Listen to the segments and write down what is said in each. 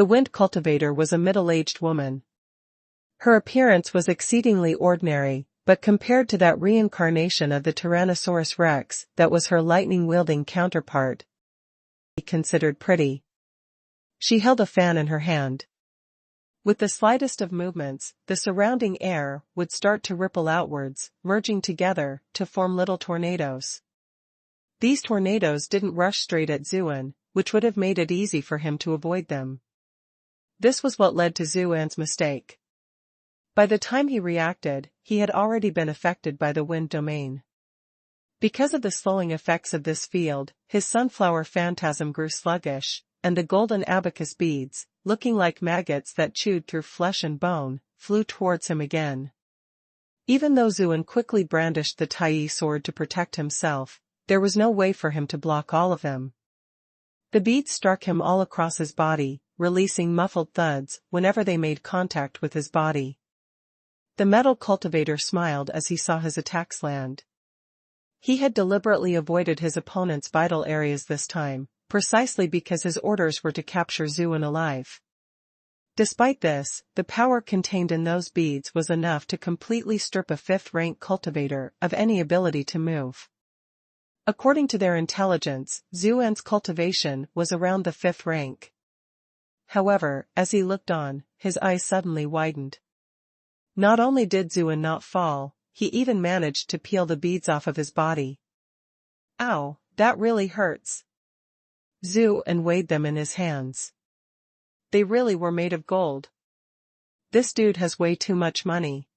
The wind cultivator was a middle-aged woman. Her appearance was exceedingly ordinary, but compared to that reincarnation of the Tyrannosaurus rex that was her lightning-wielding counterpart, she considered pretty. She held a fan in her hand. With the slightest of movements, the surrounding air would start to ripple outwards, merging together to form little tornadoes. These tornadoes didn't rush straight at Zuan, which would have made it easy for him to avoid them. This was what led to Zuan's mistake. By the time he reacted, he had already been affected by the wind domain. Because of the slowing effects of this field, his sunflower phantasm grew sluggish, and the golden abacus beads, looking like maggots that chewed through flesh and bone, flew towards him again. Even though Zuan quickly brandished the Tai sword to protect himself, there was no way for him to block all of them. The beads struck him all across his body, releasing muffled thuds whenever they made contact with his body. The metal cultivator smiled as he saw his attacks land. He had deliberately avoided his opponent's vital areas this time, precisely because his orders were to capture Zuan alive. Despite this, the power contained in those beads was enough to completely strip a fifth-rank cultivator of any ability to move. According to their intelligence, Zuan's cultivation was around the fifth rank. However, as he looked on, his eyes suddenly widened. Not only did Zuan not fall, he even managed to peel the beads off of his body. Ow, that really hurts. Zuan weighed them in his hands. They really were made of gold. This dude has way too much money.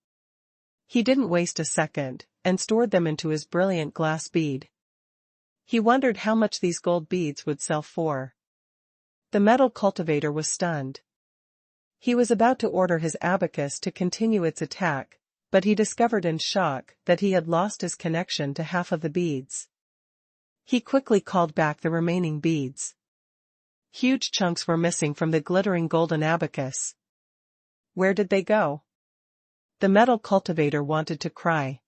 He didn't waste a second, and stored them into his brilliant glass bead. He wondered how much these gold beads would sell for. The metal cultivator was stunned. He was about to order his abacus to continue its attack, but he discovered in shock that he had lost his connection to half of the beads. He quickly called back the remaining beads. Huge chunks were missing from the glittering golden abacus. Where did they go? The metal cultivator wanted to cry.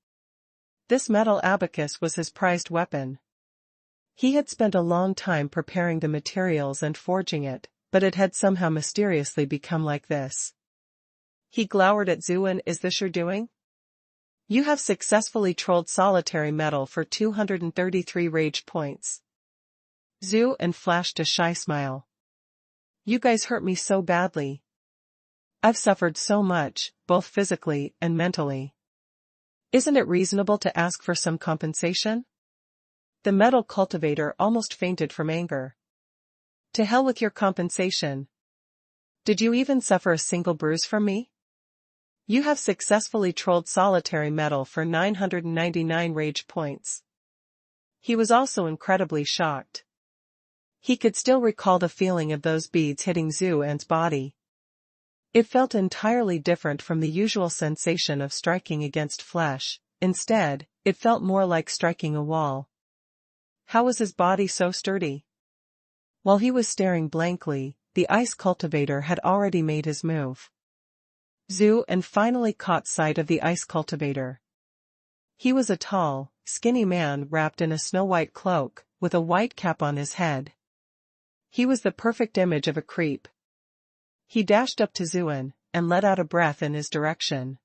This metal abacus was his prized weapon. He had spent a long time preparing the materials and forging it, but it had somehow mysteriously become like this. He glowered at Zuan. Is this your doing? You have successfully trolled solitary metal for 233 rage points. Zuan flashed a shy smile. You guys hurt me so badly. I've suffered so much, both physically and mentally. Isn't it reasonable to ask for some compensation? The metal cultivator almost fainted from anger. To hell with your compensation. Did you even suffer a single bruise from me? You have successfully trolled solitary metal for 999 rage points. He was also incredibly shocked. He could still recall the feeling of those beads hitting Zuan's body. It felt entirely different from the usual sensation of striking against flesh. Instead, it felt more like striking a wall. How was his body so sturdy? While he was staring blankly, the ice cultivator had already made his move. Zuan finally caught sight of the ice cultivator. He was a tall, skinny man wrapped in a snow-white cloak, with a white cap on his head. He was the perfect image of a creep. He dashed up to Zuan, and let out a breath in his direction.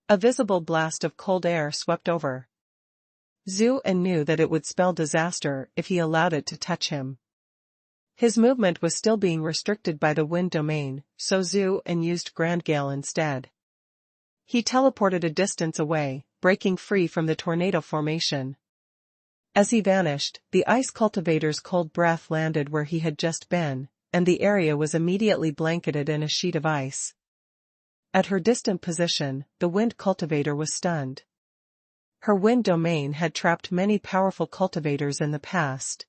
A visible blast of cold air swept over. Zuan knew that it would spell disaster if he allowed it to touch him. His movement was still being restricted by the wind domain, so Zuan used Grand Gale instead. He teleported a distance away, breaking free from the tornado formation. As he vanished, the ice cultivator's cold breath landed where he had just been, and the area was immediately blanketed in a sheet of ice. At her distant position, the wind cultivator was stunned. Her wind domain had trapped many powerful cultivators in the past.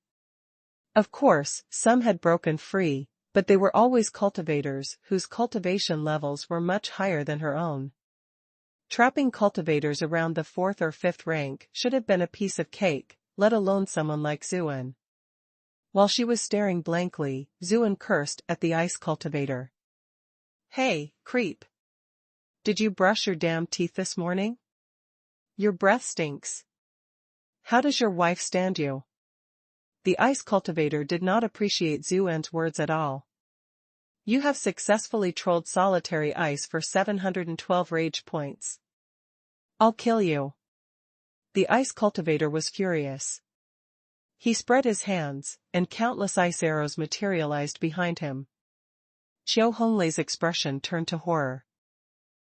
Of course, some had broken free, but they were always cultivators whose cultivation levels were much higher than her own. Trapping cultivators around the 4th or 5th rank should have been a piece of cake, let alone someone like Zuan. While she was staring blankly, Zuan cursed at the ice cultivator. Hey, creep! Did you brush your damn teeth this morning? Your breath stinks. How does your wife stand you? The ice cultivator did not appreciate Zuan's words at all. You have successfully trolled solitary ice for 712 rage points. I'll kill you. The ice cultivator was furious. He spread his hands, and countless ice arrows materialized behind him. Xiao Honglei's expression turned to horror.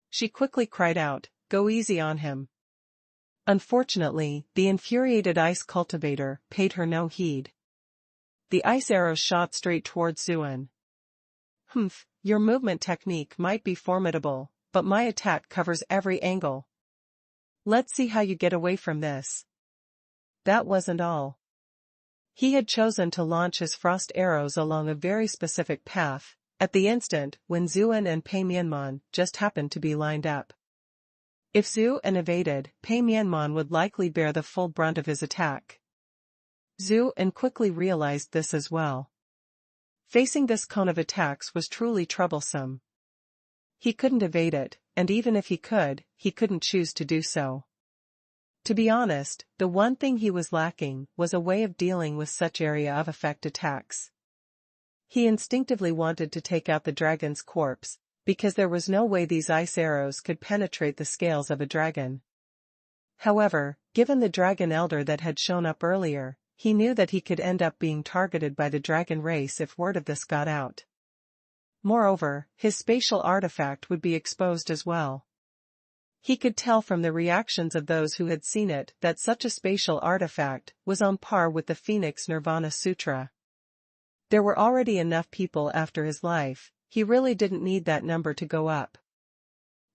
She quickly cried out, "Go easy on him." Unfortunately, the infuriated ice cultivator paid her no heed. The ice arrows shot straight towards Zuan. "Humph, your movement technique might be formidable, but my attack covers every angle. Let's see how you get away from this." That wasn't all. He had chosen to launch his frost arrows along a very specific path, at the instant when Zuan and Pei Mianman just happened to be lined up. If Zuan evaded, Pei Mianman would likely bear the full brunt of his attack. Zuan quickly realized this as well. Facing this cone of attacks was truly troublesome. He couldn't evade it, and even if he could, he couldn't choose to do so. To be honest, the one thing he was lacking was a way of dealing with such area of effect attacks. He instinctively wanted to take out the dragon's corpse, because there was no way these ice arrows could penetrate the scales of a dragon. However, given the dragon elder that had shown up earlier, he knew that he could end up being targeted by the dragon race if word of this got out. Moreover, his spatial artifact would be exposed as well. He could tell from the reactions of those who had seen it that such a spatial artifact was on par with the Phoenix Nirvana Sutra. There were already enough people after his life, he really didn't need that number to go up.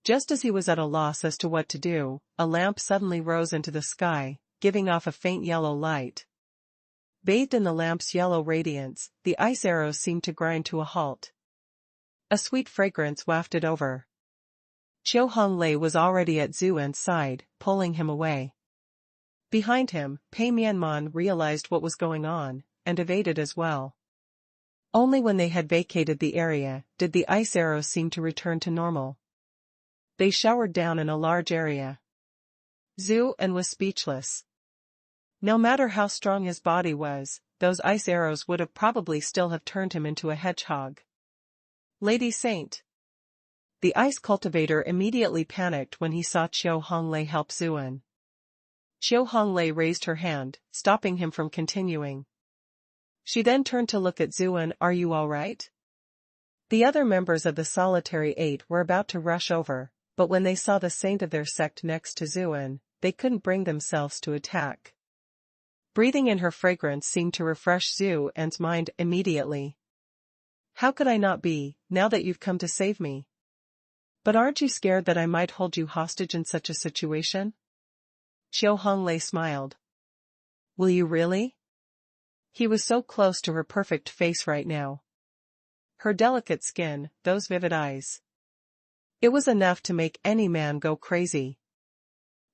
Just as he was at a loss as to what to do, a lamp suddenly rose into the sky, giving off a faint yellow light. Bathed in the lamp's yellow radiance, the ice arrows seemed to grind to a halt. A sweet fragrance wafted over. Xiao Honglei was already at Zuan's side, pulling him away. Behind him, Pei Mianman realized what was going on, and evaded as well. Only when they had vacated the area did the ice arrows seem to return to normal. They showered down in a large area. Zuan was speechless. No matter how strong his body was, those ice arrows would have probably still have turned him into a hedgehog. "Lady Saint." The ice cultivator immediately panicked when he saw Xiao Honglei help Zuan. Xiao Honglei raised her hand, stopping him from continuing. She then turned to look at Zuan. "Are you all right?" The other members of the Solitary Eight were about to rush over, but when they saw the saint of their sect next to Zuan, they couldn't bring themselves to attack. Breathing in her fragrance seemed to refresh Zuan's mind immediately. "How could I not be, now that you've come to save me? But aren't you scared that I might hold you hostage in such a situation?" Xiao Honglei smiled. "Will you really?" He was so close to her perfect face right now. Her delicate skin, those vivid eyes. It was enough to make any man go crazy.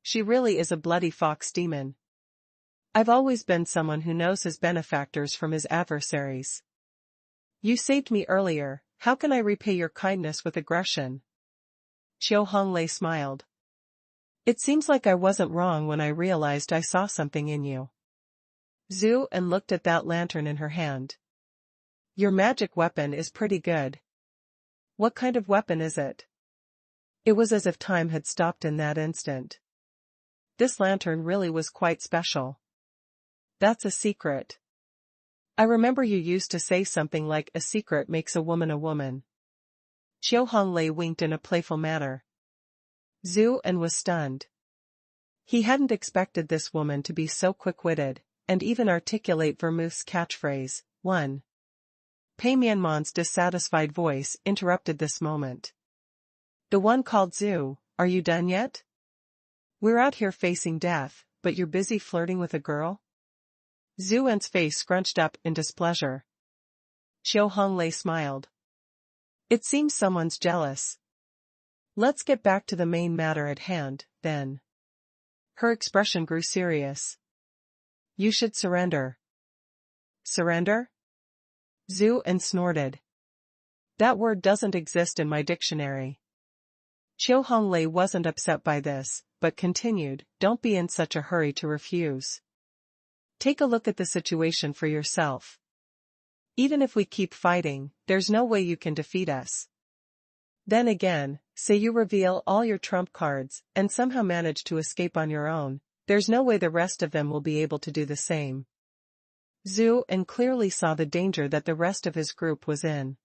She really is a bloody fox demon. I've always been someone who knows his benefactors from his adversaries. You saved me earlier, how can I repay your kindness with aggression? Xiao Honglei smiled. It seems like I wasn't wrong when I realized I saw something in you. Zuan looked at that lantern in her hand. Your magic weapon is pretty good. What kind of weapon is it? It was as if time had stopped in that instant. This lantern really was quite special. That's a secret. I remember you used to say something like a secret makes a woman a woman. Xiao Honglei winked in a playful manner. Zuan was stunned. He hadn't expected this woman to be so quick-witted, and even articulate Vermouth's catchphrase, "One." Pei Mianman's dissatisfied voice interrupted this moment. The one called Zhu, are you done yet? We're out here facing death, but you're busy flirting with a girl? Zuan's face scrunched up in displeasure. Xiao Honglei smiled. It seems someone's jealous. Let's get back to the main matter at hand, then. Her expression grew serious. You should surrender. Surrender? Zuan snorted. That word doesn't exist in my dictionary. Xiao Honglei wasn't upset by this, but continued, don't be in such a hurry to refuse. Take a look at the situation for yourself. Even if we keep fighting, there's no way you can defeat us. Then again, say you reveal all your trump cards and somehow manage to escape on your own, there's no way the rest of them will be able to do the same. Zhu and clearly saw the danger that the rest of his group was in.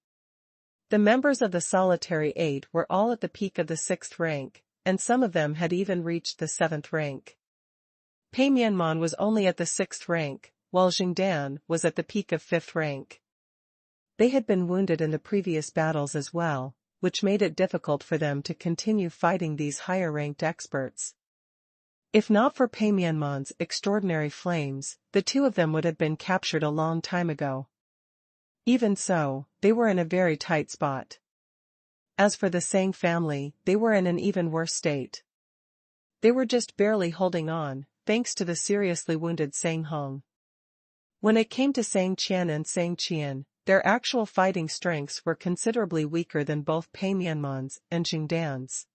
The members of the Solitary Eight were all at the peak of the 6th rank, and some of them had even reached the 7th rank. Pei Mianman was only at the 6th rank, while Jingdan was at the peak of 5th rank. They had been wounded in the previous battles as well, which made it difficult for them to continue fighting these higher-ranked experts. If not for Pei Mianman's extraordinary flames, the two of them would have been captured a long time ago. Even so, they were in a very tight spot. As for the Sang family, they were in an even worse state. They were just barely holding on, thanks to the seriously wounded Sang Hong. When it came to Sang Qian and Sang Qian, their actual fighting strengths were considerably weaker than both Pei Mianman's and Jingdan's.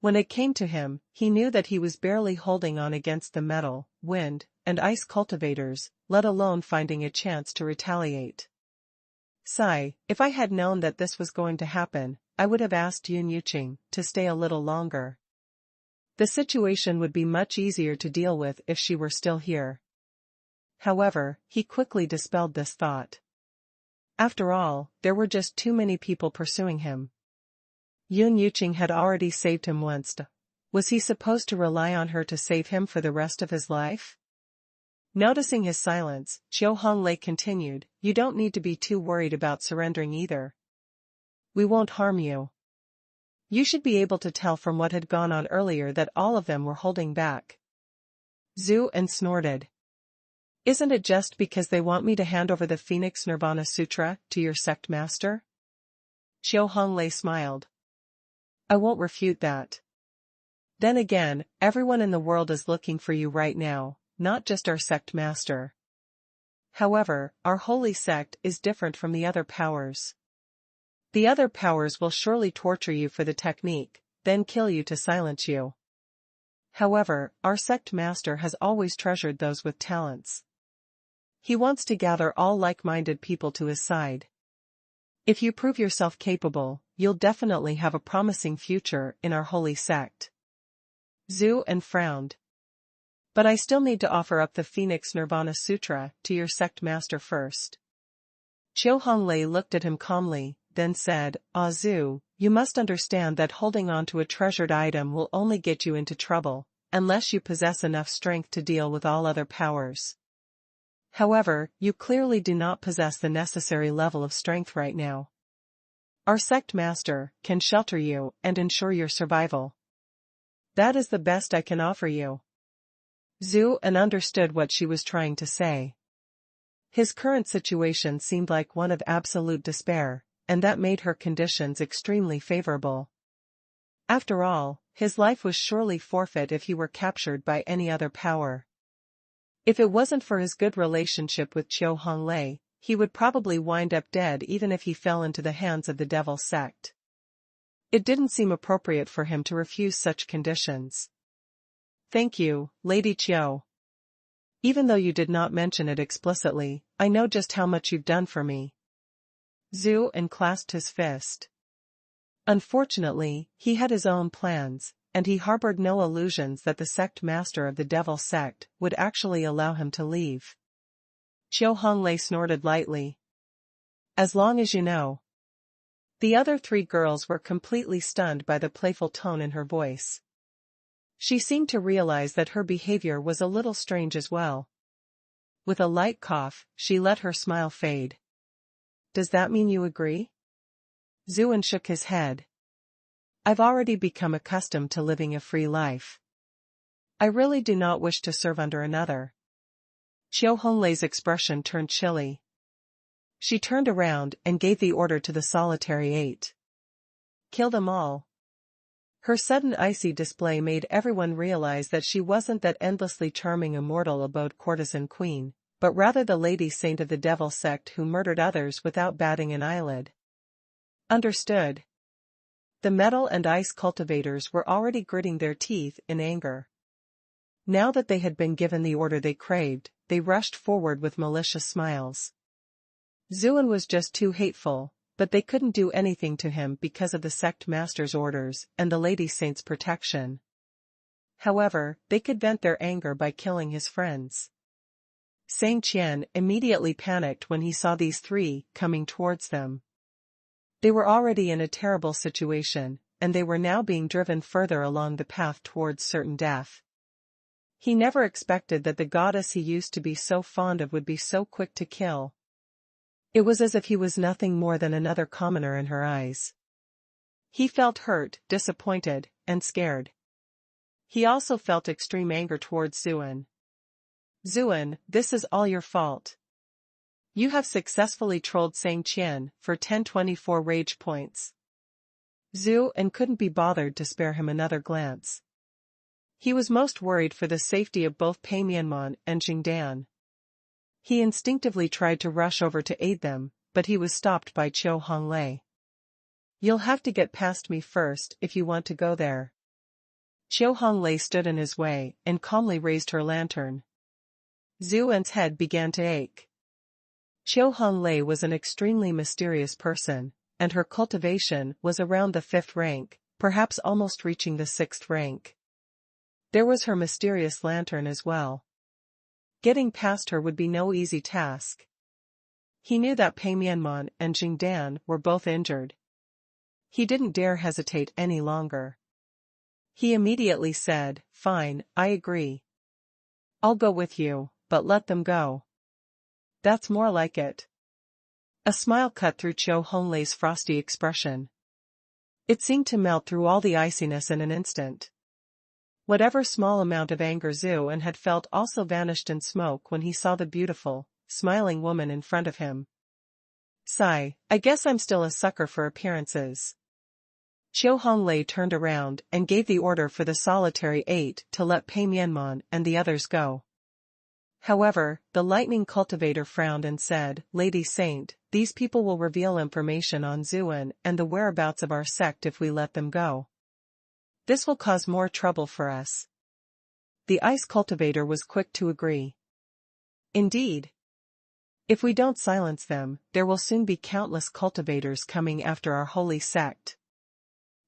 When it came to him, he knew that he was barely holding on against the metal, wind, and ice cultivators, let alone finding a chance to retaliate. Sigh, if I had known that this was going to happen, I would have asked Yun Yuqing to stay a little longer. The situation would be much easier to deal with if she were still here. However, he quickly dispelled this thought. After all, there were just too many people pursuing him. Yun Yuqing had already saved him once. Was he supposed to rely on her to save him for the rest of his life? Noticing his silence, Qiu Honglei continued, "You don't need to be too worried about surrendering either. We won't harm you." You should be able to tell from what had gone on earlier that all of them were holding back. Zhu and snorted. Isn't it just because they want me to hand over the Phoenix Nirvana Sutra to your sect master? Qiu Honglei smiled. I won't refute that. Then again, everyone in the world is looking for you right now, not just our sect master. However, our holy sect is different from the other powers. The other powers will surely torture you for the technique, then kill you to silence you. However, our sect master has always treasured those with talents. He wants to gather all like-minded people to his side. If you prove yourself capable, you'll definitely have a promising future in our holy sect. Zhu and frowned. But I still need to offer up the Phoenix Nirvana Sutra to your sect master first. Qiu Honglei looked at him calmly, then said, "Ah Zhu, you must understand that holding on to a treasured item will only get you into trouble, unless you possess enough strength to deal with all other powers. However, you clearly do not possess the necessary level of strength right now. Our sect master can shelter you and ensure your survival. That is the best I can offer you." Zhu understood what she was trying to say. His current situation seemed like one of absolute despair, and that made her conditions extremely favorable. After all, his life was surely forfeit if he were captured by any other power. If it wasn't for his good relationship with Qiu Honglei, he would probably wind up dead even if he fell into the hands of the devil sect. It didn't seem appropriate for him to refuse such conditions. "Thank you, Lady Qiu. Even though you did not mention it explicitly, I know just how much you've done for me." Zhu clasped his fist. Unfortunately, he had his own plans, and he harbored no illusions that the sect master of the devil sect would actually allow him to leave. Qiu Honglei snorted lightly. "As long as you know." The other three girls were completely stunned by the playful tone in her voice. She seemed to realize that her behavior was a little strange as well. With a light cough, she let her smile fade. "Does that mean you agree?" Zhu shook his head. "I've already become accustomed to living a free life. I really do not wish to serve under another." Qiu Honglei's expression turned chilly. She turned around and gave the order to the Solitary Eight. "Kill them all." Her sudden icy display made everyone realize that she wasn't that endlessly charming immortal abode courtesan queen, but rather the lady saint of the devil sect who murdered others without batting an eyelid. Understood. The metal and ice cultivators were already gritting their teeth in anger. Now that they had been given the order they craved, they rushed forward with malicious smiles. Zuan was just too hateful, but they couldn't do anything to him because of the sect master's orders and the Lady Saint's protection. However, they could vent their anger by killing his friends. Sang Qian immediately panicked when he saw these three coming towards them. They were already in a terrible situation, and they were now being driven further along the path towards certain death. He never expected that the goddess he used to be so fond of would be so quick to kill. It was as if he was nothing more than another commoner in her eyes. He felt hurt, disappointed, and scared. He also felt extreme anger towards Zuan. Zuan, this is all your fault. You have successfully trolled Sang Qian for 1024 rage points. Zuan couldn't be bothered to spare him another glance. He was most worried for the safety of both Pei Mianman and Jingdan. He instinctively tried to rush over to aid them, but he was stopped by Qiu Honglei. You'll have to get past me first if you want to go there. Qiu Honglei stood in his way and calmly raised her lantern. Zuan's head began to ache. Qiu Honglei was an extremely mysterious person, and her cultivation was around the 5th rank, perhaps almost reaching the 6th rank. There was her mysterious lantern as well. Getting past her would be no easy task. He knew that Pei Mianman and Jingdan were both injured. He didn't dare hesitate any longer. He immediately said, "Fine, I agree. I'll go with you, but let them go." That's more like it. A smile cut through Qiu Honglei's frosty expression. It seemed to melt through all the iciness in an instant. Whatever small amount of anger Zuan had felt also vanished in smoke when he saw the beautiful, smiling woman in front of him. Sigh, I guess I'm still a sucker for appearances. Qiu Honglei turned around and gave the order for the solitary 8 to let Pei Mianman and the others go. However, the lightning cultivator frowned and said, "Lady Saint, these people will reveal information on Zuan and the whereabouts of our sect if we let them go. This will cause more trouble for us." The ice cultivator was quick to agree. Indeed. If we don't silence them, there will soon be countless cultivators coming after our holy sect.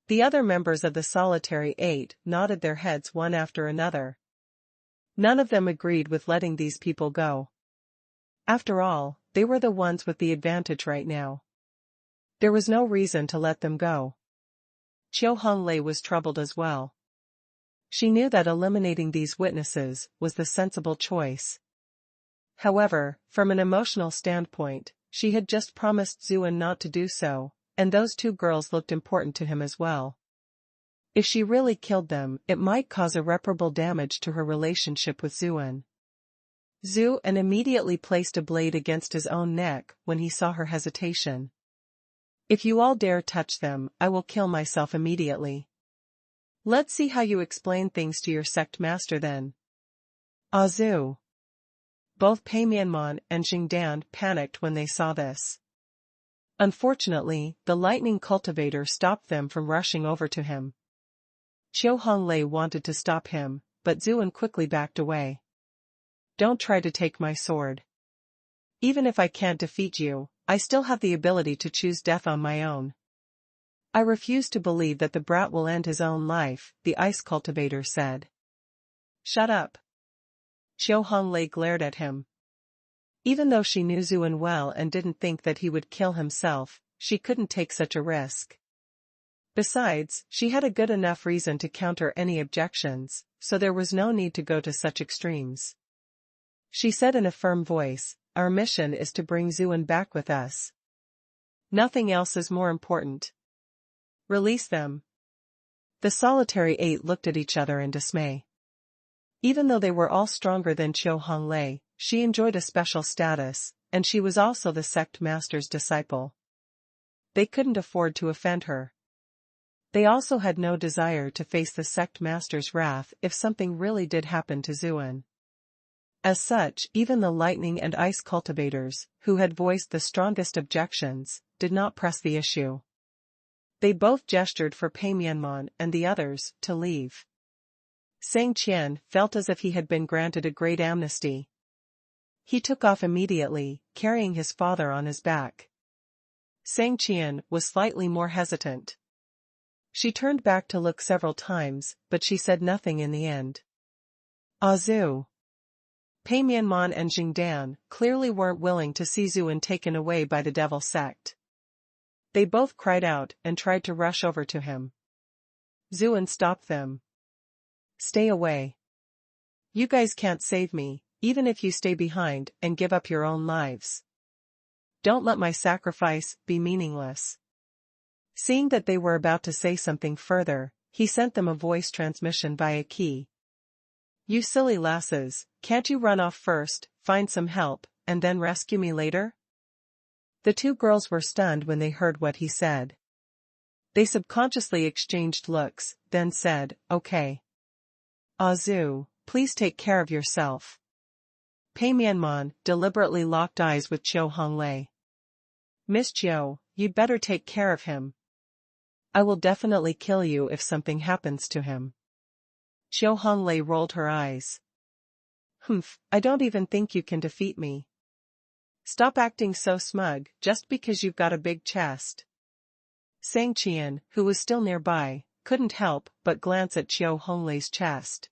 The other members of the solitary 8 nodded their heads one after another. None of them agreed with letting these people go. After all, they were the ones with the advantage right now. There was no reason to let them go. Qiu Honglei was troubled as well. She knew that eliminating these witnesses was the sensible choice. However, from an emotional standpoint, she had just promised Zuan not to do so, and those two girls looked important to him as well. If she really killed them, it might cause irreparable damage to her relationship with Zuan. Zuan immediately placed a blade against his own neck when he saw her hesitation. If you all dare touch them, I will kill myself immediately. Let's see how you explain things to your sect master then. Azu. Both Pei Mianman and Jingdan panicked when they saw this. Unfortunately, the lightning cultivator stopped them from rushing over to him. Qiu Honglei wanted to stop him, but Zuan quickly backed away. Don't try to take my sword. Even if I can't defeat you, I still have the ability to choose death on my own. I refuse to believe that the brat will end his own life, the ice cultivator said. Shut up. Qiu Honglei glared at him. Even though she knew Zuan well and didn't think that he would kill himself, she couldn't take such a risk. Besides, she had a good enough reason to counter any objections, so there was no need to go to such extremes. She said in a firm voice, "Our mission is to bring Zuan back with us. Nothing else is more important. Release them." The solitary 8 looked at each other in dismay. Even though they were all stronger than Qiu Honglei, she enjoyed a special status, and she was also the sect master's disciple. They couldn't afford to offend her. They also had no desire to face the sect master's wrath if something really did happen to Zuan. As such, even the lightning and ice cultivators, who had voiced the strongest objections, did not press the issue. They both gestured for Pei Mianman and the others to leave. Sang Qian felt as if he had been granted a great amnesty. He took off immediately, carrying his father on his back. Sang Qian was slightly more hesitant. She turned back to look several times, but she said nothing in the end. Zhu. Pei Mianman and Jingdan clearly weren't willing to see Zuan taken away by the devil sect. They both cried out and tried to rush over to him. Zuan stopped them. Stay away. You guys can't save me, even if you stay behind and give up your own lives. Don't let my sacrifice be meaningless. Seeing that they were about to say something further, he sent them a voice transmission via key. You silly lasses, can't you run off first, find some help, and then rescue me later? The two girls were stunned when they heard what he said. They subconsciously exchanged looks, then said, okay. Zhu, please take care of yourself. Pei Mianman deliberately locked eyes with Chiu Honglei. Miss Chiu, you'd better take care of him. I will definitely kill you if something happens to him. Chiu Honglei rolled her eyes. Humph, I don't even think you can defeat me. Stop acting so smug just because you've got a big chest. Sang Qian, who was still nearby, couldn't help but glance at Chiu Honglei's chest.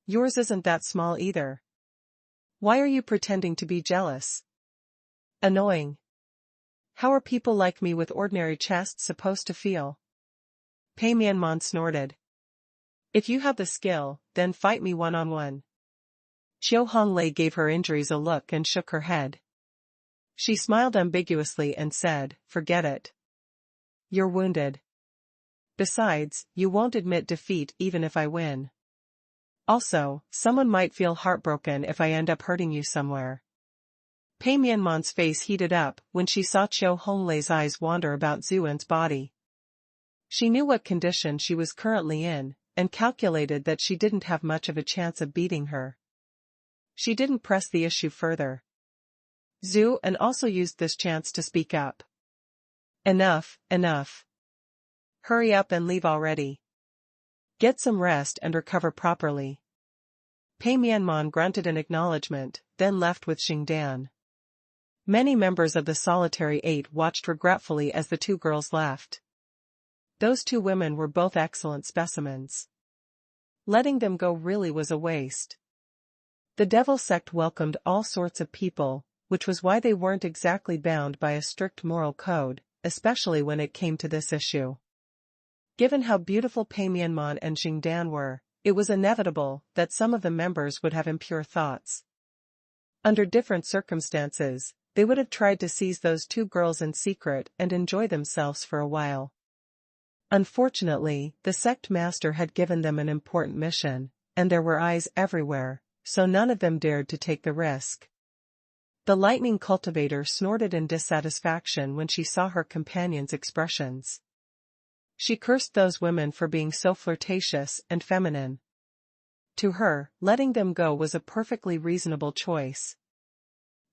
Yours isn't that small either. Why are you pretending to be jealous? Annoying. How are people like me with ordinary chests supposed to feel? Pei Mianman snorted. If you have the skill, then fight me one-on-one. Chiu Honglei gave her injuries a look and shook her head. She smiled ambiguously and said, forget it. You're wounded. Besides, you won't admit defeat even if I win. Also, someone might feel heartbroken if I end up hurting you somewhere. Pei Mianman's face heated up when she saw Chiu Honglei's eyes wander about Zuan's body. She knew what condition she was currently in, and calculated that she didn't have much of a chance of beating her. She didn't press the issue further. Zuan also used this chance to speak up. Enough, enough. Hurry up and leave already. Get some rest and recover properly. Pei Mianman grunted in acknowledgement, then left with Jingdan. Many members of the Solitary Eight watched regretfully as the two girls left. Those two women were both excellent specimens. Letting them go really was a waste. The Devil Sect welcomed all sorts of people, which was why they weren't exactly bound by a strict moral code, especially when it came to this issue. Given how beautiful Pei Mianman and Jingdan were, it was inevitable that some of the members would have impure thoughts. Under different circumstances, they would have tried to seize those two girls in secret and enjoy themselves for a while. Unfortunately, the sect master had given them an important mission, and there were eyes everywhere, so none of them dared to take the risk. The lightning cultivator snorted in dissatisfaction when she saw her companion's expressions. She cursed those women for being so flirtatious and feminine. To her, letting them go was a perfectly reasonable choice.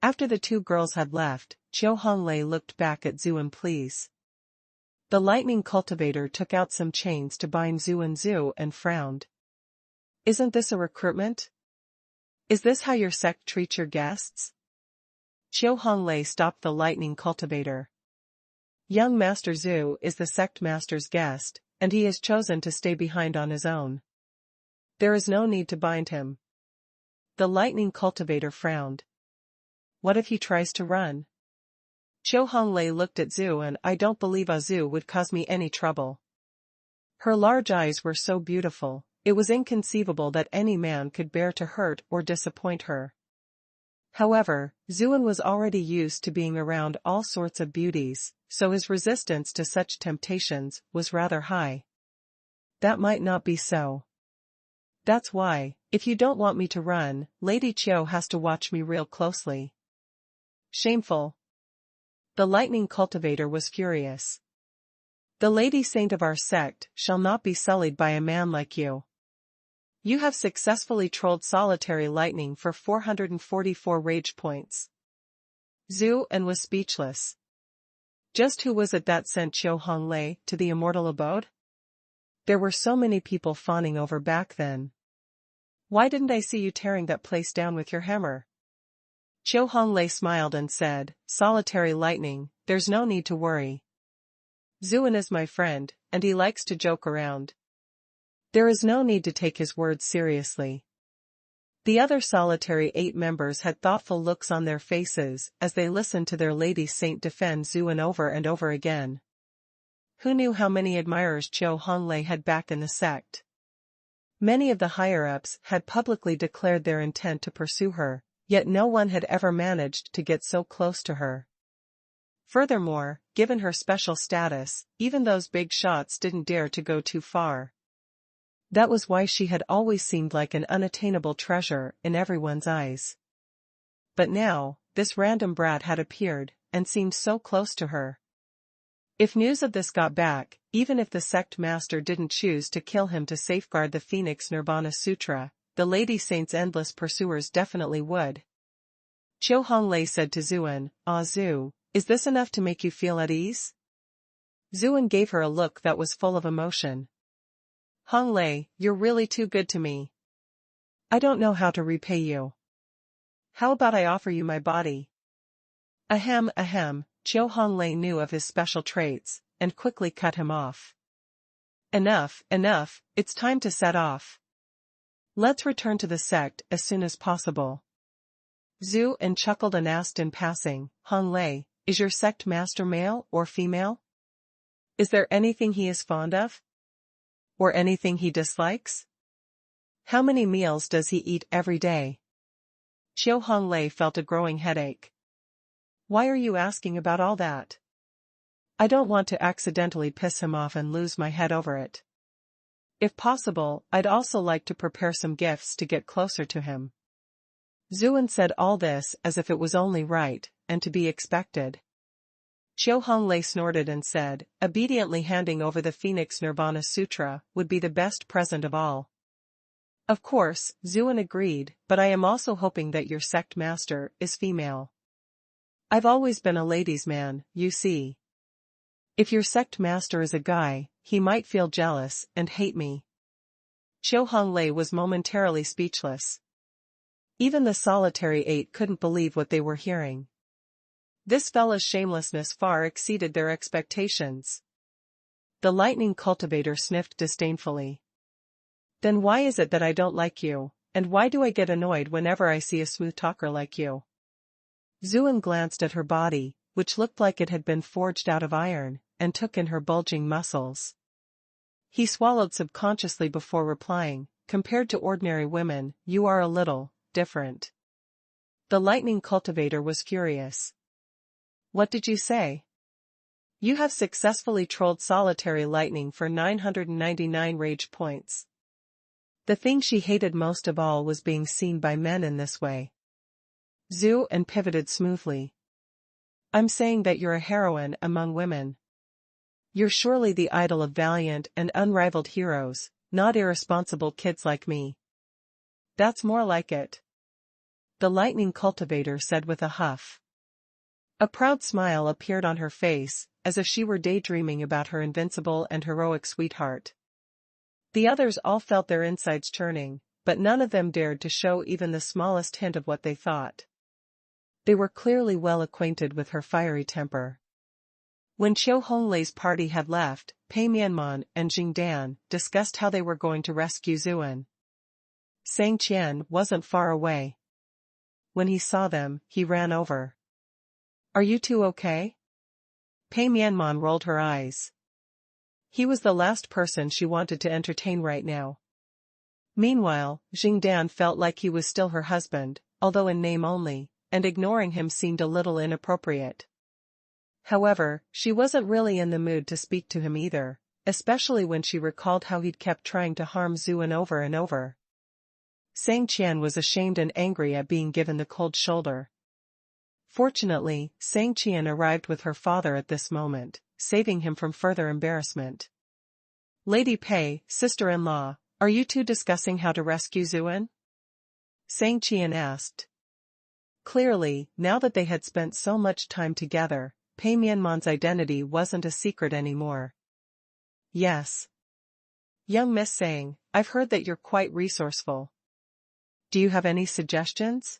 After the two girls had left, Chiu Honglei looked back at Zuan please. The lightning cultivator took out some chains to bind Zhu and frowned. Isn't this a recruitment? Is this how your sect treats your guests? Chiu Honglei stopped the lightning cultivator. Young Master Zhu is the sect master's guest, and he has chosen to stay behind on his own. There is no need to bind him. The lightning cultivator frowned. What if he tries to run? Chiu Honglei looked at Zhu and I don't believe Zhu would cause me any trouble. Her large eyes were so beautiful, it was inconceivable that any man could bear to hurt or disappoint her. However, Zuan was already used to being around all sorts of beauties, so his resistance to such temptations was rather high. That might not be so. That's why, if you don't want me to run, Lady Chiu has to watch me real closely. Shameful. The lightning cultivator was furious. The lady saint of our sect shall not be sullied by a man like you. You have successfully trolled solitary lightning for 444 rage points. Zuan was speechless. Just who was it that sent Chiu Honglei to the immortal abode? There were so many people fawning over back then. Why didn't I see you tearing that place down with your hammer? Chiu Honglei smiled and said, "Solitary lightning, there's no need to worry. Zuan is my friend, and he likes to joke around. There is no need to take his words seriously." The other solitary 8 members had thoughtful looks on their faces as they listened to their lady saint defend Zuan over and over again. Who knew how many admirers Chiu Honglei had back in the sect? Many of the higher-ups had publicly declared their intent to pursue her, yet no one had ever managed to get so close to her. Furthermore, given her special status, even those big shots didn't dare to go too far. That was why she had always seemed like an unattainable treasure in everyone's eyes. But now, this random brat had appeared, and seemed so close to her. If news of this got back, even if the sect master didn't choose to kill him to safeguard the Phoenix Nirvana Sutra, the Lady Saint's endless pursuers definitely would. Chiu Honglei said to Zuan, "Ah Zu, is this enough to make you feel at ease?" Zuan gave her a look that was full of emotion. "Honglei, you're really too good to me. I don't know how to repay you. How about I offer you my body?" Ahem ahem, Chiu Honglei knew of his special traits, and quickly cut him off. "Enough, enough, it's time to set off. Let's return to the sect as soon as possible." Zuan chuckled and asked in passing, "Honglei, is your sect master male or female? Is there anything he is fond of? Or anything he dislikes? How many meals does he eat every day?" Chiu Honglei felt a growing headache. "Why are you asking about all that? I don't want to accidentally piss him off and lose my head over it. If possible, I'd also like to prepare some gifts to get closer to him." Zuan said all this as if it was only right, and to be expected. Chiu Honglei snorted and said, "Obediently handing over the Phoenix Nirvana Sutra would be the best present of all." "Of course," Zuan agreed, "but I am also hoping that your sect master is female. I've always been a ladies' man, you see. If your sect master is a guy, he might feel jealous and hate me." Chiu Honglei was momentarily speechless. Even the solitary 8 couldn't believe what they were hearing. This fella's shamelessness far exceeded their expectations. The lightning cultivator sniffed disdainfully. "Then why is it that I don't like you, and why do I get annoyed whenever I see a smooth talker like you?" Zuan glanced at her body, which looked like it had been forged out of iron, and took in her bulging muscles. He swallowed subconsciously before replying, "Compared to ordinary women, you are a little different." The lightning cultivator was furious. "What did you say? You have successfully trolled solitary lightning for 999 rage points." The thing she hated most of all was being seen by men in this way. Zuan pivoted smoothly. "I'm saying that you're a heroine among women. You're surely the idol of valiant and unrivaled heroes, not irresponsible kids like me." "That's more like it," the lightning cultivator said with a huff. A proud smile appeared on her face, as if she were daydreaming about her invincible and heroic sweetheart. The others all felt their insides churning, but none of them dared to show even the smallest hint of what they thought. They were clearly well acquainted with her fiery temper. When Chiu Honglei's party had left, Pei Mianman and Jing Dan discussed how they were going to rescue Zuan. Sang Qian wasn't far away. When he saw them, he ran over. "Are you two okay?" Pei Mianman rolled her eyes. He was the last person she wanted to entertain right now. Meanwhile, Jing Dan felt like he was still her husband, although in name only, and ignoring him seemed a little inappropriate. However, she wasn't really in the mood to speak to him either, especially when she recalled how he'd kept trying to harm Zuan over and over. Sang Qian was ashamed and angry at being given the cold shoulder. Fortunately, Sang Qian arrived with her father at this moment, saving him from further embarrassment. "Lady Pei, sister-in-law, are you two discussing how to rescue Zuan?" Sang Qian asked. Clearly, now that they had spent so much time together, Pei Mianman's identity wasn't a secret anymore. "Yes. Young Miss Sang, I've heard that you're quite resourceful. Do you have any suggestions?"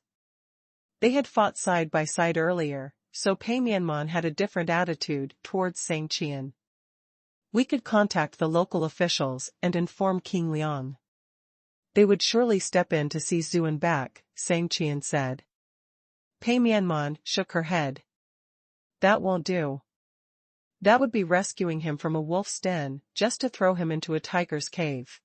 They had fought side by side earlier, so Pei Mianman had a different attitude towards Sang Qian. We could contact the local officials and inform King Liang. They would surely step in to see Zuan back, Sang Qian said. Pei Mianman shook her head. That won't do. That would be rescuing him from a wolf's den, just to throw him into a tiger's cave.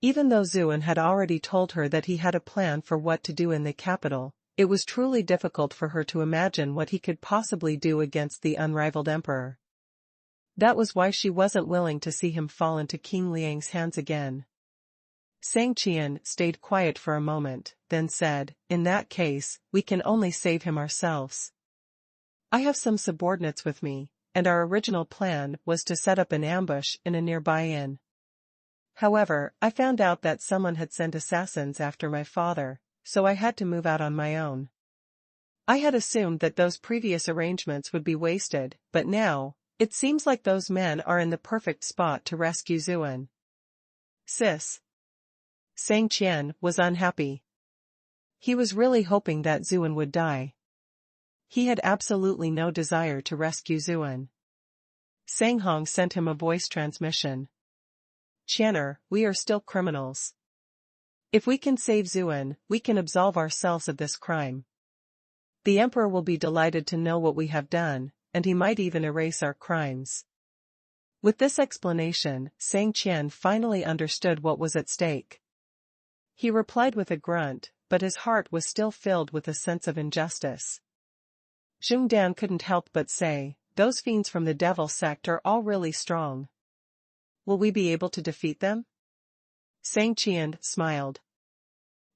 Even though Zuan had already told her that he had a plan for what to do in the capital, it was truly difficult for her to imagine what he could possibly do against the unrivaled emperor. That was why she wasn't willing to see him fall into King Liang's hands again. Sang Qian stayed quiet for a moment, then said, "In that case, we can only save him ourselves. I have some subordinates with me, and our original plan was to set up an ambush in a nearby inn. However, I found out that someone had sent assassins after my father, so I had to move out on my own. I had assumed that those previous arrangements would be wasted, but now, it seems like those men are in the perfect spot to rescue Zuan." Sis. Sang Qian was unhappy. He was really hoping that Zuan would die. He had absolutely no desire to rescue Zuan. Sang Hong sent him a voice transmission. "Qianer, we are still criminals. If we can save Zuan, we can absolve ourselves of this crime. The emperor will be delighted to know what we have done, and he might even erase our crimes." With this explanation, Sang Qian finally understood what was at stake. He replied with a grunt, but his heart was still filled with a sense of injustice. Zheng Dan couldn't help but say, "Those fiends from the devil sect are all really strong. Will we be able to defeat them?" Sang Qian smiled.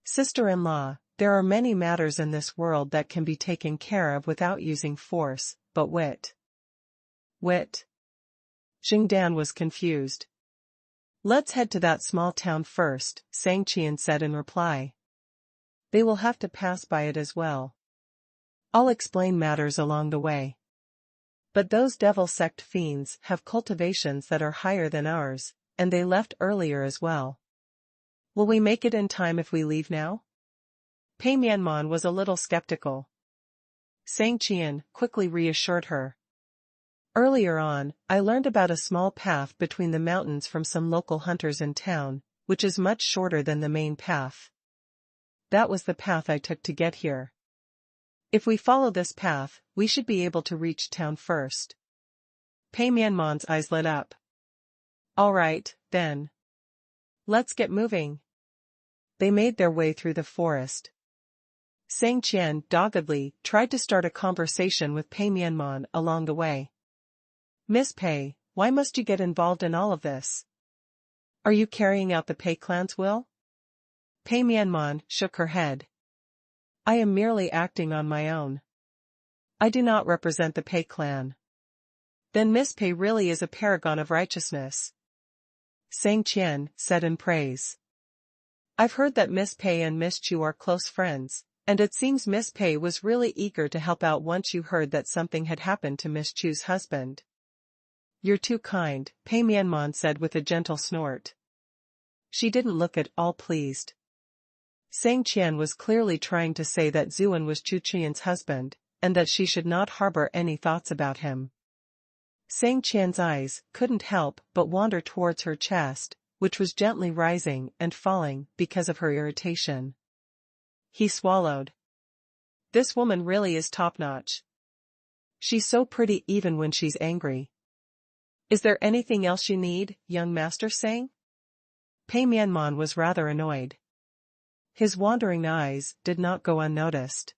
"Sister-in-law, there are many matters in this world that can be taken care of without using force, but wit." Wit? Zheng Dan was confused. "Let's head to that small town first," Sang Qian said in reply. "They will have to pass by it as well. I'll explain matters along the way. But those devil sect fiends have cultivations that are higher than ours, and they left earlier as well. Will we make it in time if we leave now?" Pei Mianman was a little skeptical. Sang Qian quickly reassured her. "Earlier on, I learned about a small path between the mountains from some local hunters in town, which is much shorter than the main path. That was the path I took to get here. If we follow this path, we should be able to reach town first." Pei Mianman's eyes lit up. "All right, then. Let's get moving." They made their way through the forest. Sang Qian doggedly tried to start a conversation with Pei Mianman along the way. "Miss Pei, why must you get involved in all of this? Are you carrying out the Pei clan's will?" Pei Mianman shook her head. "I am merely acting on my own. I do not represent the Pei clan." "Then Miss Pei really is a paragon of righteousness," Sang Qian said in praise. "I've heard that Miss Pei and Miss Chu are close friends, and it seems Miss Pei was really eager to help out once you heard that something had happened to Miss Chu's husband." "You're too kind," Pei Mianman said with a gentle snort. She didn't look at all pleased. Sang Qian was clearly trying to say that Zuan was Chu Qian's husband, and that she should not harbor any thoughts about him. Sang Qian's eyes couldn't help but wander towards her chest, which was gently rising and falling because of her irritation. He swallowed. This woman really is top-notch. She's so pretty even when she's angry. "Is there anything else you need, young master Sang?" Pei Mianman was rather annoyed. His wandering eyes did not go unnoticed.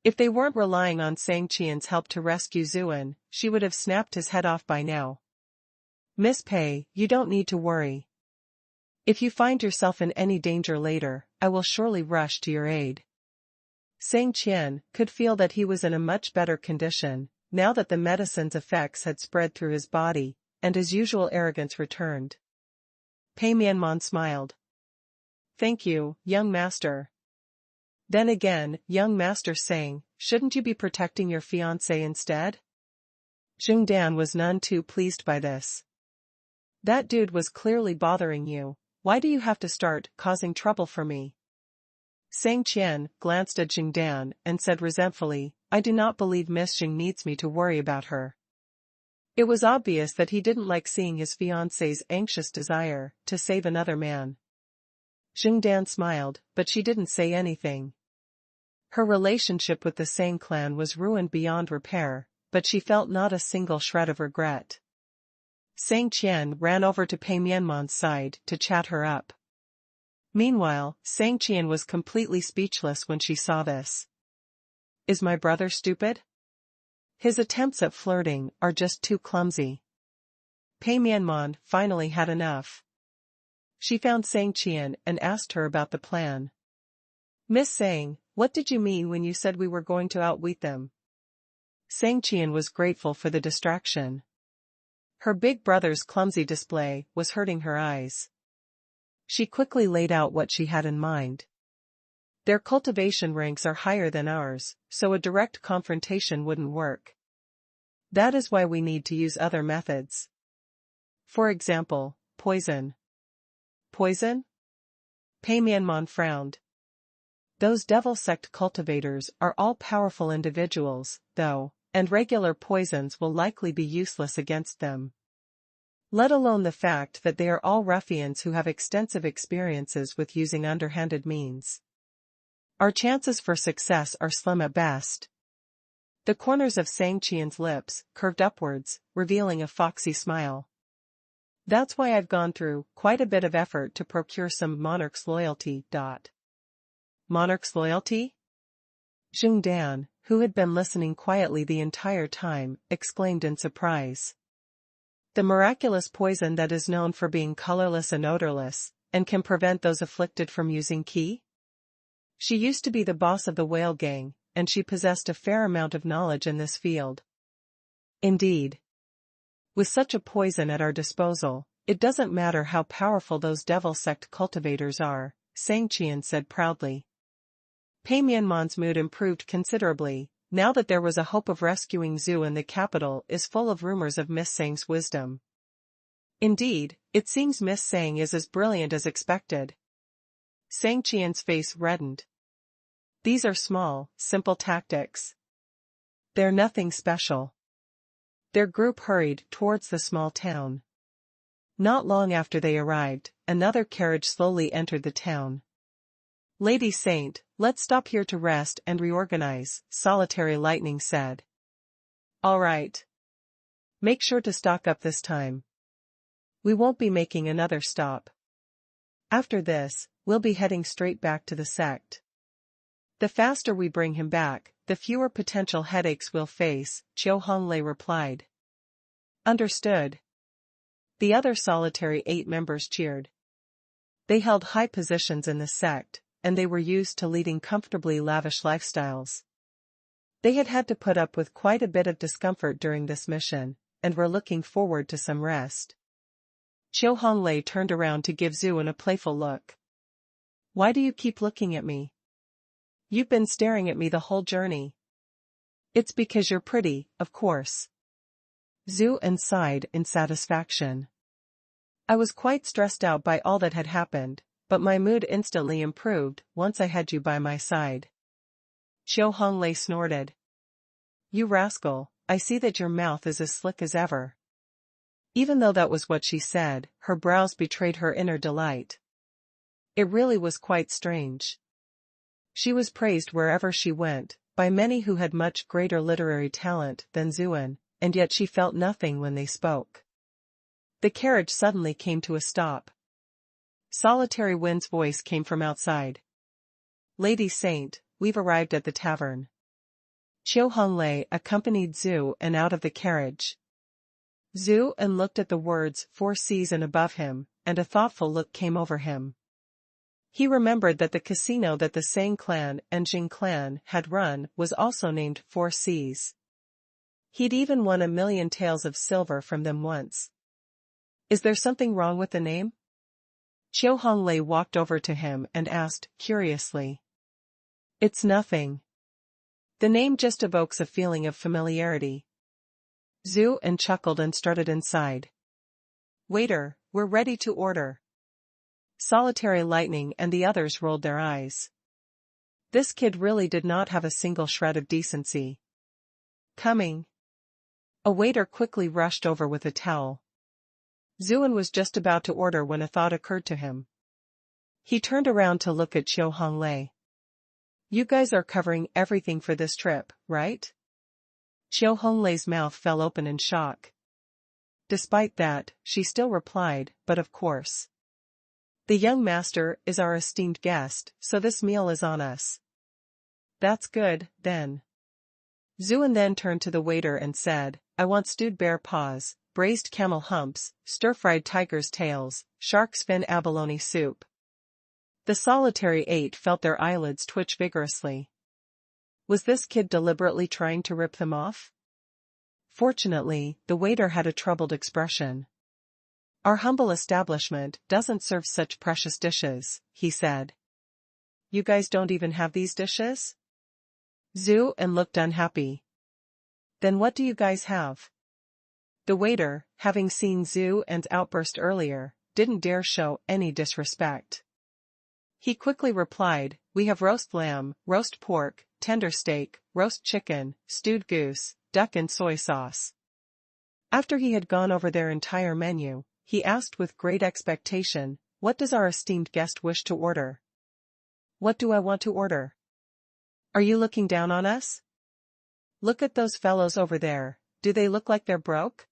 If they weren't relying on Sang Qian's help to rescue Zuan, she would have snapped his head off by now. "Miss Pei, you don't need to worry. If you find yourself in any danger later, I will surely rush to your aid." Sang Qian could feel that he was in a much better condition, now that the medicine's effects had spread through his body, and his usual arrogance returned. Pei Mianman smiled. "Thank you, young master." Then again, young master Sang, shouldn't you be protecting your fiancé instead? Zheng Dan was none too pleased by this. "That dude was clearly bothering you, why do you have to start causing trouble for me?" Sang Qian glanced at Jingdan and said resentfully, I do not believe Miss Jing needs me to worry about her. It was obvious that he didn't like seeing his fiancée's anxious desire to save another man. Jingdan smiled, but she didn't say anything. Her relationship with the Sang clan was ruined beyond repair, but she felt not a single shred of regret. Sang Qian ran over to Pei Mianmon's side to chat her up. Meanwhile, Sang Qian was completely speechless when she saw this. Is my brother stupid? His attempts at flirting are just too clumsy. Pei Mianmon finally had enough. She found Sang Qian and asked her about the plan. Miss Sang, what did you mean when you said we were going to outwit them? Sang Qian was grateful for the distraction. Her big brother's clumsy display was hurting her eyes. She quickly laid out what she had in mind. Their cultivation ranks are higher than ours, so a direct confrontation wouldn't work. That is why we need to use other methods. For example, poison. Poison? Pei Mianmon frowned. Those devil sect cultivators are all powerful individuals, though, and regular poisons will likely be useless against them. Let alone the fact that they are all ruffians who have extensive experiences with using underhanded means. Our chances for success are slim at best. The corners of Sang Qian's lips curved upwards, revealing a foxy smile. That's why I've gone through quite a bit of effort to procure some monarch's loyalty. Monarch's loyalty? Zheng Dan, who had been listening quietly the entire time, exclaimed in surprise. The miraculous poison that is known for being colorless and odorless, and can prevent those afflicted from using qi? She used to be the boss of the whale gang, and she possessed a fair amount of knowledge in this field. Indeed. With such a poison at our disposal, it doesn't matter how powerful those devil sect cultivators are, Sang Qian said proudly. Pei Mianmon's mood improved considerably. Now that there was a hope of rescuing Zhu in the capital is full of rumors of Miss Sang's wisdom. Indeed, it seems Miss Sang is as brilliant as expected. Sang Qian's face reddened. These are small, simple tactics. They're nothing special. Their group hurried towards the small town. Not long after they arrived, another carriage slowly entered the town. Lady Saint, let's stop here to rest and reorganize, Solitary Lightning said. All right. Make sure to stock up this time. We won't be making another stop. After this, we'll be heading straight back to the sect. The faster we bring him back, the fewer potential headaches we'll face, Qiu Honglei replied. Understood. The other Solitary 8 members cheered. They held high positions in the sect, and they were used to leading comfortably lavish lifestyles. They had had to put up with quite a bit of discomfort during this mission, and were looking forward to some rest. Qiu Honglei turned around to give Zhuan a playful look. Why do you keep looking at me? You've been staring at me the whole journey. It's because you're pretty, of course. Zhuan sighed in satisfaction. I was quite stressed out by all that had happened, but my mood instantly improved once I had you by my side. Qiu Honglei snorted. You rascal, I see that your mouth is as slick as ever. Even though that was what she said, her brows betrayed her inner delight. It really was quite strange. She was praised wherever she went, by many who had much greater literary talent than Zhuan, and yet she felt nothing when they spoke. The carriage suddenly came to a stop. Solitary Wind's voice came from outside. Lady Saint, we've arrived at the tavern. Qiu Honglei accompanied Zhuan out of the carriage. Zhuan looked at the words 4 Seas and above him, and a thoughtful look came over him. He remembered that the casino that the Sang clan and Jing clan had run was also named 4 Seas. He'd even won 1,000,000 taels of silver from them once. Is there something wrong with the name? Qiu Honglei walked over to him and asked, curiously. It's nothing. The name just evokes a feeling of familiarity. Zhuan chuckled and strutted inside. Waiter, we're ready to order. Solitary Lightning and the others rolled their eyes. This kid really did not have a single shred of decency. Coming. A waiter quickly rushed over with a towel. Zuan was just about to order when a thought occurred to him. He turned around to look at Qiu Honglei. You guys are covering everything for this trip, right? Qiu Honglei's mouth fell open in shock. Despite that, she still replied, but of course. The young master is our esteemed guest, so this meal is on us. That's good, then. Zuan then turned to the waiter and said, I want stewed bear paws, braised camel humps, stir-fried tiger's tails, shark's fin abalone soup. The solitary 8 felt their eyelids twitch vigorously. Was this kid deliberately trying to rip them off? Fortunately, the waiter had a troubled expression. Our humble establishment doesn't serve such precious dishes, he said. You guys don't even have these dishes? Zuan looked unhappy. Then what do you guys have? The waiter, having seen Zuan's outburst earlier, didn't dare show any disrespect. He quickly replied, we have roast lamb, roast pork, tender steak, roast chicken, stewed goose, duck and soy sauce. After he had gone over their entire menu, he asked with great expectation, what does our esteemed guest wish to order? What do I want to order? Are you looking down on us? Look at those fellows over there, do they look like they're broke?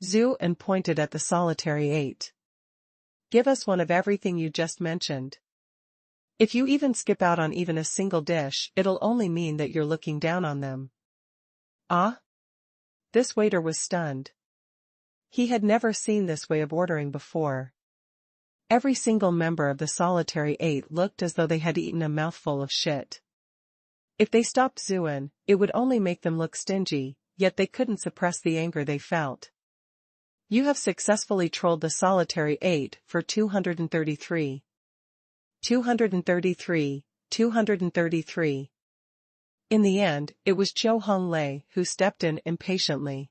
Zuan pointed at the solitary 8. Give us one of everything you just mentioned. If you even skip out on even a single dish, it'll only mean that you're looking down on them. Ah? This waiter was stunned. He had never seen this way of ordering before. Every single member of the solitary 8 looked as though they had eaten a mouthful of shit. If they stopped Zuan, it would only make them look stingy, yet they couldn't suppress the anger they felt. You have successfully trolled the solitary 8 for 233. 233, 233. In the end, it was Qiu Honglei who stepped in impatiently.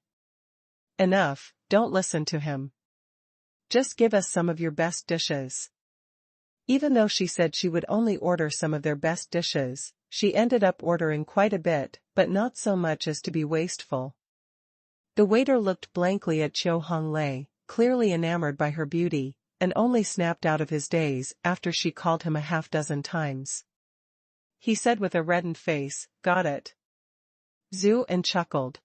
Enough, don't listen to him. Just give us some of your best dishes. Even though she said she would only order some of their best dishes, she ended up ordering quite a bit, but not so much as to be wasteful. The waiter looked blankly at Qiu Honglei, clearly enamored by her beauty, and only snapped out of his daze after she called him a half-dozen times. He said with a reddened face, got it. Zuan chuckled.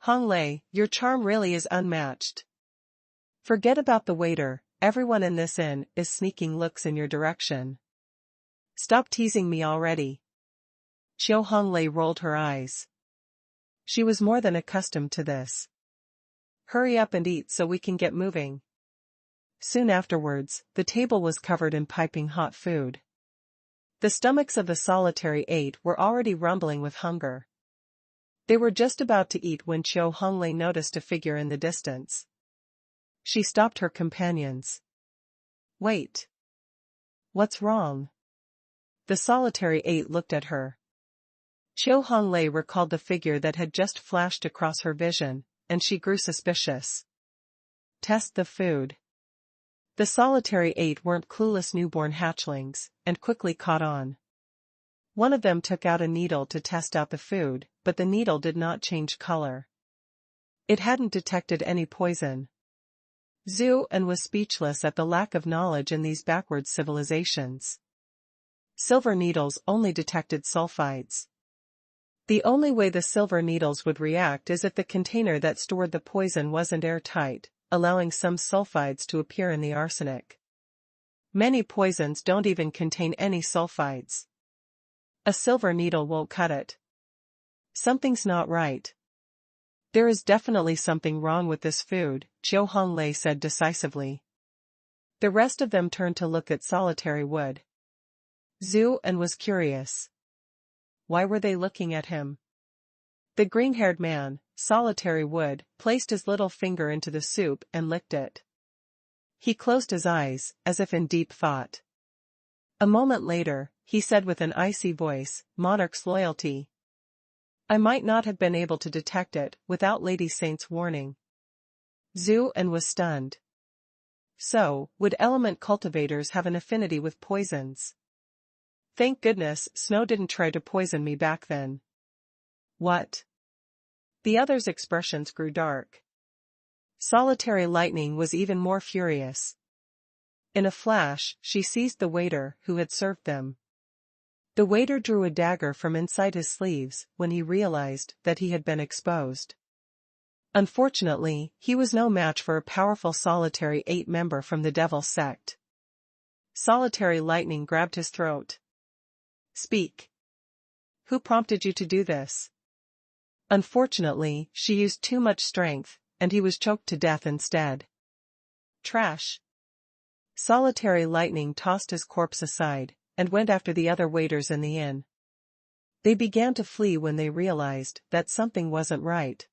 Honglei, your charm really is unmatched. Forget about the waiter, everyone in this inn is sneaking looks in your direction. Stop teasing me already. Qiu Honglei rolled her eyes. She was more than accustomed to this. Hurry up and eat so we can get moving. Soon afterwards, the table was covered in piping hot food. The stomachs of the solitary 8 were already rumbling with hunger. They were just about to eat when Qiu Honglei noticed a figure in the distance. She stopped her companions. Wait. What's wrong? The solitary 8 looked at her. Qiu Honglei recalled the figure that had just flashed across her vision, and she grew suspicious. Test the food. The solitary 8 weren't clueless newborn hatchlings, and quickly caught on. One of them took out a needle to test out the food, but the needle did not change color. It hadn't detected any poison. Zuan was speechless at the lack of knowledge in these backward civilizations. Silver needles only detected sulfides. The only way the silver needles would react is if the container that stored the poison wasn't airtight, allowing some sulfides to appear in the arsenic. Many poisons don't even contain any sulfides. A silver needle won't cut it. Something's not right. There is definitely something wrong with this food, Qiu Honglei said decisively. The rest of them turned to look at solitary wood. Zuan was curious. Why were they looking at him? The green-haired man, solitary wood, placed his little finger into the soup and licked it. He closed his eyes, as if in deep thought. A moment later, he said with an icy voice, Monarch's loyalty. I might not have been able to detect it without Lady Saint's warning. Zuan was stunned. So, would element cultivators have an affinity with poisons? Thank goodness Snow didn't try to poison me back then. What? The other's expressions grew dark. Solitary Lightning was even more furious. In a flash, she seized the waiter who had served them. The waiter drew a dagger from inside his sleeves when he realized that he had been exposed. Unfortunately, he was no match for a powerful Solitary 8 member from the Devil's Sect. Solitary Lightning grabbed his throat. Speak. Who prompted you to do this? Unfortunately, she used too much strength, and he was choked to death instead. Trash. Solitary Lightning tossed his corpse aside, and went after the other waiters in the inn. They began to flee when they realized that something wasn't right.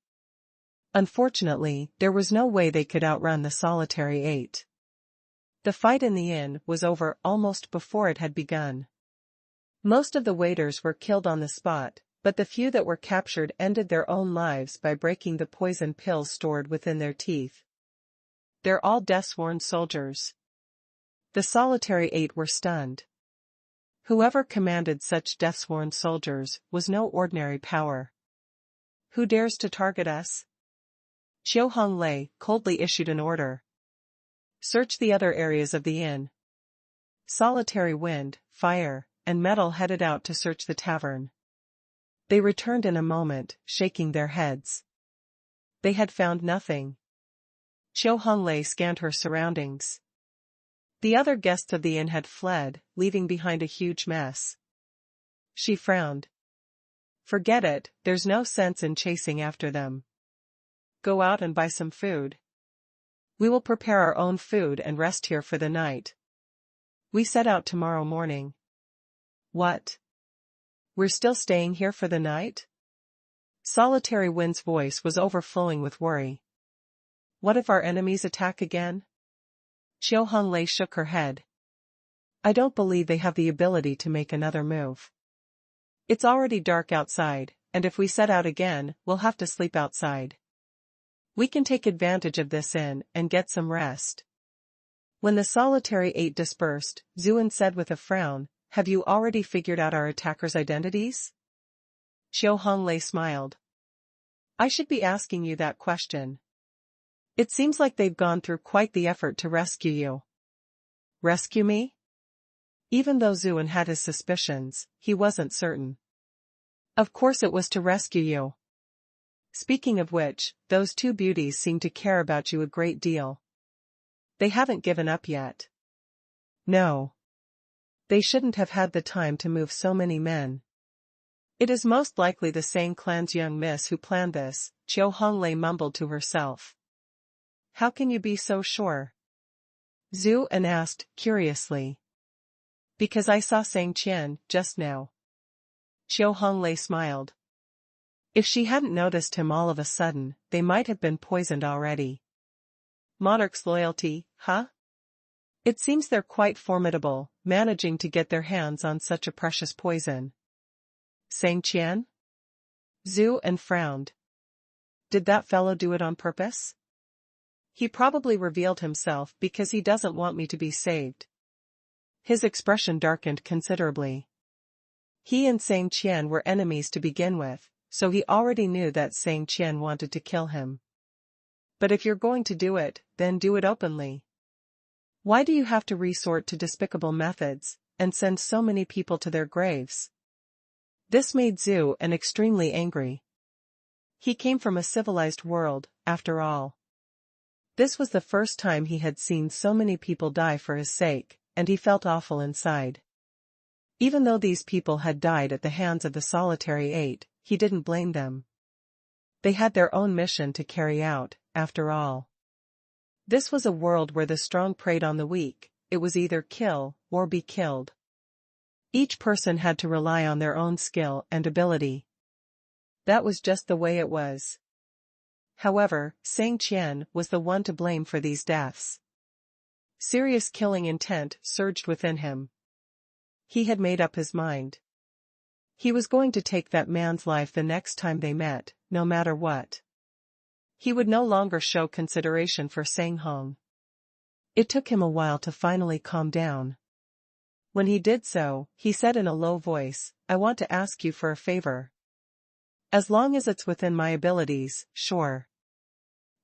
Unfortunately, there was no way they could outrun the Solitary 8. The fight in the inn was over almost before it had begun. Most of the waiters were killed on the spot, but the few that were captured ended their own lives by breaking the poison pills stored within their teeth. They're all death-sworn soldiers. The Solitary 8 were stunned. Whoever commanded such death-sworn soldiers was no ordinary power. Who dares to target us? Qiu Honglei coldly issued an order. Search the other areas of the inn. Solitary Wind, Fire, and Metal headed out to search the tavern. They returned in a moment, shaking their heads. They had found nothing. Qiu Honglei scanned her surroundings. The other guests of the inn had fled, leaving behind a huge mess. She frowned. Forget it, there's no sense in chasing after them. Go out and buy some food. We will prepare our own food and rest here for the night. We set out tomorrow morning. What? We're still staying here for the night? Solitary Wind's voice was overflowing with worry. What if our enemies attack again? Qiu Honglei shook her head. I don't believe they have the ability to make another move. It's already dark outside, and if we set out again, we'll have to sleep outside. We can take advantage of this inn and get some rest. When the Solitary 8 dispersed, Zuin said with a frown, Have you already figured out our attackers' identities? Qiu Honglei smiled. I should be asking you that question. It seems like they've gone through quite the effort to rescue you. Rescue me? Even though Zuin had his suspicions, he wasn't certain. Of course it was to rescue you. Speaking of which, those two beauties seem to care about you a great deal. They haven't given up yet. No. They shouldn't have had the time to move so many men. It is most likely the Sang clan's young miss who planned this, Qiu Honglei mumbled to herself. How can you be so sure? Zhu An asked, curiously. Because I saw Sang Qian just now. Qiu Honglei smiled. If she hadn't noticed him all of a sudden, they might have been poisoned already. Monarch's loyalty, huh? It seems they're quite formidable, managing to get their hands on such a precious poison. Sang Qian? Zhu An frowned. Did that fellow do it on purpose? He probably revealed himself because he doesn't want me to be saved. His expression darkened considerably. He and Sang Qian were enemies to begin with, so he already knew that Sang Qian wanted to kill him. But if you're going to do it, then do it openly. Why do you have to resort to despicable methods, and send so many people to their graves? This made Zhu An extremely angry. He came from a civilized world, after all. This was the first time he had seen so many people die for his sake, and he felt awful inside. Even though these people had died at the hands of the Solitary 8, he didn't blame them. They had their own mission to carry out, after all. This was a world where the strong preyed on the weak, it was either kill or be killed. Each person had to rely on their own skill and ability. That was just the way it was. However, Sang Qian was the one to blame for these deaths. Serious killing intent surged within him. He had made up his mind. He was going to take that man's life the next time they met, no matter what. He would no longer show consideration for Sang Hong. It took him a while to finally calm down. When he did so, he said in a low voice, "I want to ask you for a favor. As long as it's within my abilities, sure."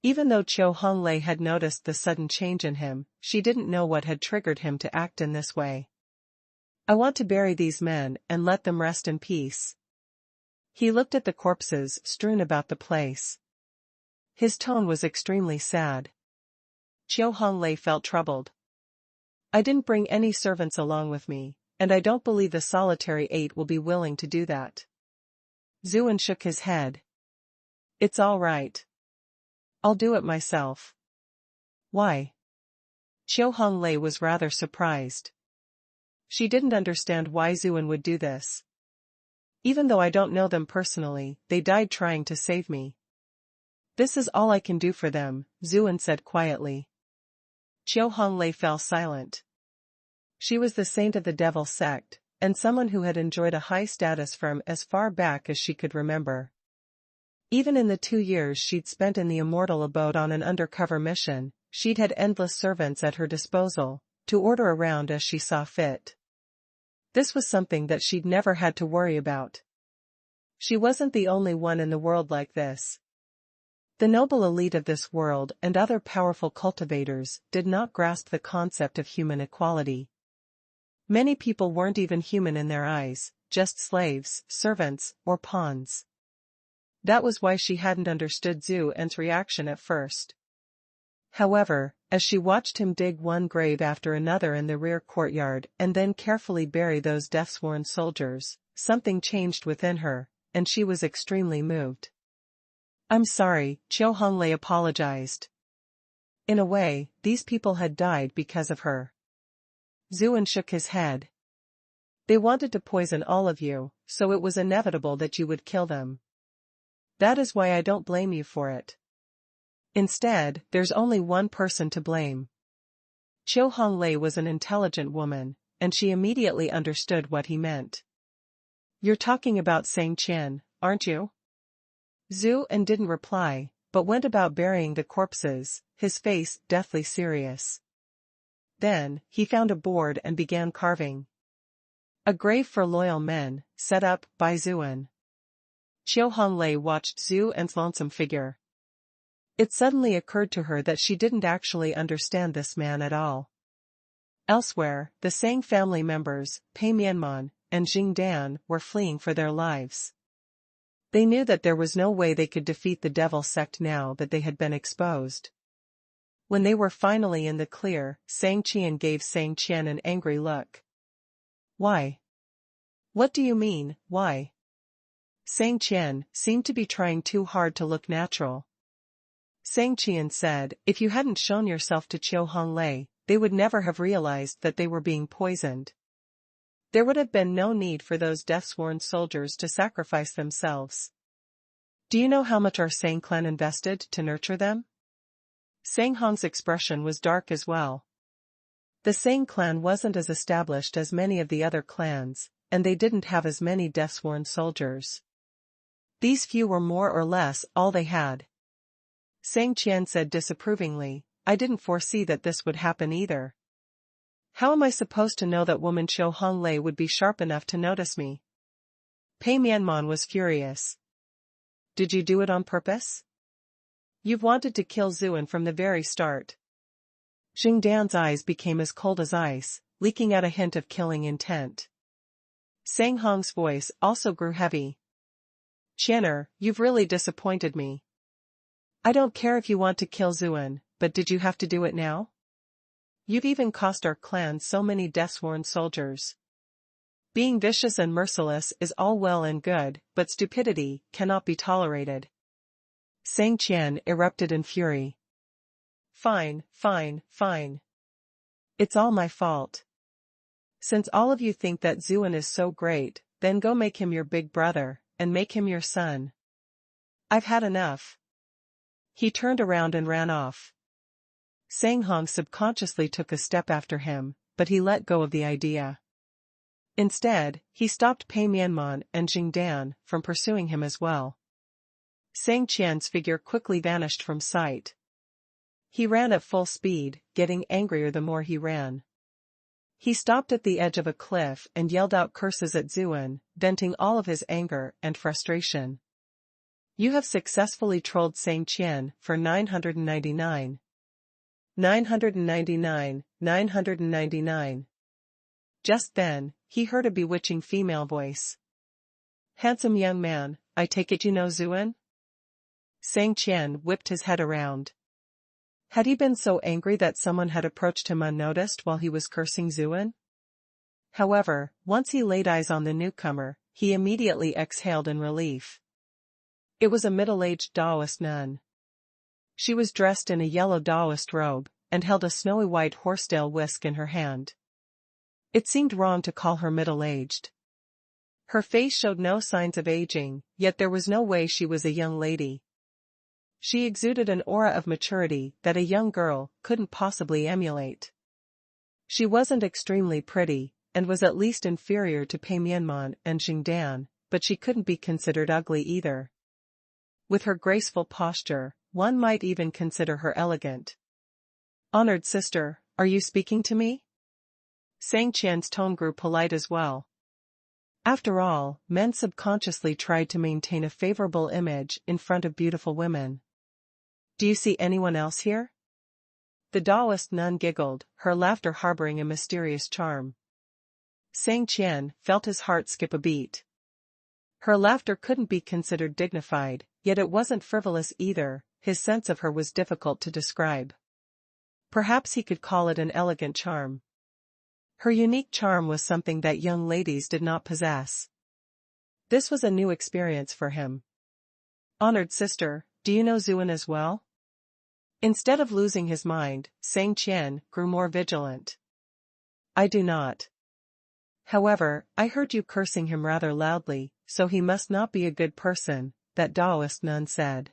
Even though Chiu Honglei had noticed the sudden change in him, she didn't know what had triggered him to act in this way. "I want to bury these men and let them rest in peace." He looked at the corpses strewn about the place. His tone was extremely sad. Chiu Honglei felt troubled. "I didn't bring any servants along with me, and I don't believe the solitary 8 will be willing to do that." Zuan shook his head. "It's all right. I'll do it myself." "Why?" Chiu Honglei was rather surprised. She didn't understand why Zuan would do this. "Even though I don't know them personally, they died trying to save me. This is all I can do for them," Zuan said quietly. Chiu Honglei fell silent. She was the saint of the devil sect, and someone who had enjoyed a high status from as far back as she could remember. Even in the 2 years she'd spent in the immortal abode on an undercover mission, she'd had endless servants at her disposal, to order around as she saw fit. This was something that she'd never had to worry about. She wasn't the only one in the world like this. The noble elite of this world and other powerful cultivators did not grasp the concept of human equality. Many people weren't even human in their eyes, just slaves, servants, or pawns. That was why she hadn't understood Zuan's reaction at first. However, as she watched him dig one grave after another in the rear courtyard and then carefully bury those death-sworn soldiers, something changed within her, and she was extremely moved. "I'm sorry," Chiu Honglei apologized. "In a way, these people had died because of her." Zuan shook his head. "They wanted to poison all of you, so it was inevitable that you would kill them. That is why I don't blame you for it. Instead, there's only one person to blame." Chiu Honglei was an intelligent woman, and she immediately understood what he meant. "You're talking about Sang Qian, aren't you?" Zuan didn't reply, but went about burying the corpses, his face deathly serious. Then, he found a board and began carving. "A grave for loyal men, set up by Zuan." Chiu Honglei watched Zuan's lonesome figure. It suddenly occurred to her that she didn't actually understand this man at all. Elsewhere, the Sang family members, Pei Mianman and Jing Dan, were fleeing for their lives. They knew that there was no way they could defeat the devil sect now that they had been exposed. When they were finally in the clear, Sang Qian gave Sang Qian an angry look. "Why? What do you mean, why?" Sang Qian seemed to be trying too hard to look natural. Sang Qian said, "If you hadn't shown yourself to Chiu Honglei, they would never have realized that they were being poisoned. There would have been no need for those death-sworn soldiers to sacrifice themselves. Do you know how much our Sang clan invested to nurture them?" Sang Hong's expression was dark as well. The Sang clan wasn't as established as many of the other clans, and they didn't have as many death-sworn soldiers. These few were more or less all they had. Sang Qian said disapprovingly, "I didn't foresee that this would happen either. How am I supposed to know that woman Chiu Honglei would be sharp enough to notice me?" Pei Mianman was furious. "Did you do it on purpose? You've wanted to kill Zuan from the very start." Jing Dan's eyes became as cold as ice, leaking out a hint of killing intent. Sang Hong's voice also grew heavy. "Qianer, you've really disappointed me. I don't care if you want to kill Zuan, but did you have to do it now? You've even cost our clan so many death-sworn soldiers. Being vicious and merciless is all well and good, but stupidity cannot be tolerated." Sang Qian erupted in fury. Fine. It's all my fault. Since all of you think that Zuan is so great, then go make him your big brother, and make him your son. I've had enough." He turned around and ran off. Sang Hong subconsciously took a step after him, but he let go of the idea. Instead, he stopped Pei Mianman and Jing Dan from pursuing him as well. Sang Qian's figure quickly vanished from sight. He ran at full speed, getting angrier the more he ran. He stopped at the edge of a cliff and yelled out curses at Zuin, venting all of his anger and frustration. You have successfully trolled Sang Qian for 999. 999, 999. Just then, he heard a bewitching female voice. Handsome young man, I take it you know Zuin? Sang Qian whipped his head around. Had he been so angry that someone had approached him unnoticed while he was cursing Zuin? However, once he laid eyes on the newcomer, he immediately exhaled in relief. It was a middle-aged Taoist nun. She was dressed in a yellow Taoist robe, and held a snowy white horsetail whisk in her hand. It seemed wrong to call her middle-aged. Her face showed no signs of aging, yet there was no way she was a young lady. She exuded an aura of maturity that a young girl couldn't possibly emulate. She wasn't extremely pretty, and was at least inferior to Pei Mianman and Jingdan, but she couldn't be considered ugly either. With her graceful posture, one might even consider her elegant. Honored sister, are you speaking to me? Sang Qian's tone grew polite as well. After all, men subconsciously tried to maintain a favorable image in front of beautiful women. Do you see anyone else here? The Taoist nun giggled, her laughter harboring a mysterious charm. Sang Qian felt his heart skip a beat. Her laughter couldn't be considered dignified, yet it wasn't frivolous either. His sense of her was difficult to describe. Perhaps he could call it an elegant charm. Her unique charm was something that young ladies did not possess. This was a new experience for him. Honored sister, do you know Zuin as well? Instead of losing his mind, Sang Qian grew more vigilant. I do not. However, I heard you cursing him rather loudly, so he must not be a good person, that Taoist nun said.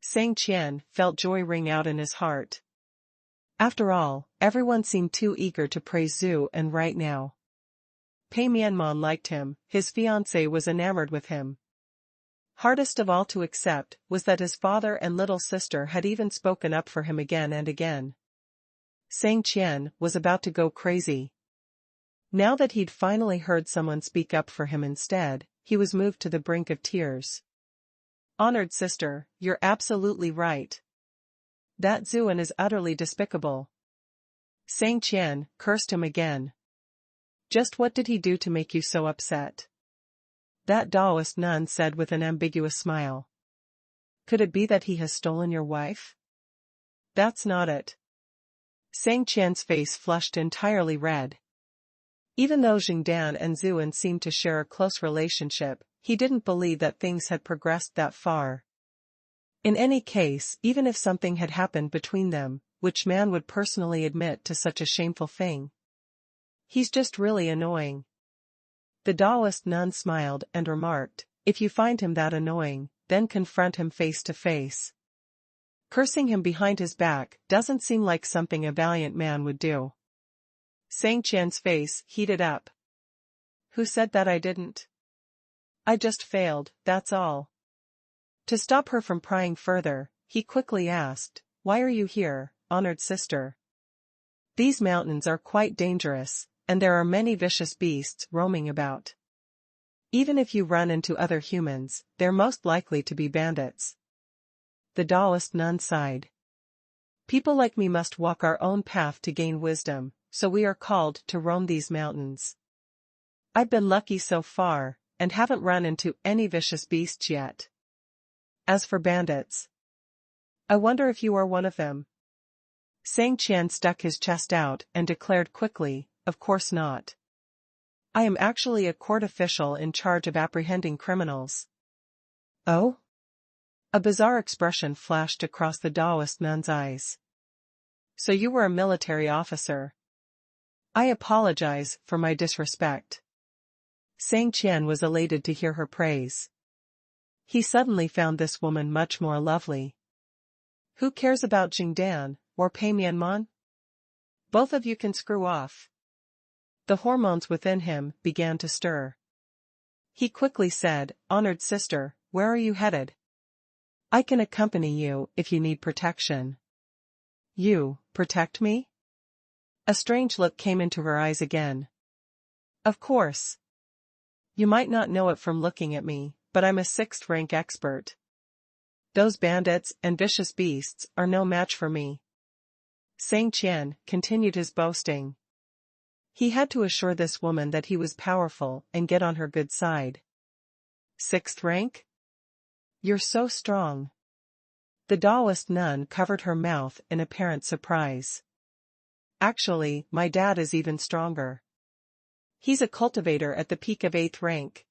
Sang Qian felt joy ring out in his heart. After all, everyone seemed too eager to praise Zhu and right now. Pei Mianman liked him, his fiancée was enamored with him. Hardest of all to accept was that his father and little sister had even spoken up for him again and again. Sang Qian was about to go crazy. Now that he'd finally heard someone speak up for him instead, he was moved to the brink of tears. Honored sister, you're absolutely right. That Zuin is utterly despicable. Sang Qian cursed him again. Just what did he do to make you so upset? That Taoist nun said with an ambiguous smile. Could it be that he has stolen your wife? That's not it. Sang Qian's face flushed entirely red. Even though Jingdan and Zuin seemed to share a close relationship, he didn't believe that things had progressed that far. In any case, even if something had happened between them, which man would personally admit to such a shameful thing? He's just really annoying. The Taoist nun smiled and remarked, if you find him that annoying, then confront him face to face. Cursing him behind his back doesn't seem like something a valiant man would do. Sang Qian's face heated up. Who said that I didn't? I just failed, that's all. To stop her from prying further, he quickly asked, why are you here, honored sister? These mountains are quite dangerous, and there are many vicious beasts roaming about. Even if you run into other humans, they're most likely to be bandits. The Taoist nun sighed. People like me must walk our own path to gain wisdom, so we are called to roam these mountains. I've been lucky so far, and haven't run into any vicious beasts yet. As for bandits, I wonder if you are one of them. Sang Qian stuck his chest out and declared quickly, of course not. I am actually a court official in charge of apprehending criminals. Oh? A bizarre expression flashed across the Taoist nun's eyes. So you were a military officer. I apologize for my disrespect. Sang Qian was elated to hear her praise. He suddenly found this woman much more lovely. Who cares about Jingdan, or Pei Mianman? Both of you can screw off. The hormones within him began to stir. He quickly said, honored sister, where are you headed? I can accompany you if you need protection. You, protect me? A strange look came into her eyes again. Of course. You might not know it from looking at me, but I'm a sixth-rank expert. Those bandits and vicious beasts are no match for me. Sang Qian continued his boasting. He had to assure this woman that he was powerful and get on her good side. Sixth rank? You're so strong. The Taoist nun covered her mouth in apparent surprise. Actually, my dad is even stronger. He's a cultivator at the peak of 8th rank.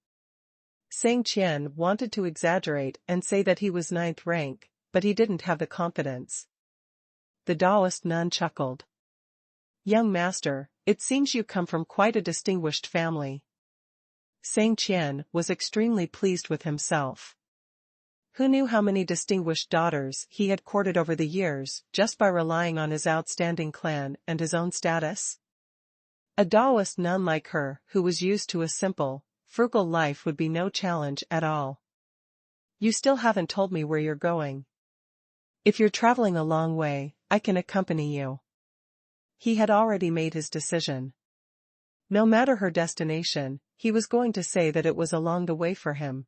Sang Qian wanted to exaggerate and say that he was 9th rank, but he didn't have the confidence. The Taoist nun chuckled. Young master, it seems you come from quite a distinguished family. Sang Qian was extremely pleased with himself. Who knew how many distinguished daughters he had courted over the years just by relying on his outstanding clan and his own status? A Taoist nun like her who was used to a simple, frugal life would be no challenge at all. You still haven't told me where you're going. If you're traveling a long way, I can accompany you. He had already made his decision. No matter her destination, he was going to say that it was along the way for him.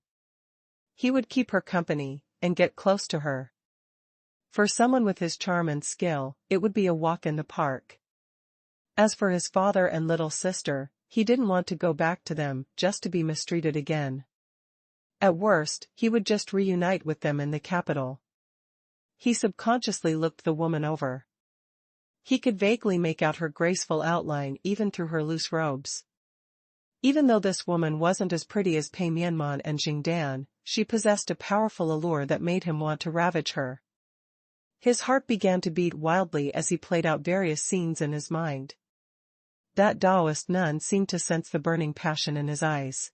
He would keep her company and get close to her. For someone with his charm and skill, it would be a walk in the park. As for his father and little sister, he didn't want to go back to them just to be mistreated again. At worst, he would just reunite with them in the capital. He subconsciously looked the woman over. He could vaguely make out her graceful outline even through her loose robes. Even though this woman wasn't as pretty as Pei Mianman and Jingdan, she possessed a powerful allure that made him want to ravage her. His heart began to beat wildly as he played out various scenes in his mind. That Taoist nun seemed to sense the burning passion in his eyes.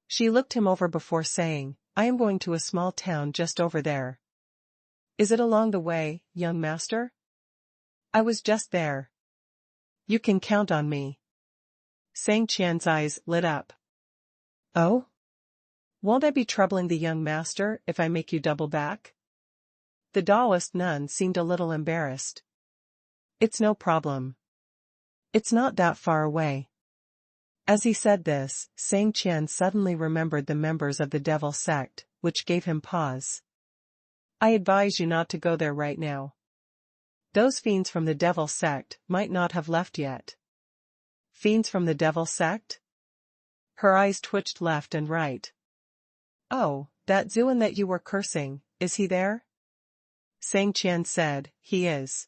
She looked him over before saying, I am going to a small town just over there. Is it along the way, young master? I was just there. You can count on me. Sang Qian's eyes lit up. Oh? Won't I be troubling the young master if I make you double back? The Taoist nun seemed a little embarrassed. It's no problem. It's not that far away. As he said this, Sang Qian suddenly remembered the members of the devil sect, which gave him pause. I advise you not to go there right now. Those fiends from the devil sect might not have left yet. Fiends from the devil sect? Her eyes twitched left and right. Oh, that Zuan that you were cursing, is he there? Sang Qian said, he is.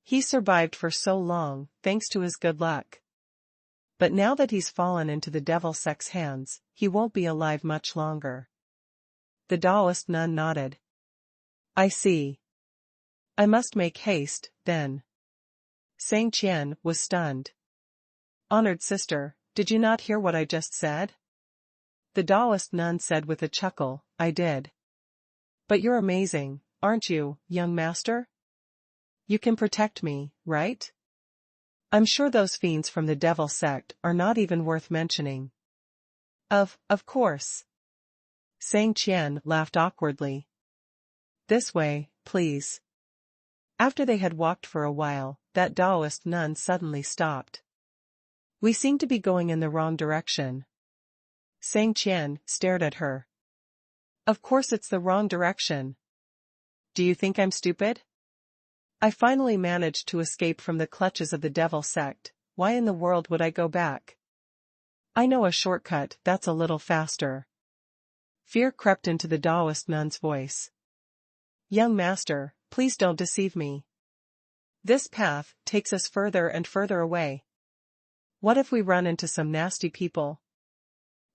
He survived for so long, thanks to his good luck. But now that he's fallen into the devil sect's hands, he won't be alive much longer. The Taoist nun nodded. I see. I must make haste, then. Sang Qian was stunned. Honored sister, did you not hear what I just said? The Taoist nun said with a chuckle, I did. But you're amazing, aren't you, young master? You can protect me, right? I'm sure those fiends from the devil sect are not even worth mentioning. Of course. Sang Qian laughed awkwardly. This way, please. After they had walked for a while, that Taoist nun suddenly stopped. We seem to be going in the wrong direction. Sang Qian stared at her. Of course it's the wrong direction. Do you think I'm stupid? I finally managed to escape from the clutches of the devil sect, why in the world would I go back? I know a shortcut that's a little faster. Fear crept into the Taoist nun's voice. Young master, please don't deceive me. This path takes us further and further away. What if we run into some nasty people?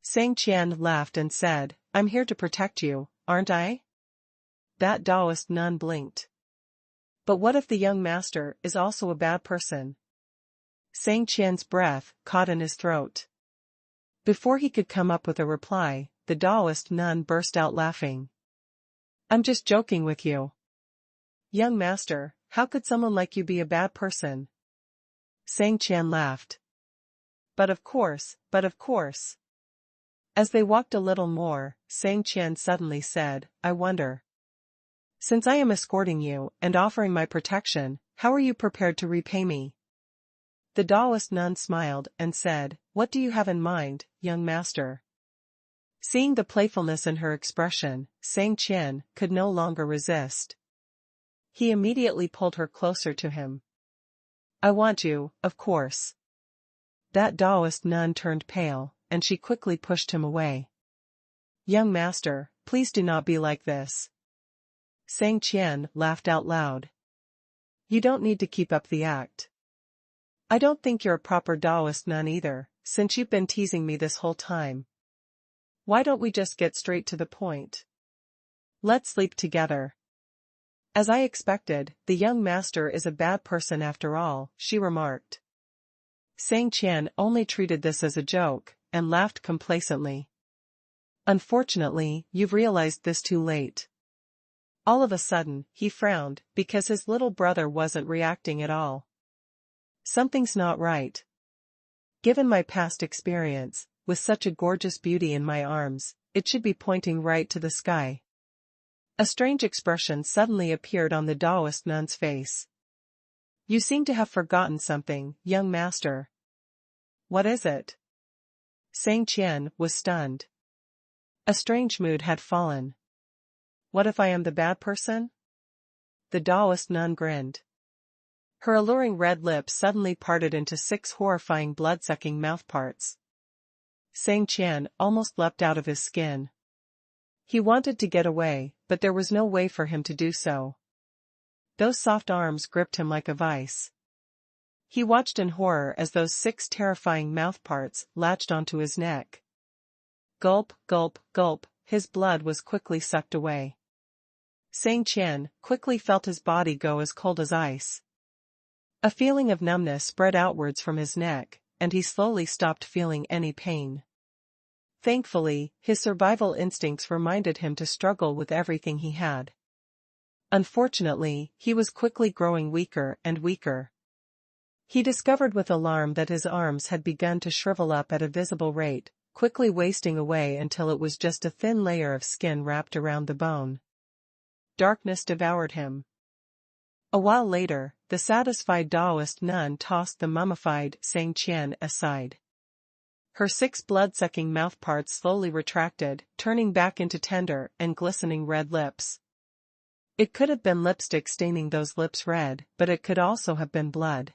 Sang Qian laughed and said, I'm here to protect you, aren't I? That Taoist nun blinked. But what if the young master is also a bad person? Sang Qian's breath caught in his throat. Before he could come up with a reply, the Taoist nun burst out laughing. I'm just joking with you. Young master, how could someone like you be a bad person? Sang Qian laughed. But of course. As they walked a little more, Sang Qian suddenly said, I wonder. Since I am escorting you and offering my protection, how are you prepared to repay me? The Taoist nun smiled and said, "What do you have in mind, young master?" Seeing the playfulness in her expression, Sang Qian could no longer resist. He immediately pulled her closer to him. "I want you, of course." That Taoist nun turned pale, and she quickly pushed him away. "Young master, please do not be like this." Sang Qian laughed out loud. "You don't need to keep up the act. I don't think you're a proper Taoist nun either, since you've been teasing me this whole time. Why don't we just get straight to the point? Let's sleep together." "As I expected, the young master is a bad person after all," she remarked. Sang Qian only treated this as a joke, and laughed complacently. "Unfortunately, you've realized this too late." All of a sudden, he frowned, because his little brother wasn't reacting at all. "Something's not right. Given my past experience, with such a gorgeous beauty in my arms, it should be pointing right to the sky." A strange expression suddenly appeared on the Taoist nun's face. "You seem to have forgotten something, young master." "What is it?" Sang Qian was stunned. A strange mood had fallen. "What if I am the bad person?" The Taoist nun grinned. Her alluring red lips suddenly parted into 6 horrifying blood-sucking mouthparts. Sang Qian almost leapt out of his skin. He wanted to get away, but there was no way for him to do so. Those soft arms gripped him like a vice. He watched in horror as those 6 terrifying mouthparts latched onto his neck. Gulp, gulp, gulp, his blood was quickly sucked away. Sang Qian quickly felt his body go as cold as ice. A feeling of numbness spread outwards from his neck, and he slowly stopped feeling any pain. Thankfully, his survival instincts reminded him to struggle with everything he had. Unfortunately, he was quickly growing weaker and weaker. He discovered with alarm that his arms had begun to shrivel up at a visible rate, quickly wasting away until it was just a thin layer of skin wrapped around the bone. Darkness devoured him. A while later, the satisfied Taoist nun tossed the mummified Sang Qian aside. Her 6 blood-sucking mouthparts slowly retracted, turning back into tender and glistening red lips. It could have been lipstick staining those lips red, but it could also have been blood.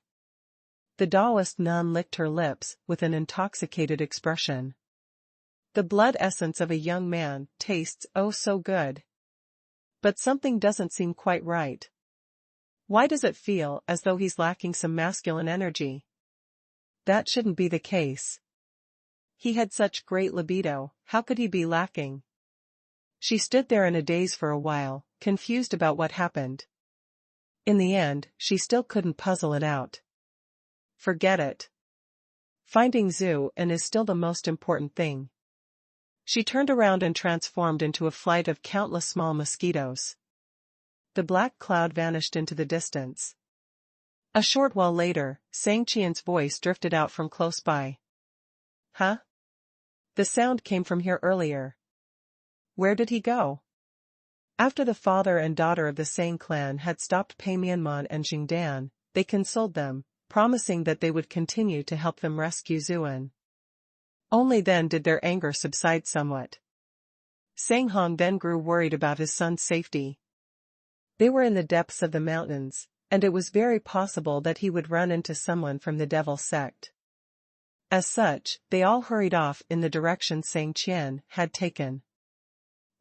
The Taoist nun licked her lips with an intoxicated expression. "The blood essence of a young man tastes oh so good. But something doesn't seem quite right. Why does it feel as though he's lacking some masculine energy? That shouldn't be the case. He had such great libido, how could he be lacking?" She stood there in a daze for a while, confused about what happened. In the end, she still couldn't puzzle it out. Forget it. Finding Zhu and is still the most important thing. She turned around and transformed into a flight of countless small mosquitoes. The black cloud vanished into the distance. A short while later, Sang Qian's voice drifted out from close by. "Huh? The sound came from here earlier. Where did he go?" After the father and daughter of the Sang clan had stopped Pei Mianman and Jingdan, they consoled them, promising that they would continue to help them rescue Zuan. Only then did their anger subside somewhat. Sang Hong then grew worried about his son's safety. They were in the depths of the mountains, and it was very possible that he would run into someone from the devil sect. As such, they all hurried off in the direction Sang Qian had taken.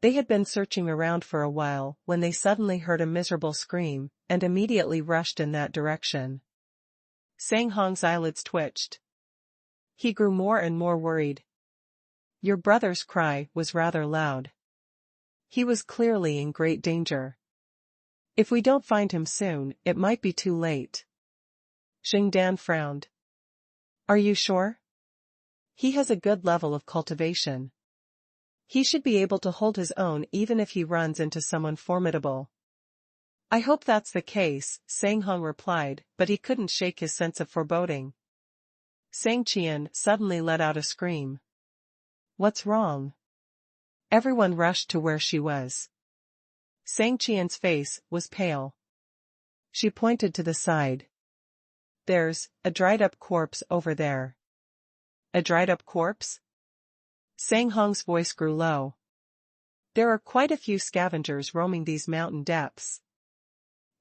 They had been searching around for a while when they suddenly heard a miserable scream, and immediately rushed in that direction. Sang Hong's eyelids twitched. He grew more and more worried. Your brother's cry was rather loud. He was clearly in great danger. If we don't find him soon, it might be too late. Jingdan frowned. Are you sure? He has a good level of cultivation. He should be able to hold his own even if he runs into someone formidable. I hope that's the case, Sang Hong replied, but he couldn't shake his sense of foreboding. Sang Qian suddenly let out a scream. What's wrong? Everyone rushed to where she was. Sang Qian's face was pale. She pointed to the side. There's a dried-up corpse over there. A dried-up corpse? Sang Hong's voice grew low. There are quite a few scavengers roaming these mountain depths.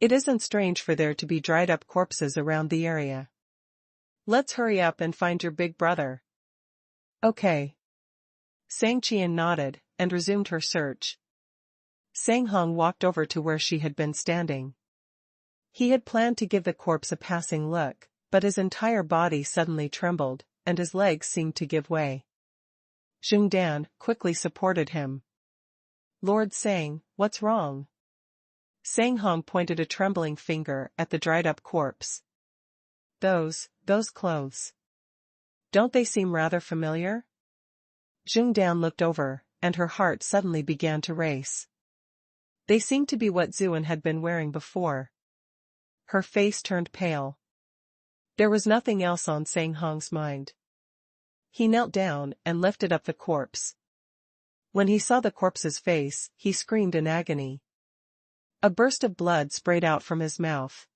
It isn't strange for there to be dried-up corpses around the area. Let's hurry up and find your big brother. Okay. Sang Qian nodded, and resumed her search. Sang Hong walked over to where she had been standing. He had planned to give the corpse a passing look, but his entire body suddenly trembled, and his legs seemed to give way. Jing Dan quickly supported him. Lord Sang, what's wrong? Sang Hong pointed a trembling finger at the dried-up corpse. Those clothes. Don't they seem rather familiar? Jing Dan looked over, and her heart suddenly began to race. They seemed to be what Zuan had been wearing before. Her face turned pale. There was nothing else on Sang Hong's mind. He knelt down and lifted up the corpse. When he saw the corpse's face, he screamed in agony. A burst of blood sprayed out from his mouth.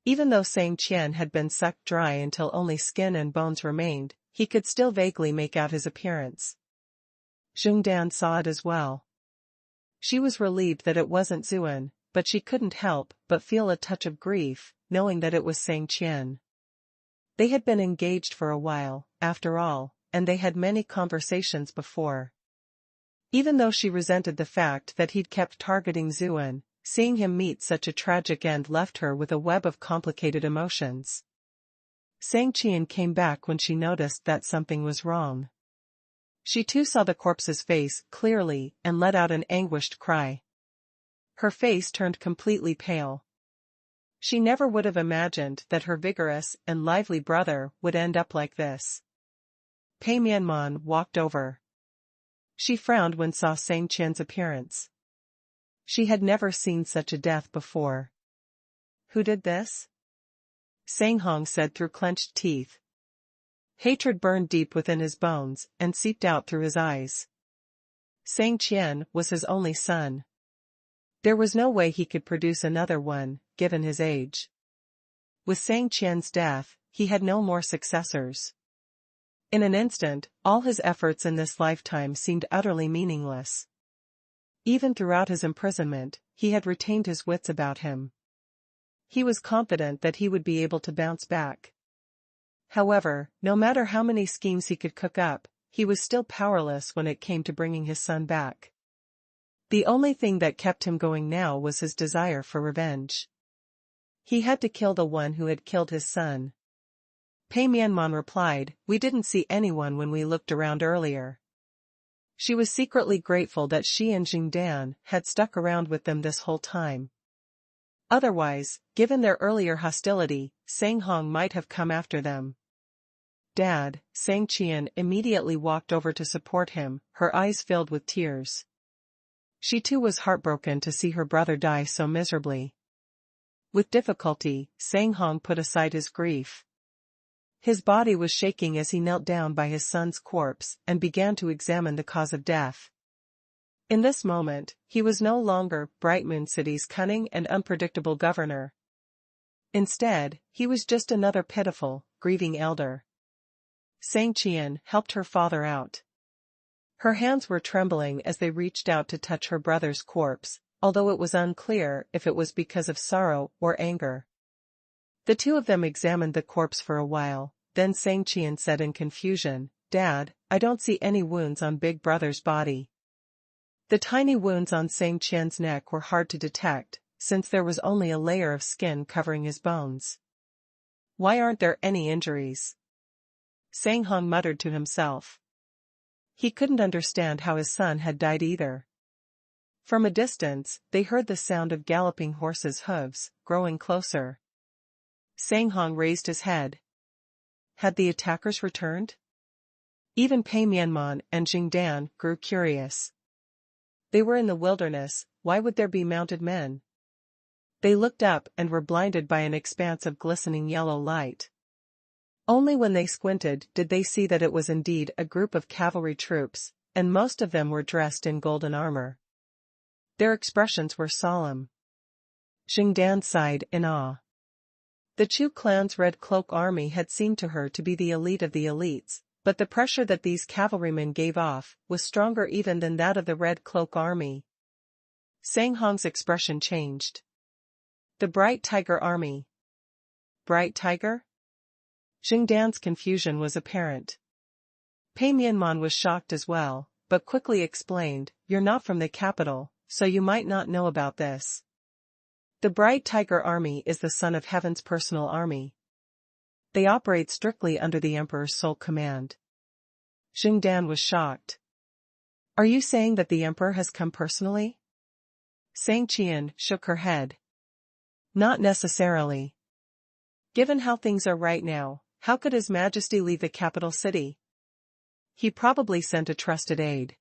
Even though Sang Qian had been sucked dry until only skin and bones remained, he could still vaguely make out his appearance. Jing Dan saw it as well. She was relieved that it wasn't Zuan, but she couldn't help but feel a touch of grief, knowing that it was Sang Qian. They had been engaged for a while, after all, and they had many conversations before. Even though she resented the fact that he'd kept targeting Zuan, seeing him meet such a tragic end left her with a web of complicated emotions. Sang Qian came back when she noticed that something was wrong. She too saw the corpse's face clearly and let out an anguished cry. Her face turned completely pale. She never would have imagined that her vigorous and lively brother would end up like this. Pei Mianman walked over. She frowned when saw Sang Qian's appearance. She had never seen such a death before. Who did this? Sang Hong said through clenched teeth. Hatred burned deep within his bones and seeped out through his eyes. Sang Qian was his only son. There was no way he could produce another one, given his age. With Sang Qian's death, he had no more successors. In an instant, all his efforts in this lifetime seemed utterly meaningless. Even throughout his imprisonment, he had retained his wits about him. He was confident that he would be able to bounce back. However, no matter how many schemes he could cook up, he was still powerless when it came to bringing his son back. The only thing that kept him going now was his desire for revenge. He had to kill the one who had killed his son. Pei Mianman replied, "We didn't see anyone when we looked around earlier." She was secretly grateful that she and Jing Dan had stuck around with them this whole time. Otherwise, given their earlier hostility, Sang Hong might have come after them. Dad, Sang Qian immediately walked over to support him, her eyes filled with tears. She too was heartbroken to see her brother die so miserably. With difficulty, Sang Hong put aside his grief. His body was shaking as he knelt down by his son's corpse and began to examine the cause of death. In this moment, he was no longer Bright Moon City's cunning and unpredictable governor. Instead, he was just another pitiful, grieving elder. Sang Qian helped her father out. Her hands were trembling as they reached out to touch her brother's corpse, although it was unclear if it was because of sorrow or anger. The two of them examined the corpse for a while, then Sang Qian said in confusion, "Dad, I don't see any wounds on Big Brother's body." The tiny wounds on Sang Qian's neck were hard to detect, since there was only a layer of skin covering his bones. Why aren't there any injuries? Sang Hong muttered to himself. He couldn't understand how his son had died either. From a distance, they heard the sound of galloping horses' hooves, growing closer. Sang Hong raised his head. Had the attackers returned? Even Pei Mianman and Jing Dan grew curious. They were in the wilderness, why would there be mounted men? They looked up and were blinded by an expanse of glistening yellow light. Only when they squinted did they see that it was indeed a group of cavalry troops, and most of them were dressed in golden armor. Their expressions were solemn. Jing Dan sighed in awe. The Chu clan's Red Cloak army had seemed to her to be the elite of the elites, but the pressure that these cavalrymen gave off was stronger even than that of the Red Cloak army. Sang Hong's expression changed. The Bright Tiger Army. Bright Tiger? Jingdan's confusion was apparent. Pei Mianman was shocked as well, but quickly explained, "You're not from the capital, so you might not know about this. The Bright Tiger Army is the Son of Heaven's personal army. They operate strictly under the Emperor's sole command." Jingdan was shocked. "Are you saying that the Emperor has come personally?" Sang Qian shook her head. "Not necessarily. Given how things are right now, how could His Majesty leave the capital city? He probably sent a trusted aide."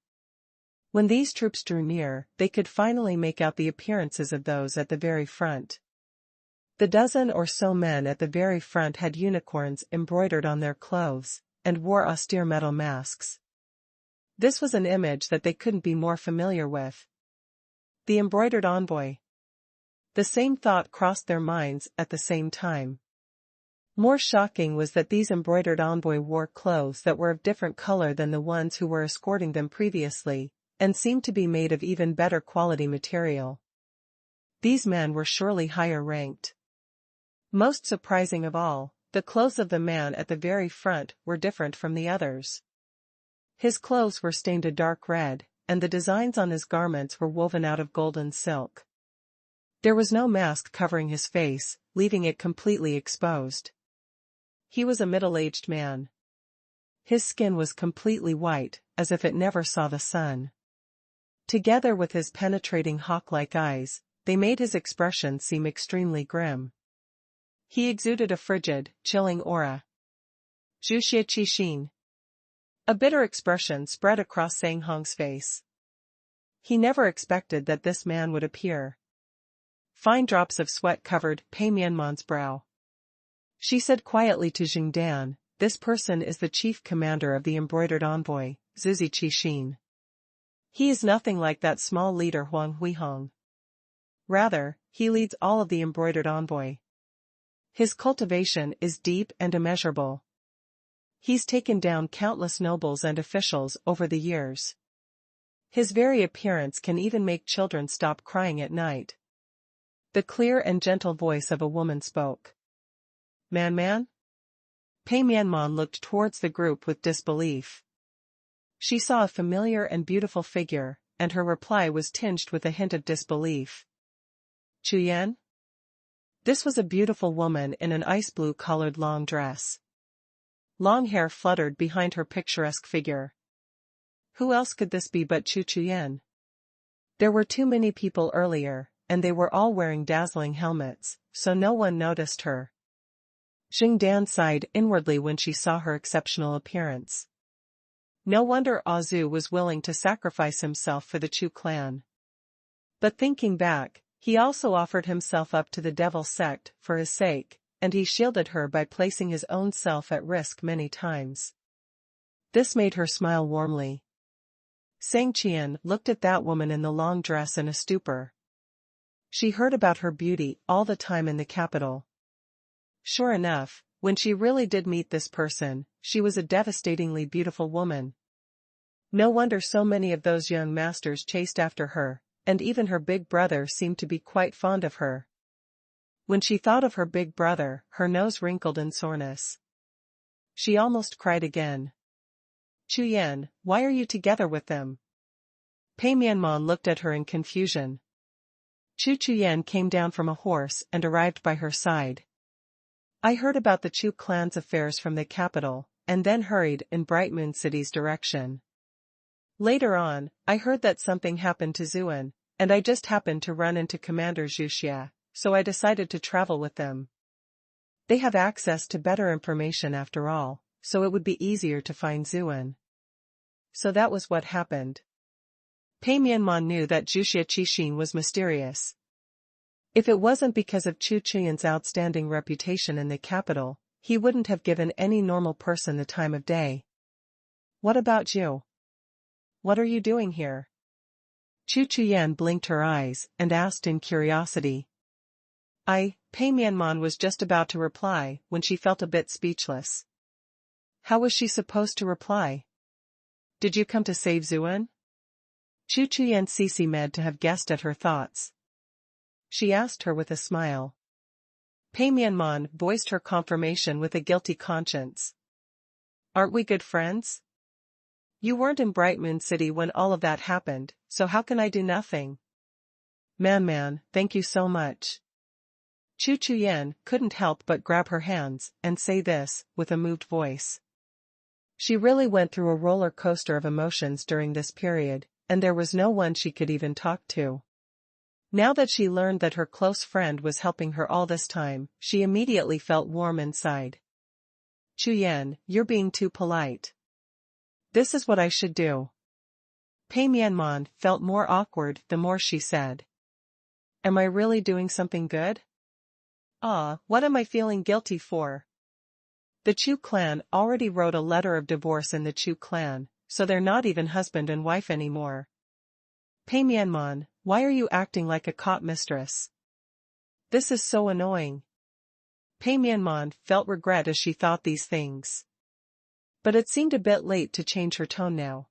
When these troops drew near, they could finally make out the appearances of those at the very front. The dozen or so men at the very front had unicorns embroidered on their clothes, and wore austere metal masks. This was an image that they couldn't be more familiar with. The embroidered envoy. The same thought crossed their minds at the same time. More shocking was that these embroidered envoy wore clothes that were of different color than the ones who were escorting them previously, and seemed to be made of even better quality material. These men were surely higher ranked. Most surprising of all, the clothes of the man at the very front were different from the others. His clothes were stained a dark red, and the designs on his garments were woven out of golden silk. There was no mask covering his face, leaving it completely exposed. He was a middle-aged man. His skin was completely white, as if it never saw the sun. Together with his penetrating hawk-like eyes, they made his expression seem extremely grim. He exuded a frigid, chilling aura. "Zhuxie Qixin." A bitter expression spread across Sang Hong's face. He never expected that this man would appear. Fine drops of sweat covered Pei Mianman's brow. She said quietly to Jingdan, "This person is the chief commander of the embroidered envoy, Zhuxie Qixin. He is nothing like that small leader Huang Huihong. Rather, he leads all of the embroidered envoy. His cultivation is deep and immeasurable. He's taken down countless nobles and officials over the years. His very appearance can even make children stop crying at night." The clear and gentle voice of a woman spoke. Man? Pei Mianman looked towards the group with disbelief. She saw a familiar and beautiful figure, and her reply was tinged with a hint of disbelief. Chu Yan? This was a beautiful woman in an ice-blue-colored long dress. Long hair fluttered behind her picturesque figure. Who else could this be but Chu Yan? There were too many people earlier, and they were all wearing dazzling helmets, so no one noticed her. Jingdan sighed inwardly when she saw her exceptional appearance. No wonder Azu was willing to sacrifice himself for the Chu clan. But thinking back, he also offered himself up to the devil sect for his sake, and he shielded her by placing his own self at risk many times. This made her smile warmly. Sang Qian looked at that woman in the long dress in a stupor. She heard about her beauty all the time in the capital. Sure enough, when she really did meet this person, she was a devastatingly beautiful woman. No wonder so many of those young masters chased after her, and even her big brother seemed to be quite fond of her. When she thought of her big brother, her nose wrinkled in soreness. She almost cried again. Chu Yan, why are you together with them? Pei Mianman looked at her in confusion. Chu Yan came down from a horse and arrived by her side. I heard about the Chu clan's affairs from the capital, and then hurried in Bright Moon City's direction. Later on, I heard that something happened to Zuan, and I just happened to run into Commander Zhuxia, so I decided to travel with them. They have access to better information after all, so it would be easier to find Zuan. So that was what happened. Pei Mianman knew that Zhuxia Qixin was mysterious. If it wasn't because of Chu Qian's outstanding reputation in the capital, he wouldn't have given any normal person the time of day. What about you? What are you doing here? Chu Yan blinked her eyes and asked in curiosity. Pei Mianman was just about to reply when she felt a bit speechless. How was she supposed to reply? Did you come to save Zuan? Chu Chuyen Cece med to have guessed at her thoughts. She asked her with a smile. Pei Mianman voiced her confirmation with a guilty conscience. Aren't we good friends? You weren't in Bright Moon City when all of that happened, so how can I do nothing? Man, thank you so much. Chu Chuyen couldn't help but grab her hands and say this, with a moved voice. She really went through a roller coaster of emotions during this period, and there was no one she could even talk to. Now that she learned that her close friend was helping her all this time, she immediately felt warm inside. Chuyen, you're being too polite. This is what I should do. Pei Mianman felt more awkward the more she said. Am I really doing something good? What am I feeling guilty for? The Chu clan already wrote a letter of divorce in the Chu clan, so they're not even husband and wife anymore. Pei Mianman, why are you acting like a caught mistress? This is so annoying. Pei Mianman felt regret as she thought these things. But it seemed a bit late to change her tone now.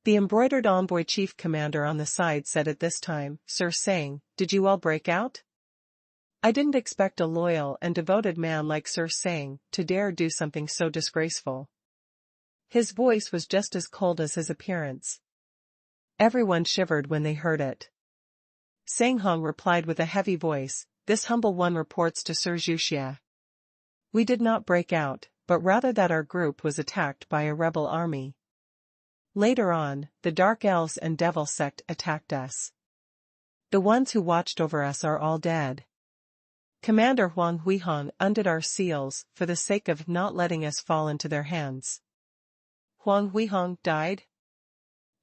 The embroidered envoy chief commander on the side said at this time, Sir Sang, did you all break out? I didn't expect a loyal and devoted man like Sir Sang to dare do something so disgraceful. His voice was just as cold as his appearance. Everyone shivered when they heard it. Sang Hong replied with a heavy voice, this humble one reports to Sir Zhuxia. We did not break out, but rather that our group was attacked by a rebel army. Later on, the Dark Elves and Devil sect attacked us. The ones who watched over us are all dead. Commander Huang Huihong undid our seals for the sake of not letting us fall into their hands. Huang Huihong died?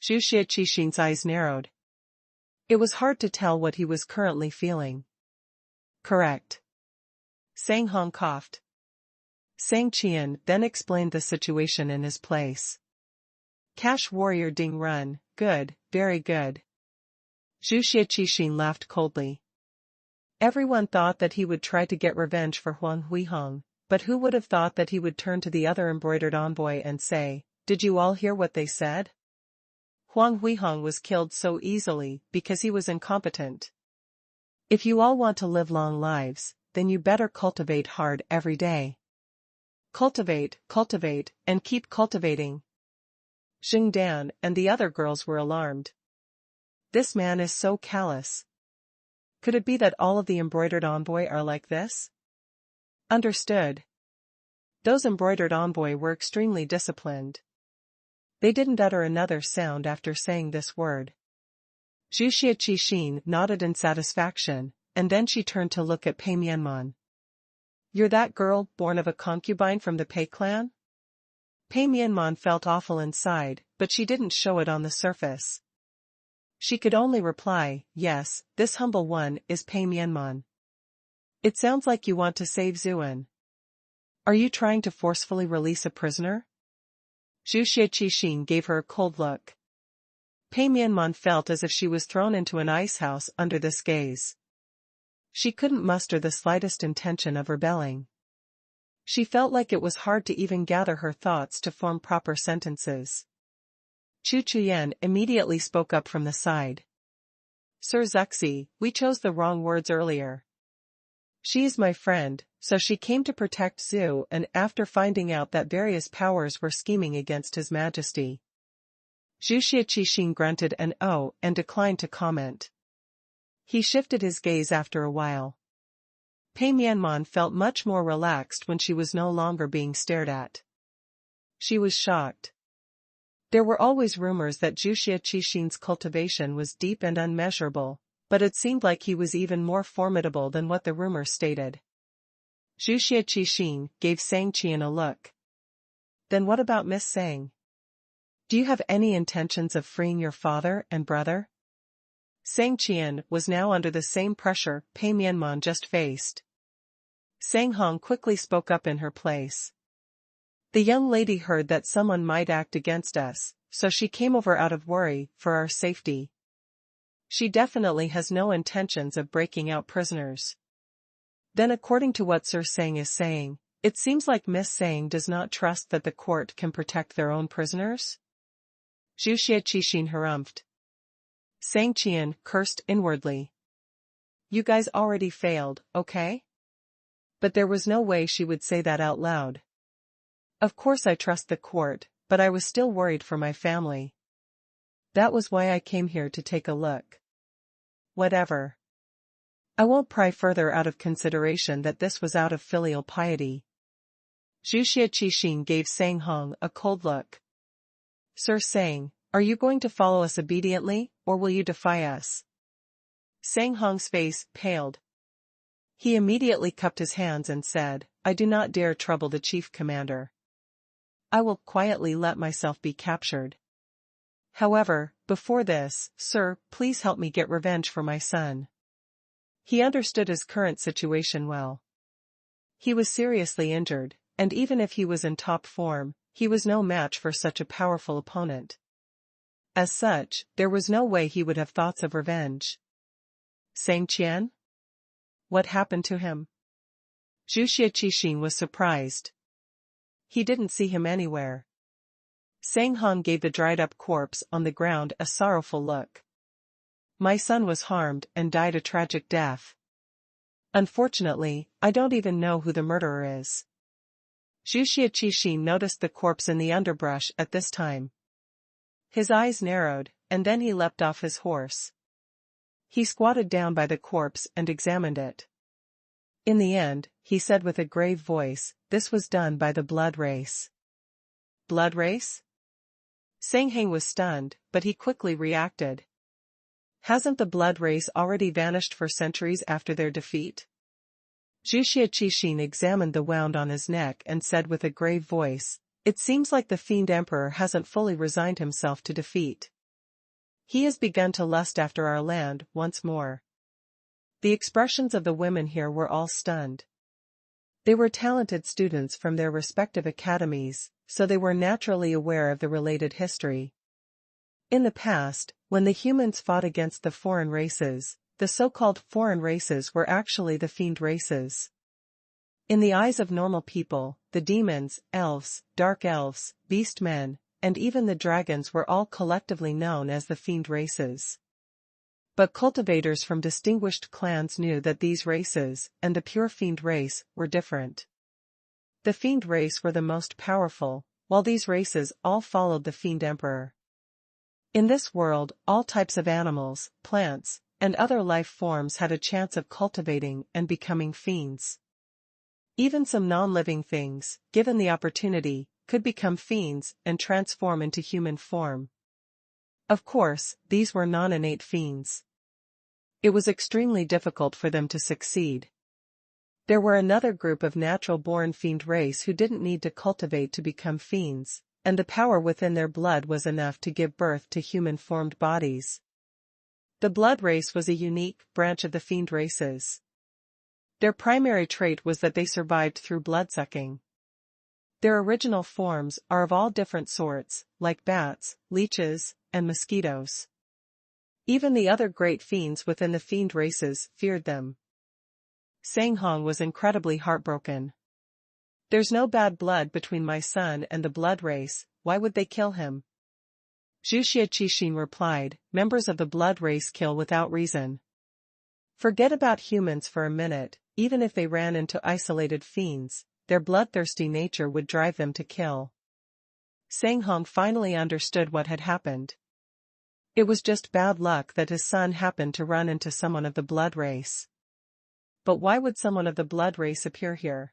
Zhu Xixin's eyes narrowed. It was hard to tell what he was currently feeling. Correct. Sang Hong coughed. Sang Qian then explained the situation in his place. Cash warrior Ding Run, good, very good. Zhu Xixin laughed coldly. Everyone thought that he would try to get revenge for Huang Huihong, but who would have thought that he would turn to the other embroidered envoy and say, did you all hear what they said? Huang Huihong was killed so easily because he was incompetent. If you all want to live long lives, then you better cultivate hard every day. Cultivate, and keep cultivating. Xing Dan and the other girls were alarmed. This man is so callous. Could it be that all of the embroidered envoy are like this? Understood. Those embroidered envoy were extremely disciplined. They didn't utter another sound after saying this word. Zhu Xixin nodded in satisfaction, and then she turned to look at Pei Mianman. You're that girl born of a concubine from the Pei clan? Pei Mianman felt awful inside, but she didn't show it on the surface. She could only reply, yes, this humble one is Pei Mianman. It sounds like you want to save Zuan. Are you trying to forcefully release a prisoner? Zhu Xixin gave her a cold look. Pei Mianman felt as if she was thrown into an ice house under this gaze. She couldn't muster the slightest intention of rebelling. She felt like it was hard to even gather her thoughts to form proper sentences. Chu Chuyen immediately spoke up from the side. Sir Zuxi, we chose the wrong words earlier. She is my friend, so she came to protect Zhu, and after finding out that various powers were scheming against His Majesty. Zhu Xixin grunted an "oh" and declined to comment. He shifted his gaze after a while. Pei Mianman felt much more relaxed when she was no longer being stared at. She was shocked. There were always rumors that Zhu Xixin's cultivation was deep and unmeasurable, but it seemed like he was even more formidable than what the rumors stated. Zhu Xixin gave Sang Qian a look. Then what about Miss Sang? Do you have any intentions of freeing your father and brother? Sang Qian was now under the same pressure Pei Mianman just faced. Sang Hong quickly spoke up in her place. The young lady heard that someone might act against us, so she came over out of worry for our safety. She definitely has no intentions of breaking out prisoners. Then according to what Sir Sang is saying, it seems like Miss Sang does not trust that the court can protect their own prisoners? Zhu Xiaqixin harumphed. Sang Qian cursed inwardly. You guys already failed, okay? But there was no way she would say that out loud. Of course I trust the court, but I was still worried for my family. That was why I came here to take a look. Whatever. I won't pry further out of consideration that this was out of filial piety. Zhu Xiaqixin gave Sang Hong a cold look. Sir Sang, are you going to follow us obediently, or will you defy us? Sang Hong's face paled. He immediately cupped his hands and said, I do not dare trouble the chief commander. I will quietly let myself be captured. However, before this, sir, please help me get revenge for my son. He understood his current situation well. He was seriously injured, and even if he was in top form, he was no match for such a powerful opponent. As such, there was no way he would have thoughts of revenge. Sang Qian? What happened to him? Zhu Xiaqixin was surprised. He didn't see him anywhere. Sang Hong gave the dried-up corpse on the ground a sorrowful look. My son was harmed and died a tragic death. Unfortunately, I don't even know who the murderer is. Zhu Xiaqixin noticed the corpse in the underbrush at this time. His eyes narrowed, and then he leapt off his horse. He squatted down by the corpse and examined it. In the end, he said with a grave voice, this was done by the blood race. Blood race? Sang Heng was stunned, but he quickly reacted. Hasn't the blood race already vanished for centuries after their defeat? Zhu Xiaqixin examined the wound on his neck and said with a grave voice, it seems like the Fiend Emperor hasn't fully resigned himself to defeat. He has begun to lust after our land once more. The expressions of the women here were all stunned. They were talented students from their respective academies, so they were naturally aware of the related history. In the past, when the humans fought against the foreign races, the so-called foreign races were actually the fiend races. In the eyes of normal people, the demons, elves, dark elves, beast men, and even the dragons were all collectively known as the fiend races. But cultivators from distinguished clans knew that these races, and the pure fiend race, were different. The fiend race were the most powerful, while these races all followed the Fiend Emperor. In this world, all types of animals, plants, and other life forms had a chance of cultivating and becoming fiends. Even some non-living things, given the opportunity, could become fiends and transform into human form. Of course, these were non-innate fiends. It was extremely difficult for them to succeed. There were another group of natural-born fiend race who didn't need to cultivate to become fiends, and the power within their blood was enough to give birth to human-formed bodies. The blood race was a unique branch of the fiend races. Their primary trait was that they survived through bloodsucking. Their original forms are of all different sorts, like bats, leeches, and mosquitoes. Even the other great fiends within the fiend races feared them. Sang Hong was incredibly heartbroken. There's no bad blood between my son and the blood race, why would they kill him? Zhu Xiaqixin replied, members of the blood race kill without reason. Forget about humans for a minute, even if they ran into isolated fiends, their bloodthirsty nature would drive them to kill. Sang Hong finally understood what had happened. It was just bad luck that his son happened to run into someone of the blood race. But why would someone of the blood race appear here?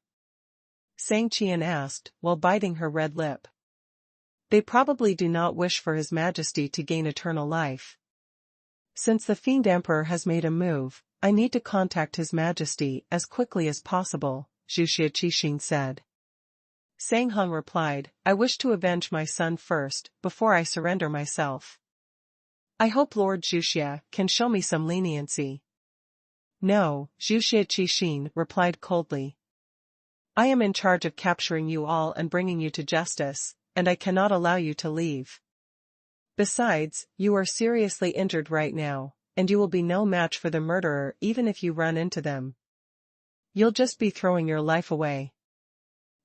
Sang Qian asked, while biting her red lip. They probably do not wish for His Majesty to gain eternal life. Since the Fiend Emperor has made a move, I need to contact His Majesty as quickly as possible, Zhu Xiaqixin said. Sang Hong replied, I wish to avenge my son first, before I surrender myself. I hope Lord Zhuxia can show me some leniency. No, Zhu Xiaqixin replied coldly. I am in charge of capturing you all and bringing you to justice, and I cannot allow you to leave. Besides, you are seriously injured right now, and you will be no match for the murderer even if you run into them. You'll just be throwing your life away.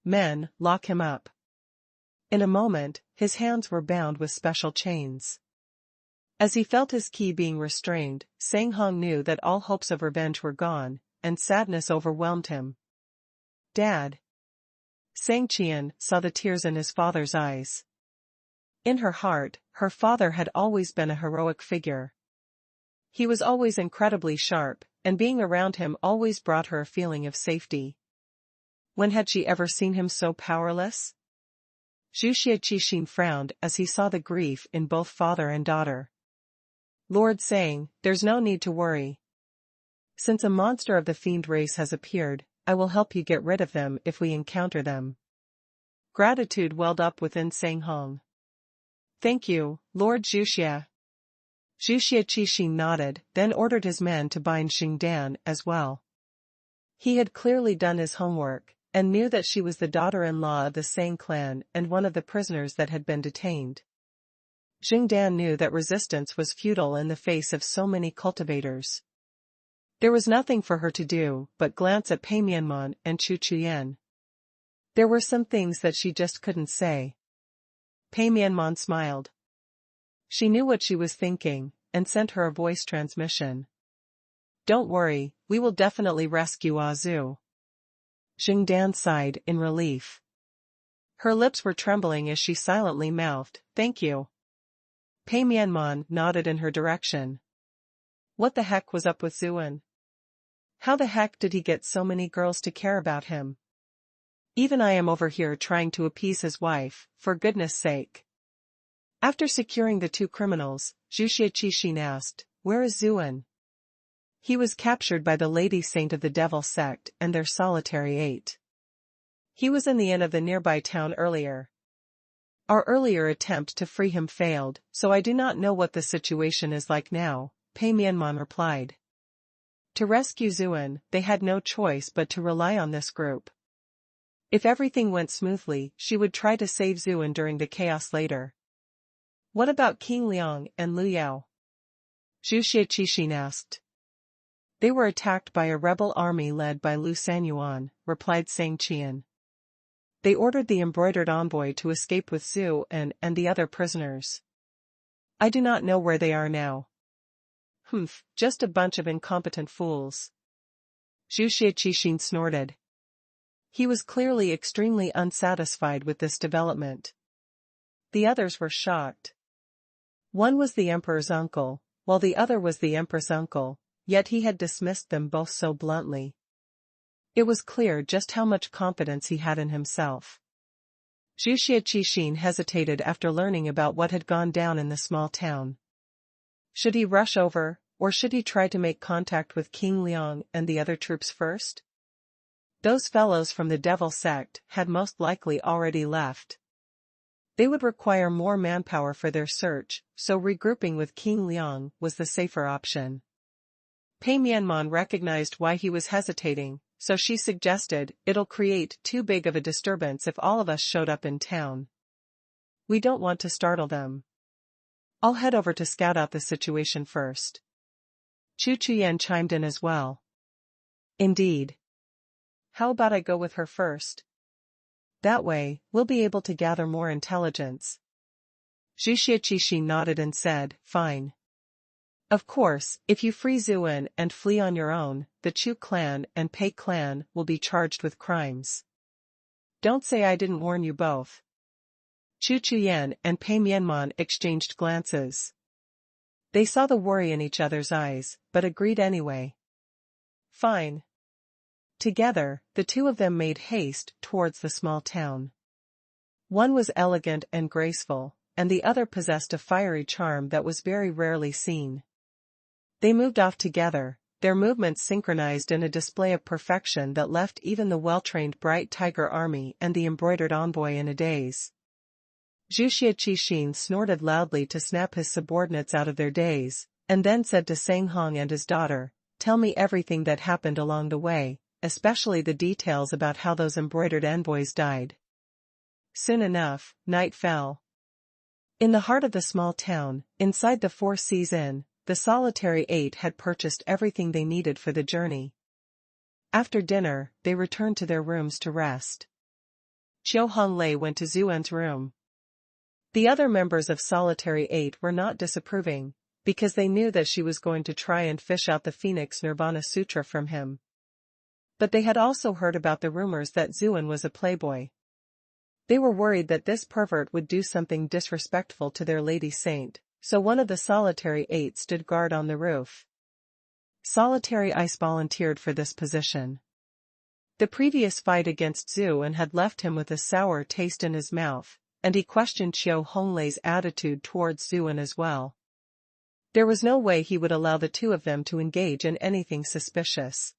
Men, lock him up. In a moment, his hands were bound with special chains. As he felt his ki being restrained, Sang Hong knew that all hopes of revenge were gone, and sadness overwhelmed him. Dad. Sang Qian saw the tears in his father's eyes. In her heart, her father had always been a heroic figure. He was always incredibly sharp, and being around him always brought her a feeling of safety. When had she ever seen him so powerless? Zhu Xiaqixin frowned as he saw the grief in both father and daughter. Lord Sang, there's no need to worry. Since a monster of the fiend race has appeared, I will help you get rid of them if we encounter them. Gratitude welled up within Sang Hong. Thank you, Lord Zhuxia. Zhu Xiaqixin nodded, then ordered his men to bind Xingdan as well. He had clearly done his homework, and knew that she was the daughter-in-law of the Sang clan and one of the prisoners that had been detained. Xingdan knew that resistance was futile in the face of so many cultivators. There was nothing for her to do but glance at Pei Mianman and Chu Chuyen. There were some things that she just couldn't say. Pei Mianman smiled. She knew what she was thinking, and sent her a voice transmission. Don't worry, we will definitely rescue Azu. Xingdan sighed in relief. Her lips were trembling as she silently mouthed, thank you. Pei Mianman nodded in her direction. What the heck was up with Zuan? How the heck did he get so many girls to care about him? Even I am over here trying to appease his wife, for goodness sake. After securing the two criminals, Zhu Xiaqixin asked, where is Zuan? He was captured by the Lady Saint of the Devil sect and their solitary 8. He was in the inn of the nearby town earlier. Our earlier attempt to free him failed, so I do not know what the situation is like now, Pei Mianman replied. To rescue Zuan, they had no choice but to rely on this group. If everything went smoothly, she would try to save Zuan during the chaos later. What about King Liang and Liu Yao? Zhu Xiaqixin asked. They were attacked by a rebel army led by Lu Sanyuan, replied Sang Qian. They ordered the embroidered envoy to escape with Zhu and the other prisoners. I do not know where they are now. Humph, just a bunch of incompetent fools. Zhu Xiaqixin snorted. He was clearly extremely unsatisfied with this development. The others were shocked. One was the emperor's uncle, while the other was the empress' uncle, yet he had dismissed them both so bluntly. It was clear just how much confidence he had in himself. Zhu Xiaqixin hesitated after learning about what had gone down in the small town. Should he rush over, or should he try to make contact with King Liang and the other troops first? Those fellows from the Devil sect had most likely already left. They would require more manpower for their search, so regrouping with King Liang was the safer option. Pei Mianman recognized why he was hesitating, so she suggested, it'll create too big of a disturbance if all of us showed up in town. We don't want to startle them. I'll head over to scout out the situation first. Chu Chuyen chimed in as well. Indeed. How about I go with her first? That way, we'll be able to gather more intelligence. Zhu Xiaqixin nodded and said, fine. Of course, if you free Zuan and flee on your own, the Chu clan and Pei clan will be charged with crimes. Don't say I didn't warn you both. Chu Chuyen and Pei Mianman exchanged glances. They saw the worry in each other's eyes, but agreed anyway. Fine. Together, the two of them made haste towards the small town. One was elegant and graceful, and the other possessed a fiery charm that was very rarely seen. They moved off together, their movements synchronized in a display of perfection that left even the well-trained Bright Tiger army and the embroidered envoy in a daze. Zhu Xiaqixin snorted loudly to snap his subordinates out of their daze, and then said to Sang Hong and his daughter, tell me everything that happened along the way, especially the details about how those embroidered envoys died. Soon enough, night fell. In the heart of the small town, inside the Four Seas Inn, the solitary 8 had purchased everything they needed for the journey. After dinner, they returned to their rooms to rest. Chiu Honglei went to Zhu En's room. The other members of Solitary 8 were not disapproving, because they knew that she was going to try and fish out the Phoenix Nirvana Sutra from him. But they had also heard about the rumors that Zhu En was a playboy. They were worried that this pervert would do something disrespectful to their lady saint, so one of the Solitary 8 stood guard on the roof. Solitary Ice volunteered for this position. The previous fight against Zhu En had left him with a sour taste in his mouth, and he questioned Chiu Honglei's attitude towards Zhu En as well. There was no way he would allow the two of them to engage in anything suspicious.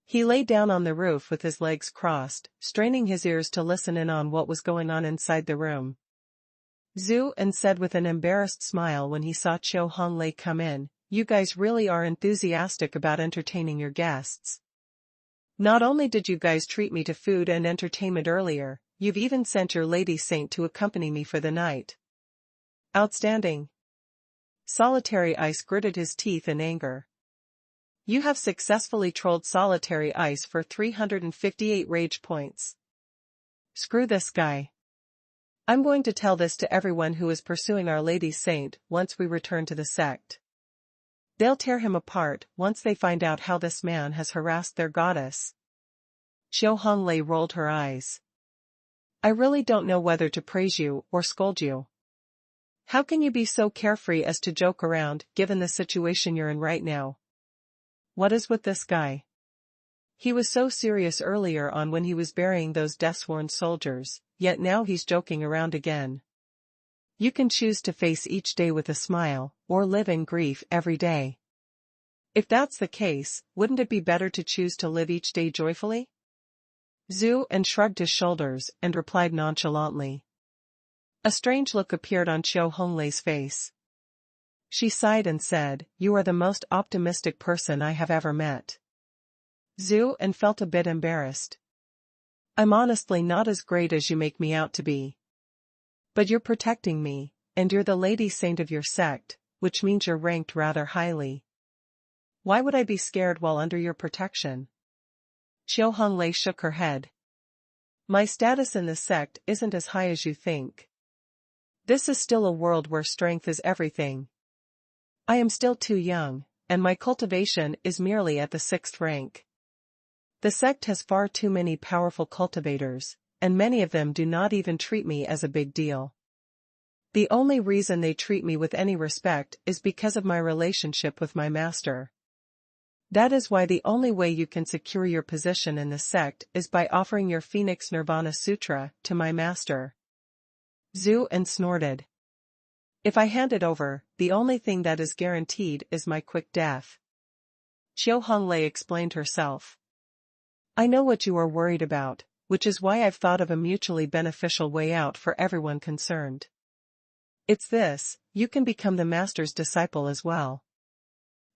He lay down on the roof with his legs crossed, straining his ears to listen in on what was going on inside the room. Zhu En said with an embarrassed smile when he saw Chiu Honglei come in, "You guys really are enthusiastic about entertaining your guests. Not only did you guys treat me to food and entertainment earlier, you've even sent your lady saint to accompany me for the night. Outstanding." Solitary Ice gritted his teeth in anger. "You have successfully trolled Solitary Ice for 358 rage points. Screw this guy. I'm going to tell this to everyone who is pursuing Our Lady Saint once we return to the sect. They'll tear him apart once they find out how this man has harassed their goddess." Chiu Honglei rolled her eyes. "I really don't know whether to praise you or scold you. How can you be so carefree as to joke around, given the situation you're in right now? What is with this guy? He was so serious earlier on when he was burying those death-sworn soldiers, yet now he's joking around again. You can choose to face each day with a smile, or live in grief every day. If that's the case, wouldn't it be better to choose to live each day joyfully?" Zhu En shrugged his shoulders and replied nonchalantly. A strange look appeared on Chiu Honglei's face. She sighed and said, "You are the most optimistic person I have ever met." Zhu En felt a bit embarrassed. "I'm honestly not as great as you make me out to be. But you're protecting me, and you're the lady saint of your sect, which means you're ranked rather highly. Why would I be scared while under your protection?" Chiu Honglei shook her head. "My status in the sect isn't as high as you think. This is still a world where strength is everything. I am still too young, and my cultivation is merely at the 6th rank. The sect has far too many powerful cultivators, and many of them do not even treat me as a big deal. The only reason they treat me with any respect is because of my relationship with my master. That is why the only way you can secure your position in the sect is by offering your Phoenix Nirvana Sutra to my master." Zhu En snorted. "If I hand it over, the only thing that is guaranteed is my quick death." Chiu Honglei explained herself. "I know what you are worried about, which is why I've thought of a mutually beneficial way out for everyone concerned. It's this: you can become the master's disciple as well.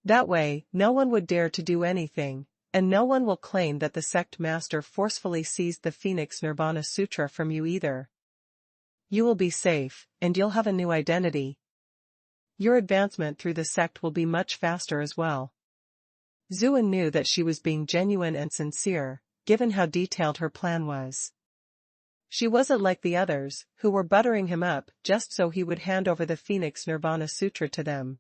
That way, no one would dare to do anything, and no one will claim that the sect master forcefully seized the Phoenix Nirvana Sutra from you either. You will be safe, and you'll have a new identity. Your advancement through the sect will be much faster as well." Zhu En knew that she was being genuine and sincere, given how detailed her plan was. She wasn't like the others, who were buttering him up just so he would hand over the Phoenix Nirvana Sutra to them.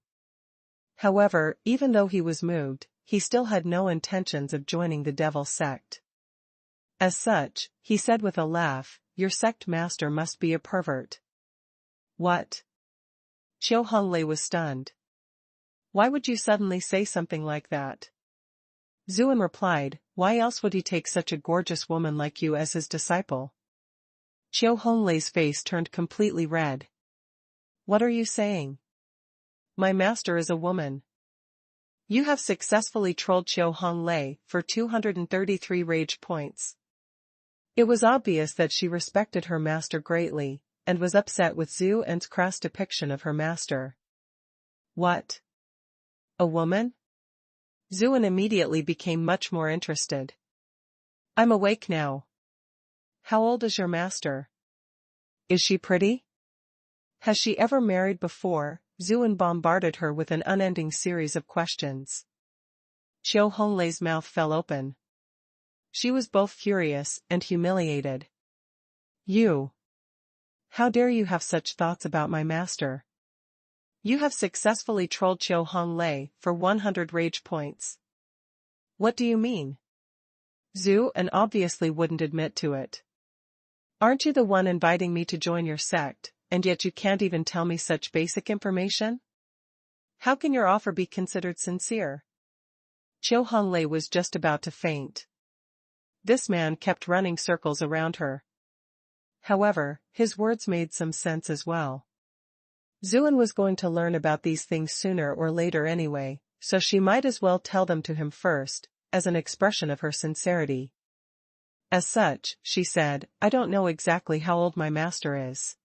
However, even though he was moved, he still had no intentions of joining the devil sect. As such, he said with a laugh, "Your sect master must be a pervert." "What?" Chiu Honglei was stunned. "Why would you suddenly say something like that?" Zhu En replied, "Why else would he take such a gorgeous woman like you as his disciple?" Chiu Honglei's face turned completely red. "What are you saying? My master is a woman." "You have successfully trolled Chiu Honglei for 233 rage points." It was obvious that she respected her master greatly, and was upset with Zhu En's crass depiction of her master. "What? A woman?" Zhu En immediately became much more interested. "I'm awake now. How old is your master? Is she pretty? Has she ever married before?" Zhu En bombarded her with an unending series of questions. Chiu Honglei's mouth fell open. She was both furious and humiliated. You! How dare you have such thoughts about my master? You have successfully trolled Chiu Hong Lei for 100 rage points. What do you mean? Zhu and obviously wouldn't admit to it. Aren't you the one inviting me to join your sect, and yet you can't even tell me such basic information? How can your offer be considered sincere? Chiu Hong Lei was just about to faint. This man kept running circles around her. However, his words made some sense as well. Zuan was going to learn about these things sooner or later anyway, so she might as well tell them to him first, as an expression of her sincerity. As such, she said, I don't know exactly how old my master is.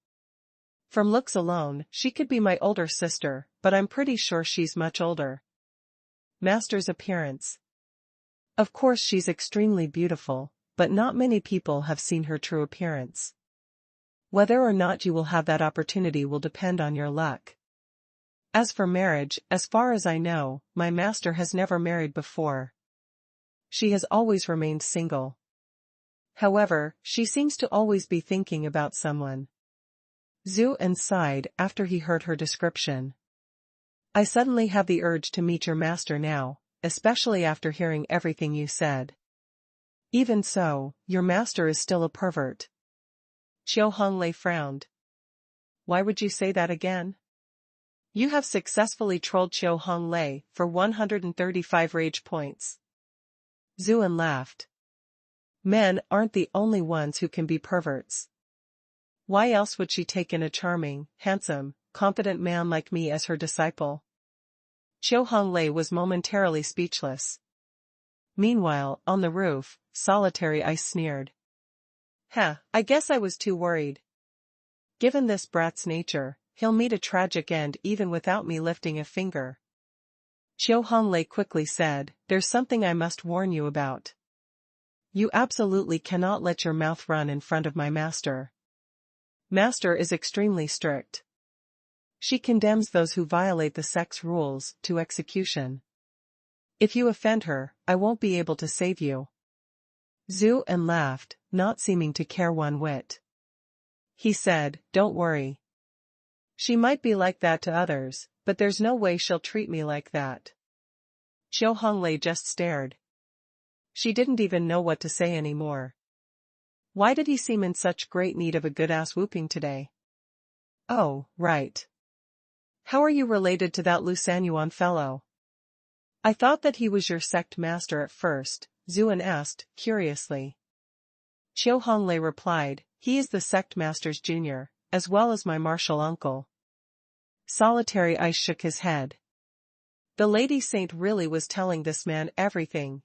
From looks alone, she could be my older sister, but I'm pretty sure she's much older. Master's appearance. Of course she's extremely beautiful, but not many people have seen her true appearance. Whether or not you will have that opportunity will depend on your luck. As for marriage, as far as I know, my master has never married before. She has always remained single. However, she seems to always be thinking about someone. Zhu sighed after he heard her description. I suddenly have the urge to meet your master now, especially after hearing everything you said. Even so, your master is still a pervert. Chiu Hong Lei frowned. Why would you say that again? You have successfully trolled Chiu Hong Lei for 135 rage points. Zuan laughed. Men aren't the only ones who can be perverts. Why else would she take in a charming, handsome, confident man like me as her disciple? Chiu Hong Lei was momentarily speechless. Meanwhile, on the roof, Solitary Ice sneered. I guess I was too worried. Given this brat's nature, he'll meet a tragic end even without me lifting a finger. Chiu Hong Lei quickly said, there's something I must warn you about. You absolutely cannot let your mouth run in front of my master. Master is extremely strict. She condemns those who violate the sect's rules to execution. If you offend her, I won't be able to save you. Zhu laughed, not seeming to care one whit. He said, don't worry. She might be like that to others, but there's no way she'll treat me like that. Chiu Hong Lei just stared. She didn't even know what to say anymore. Why did he seem in such great need of a good-ass whooping today? Oh, right. How are you related to that Lu Sanyuan fellow? I thought that he was your sect master at first, Zuan asked, curiously. Chiu Hong Lei replied, he is the sect master's junior, as well as my martial uncle. Solitary Ice shook his head. The lady saint really was telling this man everything.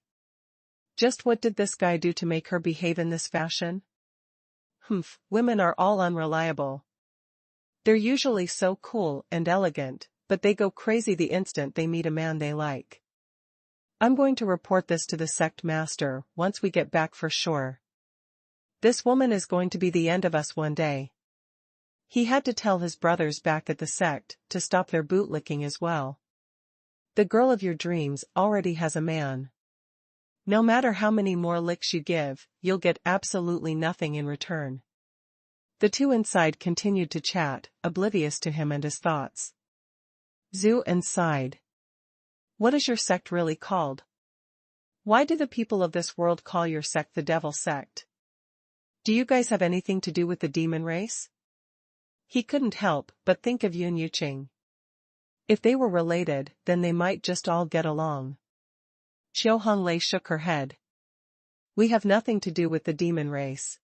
Just what did this guy do to make her behave in this fashion? Women are all unreliable. They're usually so cool and elegant, but they go crazy the instant they meet a man they like. I'm going to report this to the sect master once we get back for sure. This woman is going to be the end of us one day. He had to tell his brothers back at the sect to stop their bootlicking as well. The girl of your dreams already has a man. No matter how many more licks you give, you'll get absolutely nothing in return. The two inside continued to chat, oblivious to him and his thoughts. Zhu sighed. What is your sect really called? Why do the people of this world call your sect the devil sect? Do you guys have anything to do with the demon race? He couldn't help but think of Yun Yuqing. If they were related, then they might just all get along. Chiu Hong Lei shook her head. We have nothing to do with the demon race.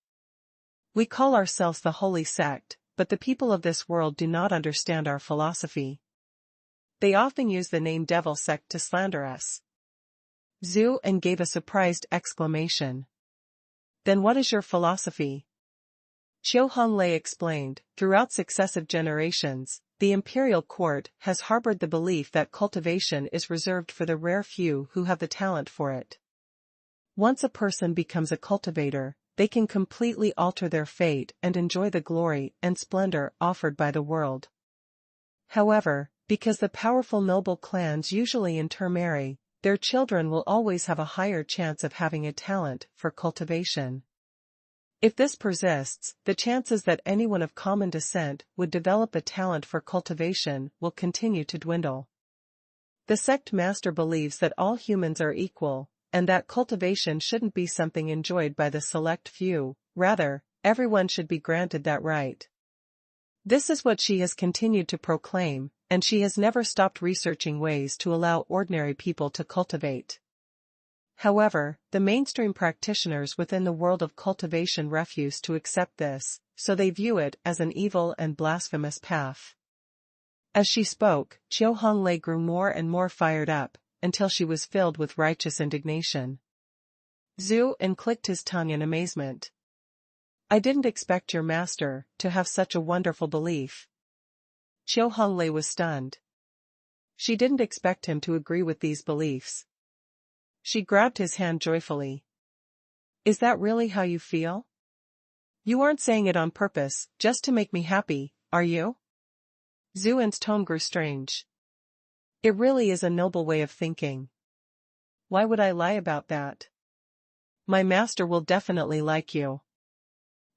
We call ourselves the Holy Sect, but the people of this world do not understand our philosophy. They often use the name Devil Sect to slander us. Zhu gave a surprised exclamation. Then what is your philosophy? Chiu Hong Lei explained, throughout successive generations, the imperial court has harbored the belief that cultivation is reserved for the rare few who have the talent for it. Once a person becomes a cultivator, they can completely alter their fate and enjoy the glory and splendor offered by the world. However, because the powerful noble clans usually intermarry, their children will always have a higher chance of having a talent for cultivation. If this persists, the chances that anyone of common descent would develop a talent for cultivation will continue to dwindle. The sect master believes that all humans are equal, and that cultivation shouldn't be something enjoyed by the select few, rather, everyone should be granted that right. This is what she has continued to proclaim, and she has never stopped researching ways to allow ordinary people to cultivate. However, the mainstream practitioners within the world of cultivation refuse to accept this, so they view it as an evil and blasphemous path. As she spoke, Chiu Honglei grew more and more fired up, until she was filled with righteous indignation. Zhu En clicked his tongue in amazement. I didn't expect your master to have such a wonderful belief. Chiu Honglei was stunned. She didn't expect him to agree with these beliefs. She grabbed his hand joyfully. Is that really how you feel? You aren't saying it on purpose, just to make me happy, are you? Zhu En's tone grew strange. It really is a noble way of thinking. Why would I lie about that? My master will definitely like you.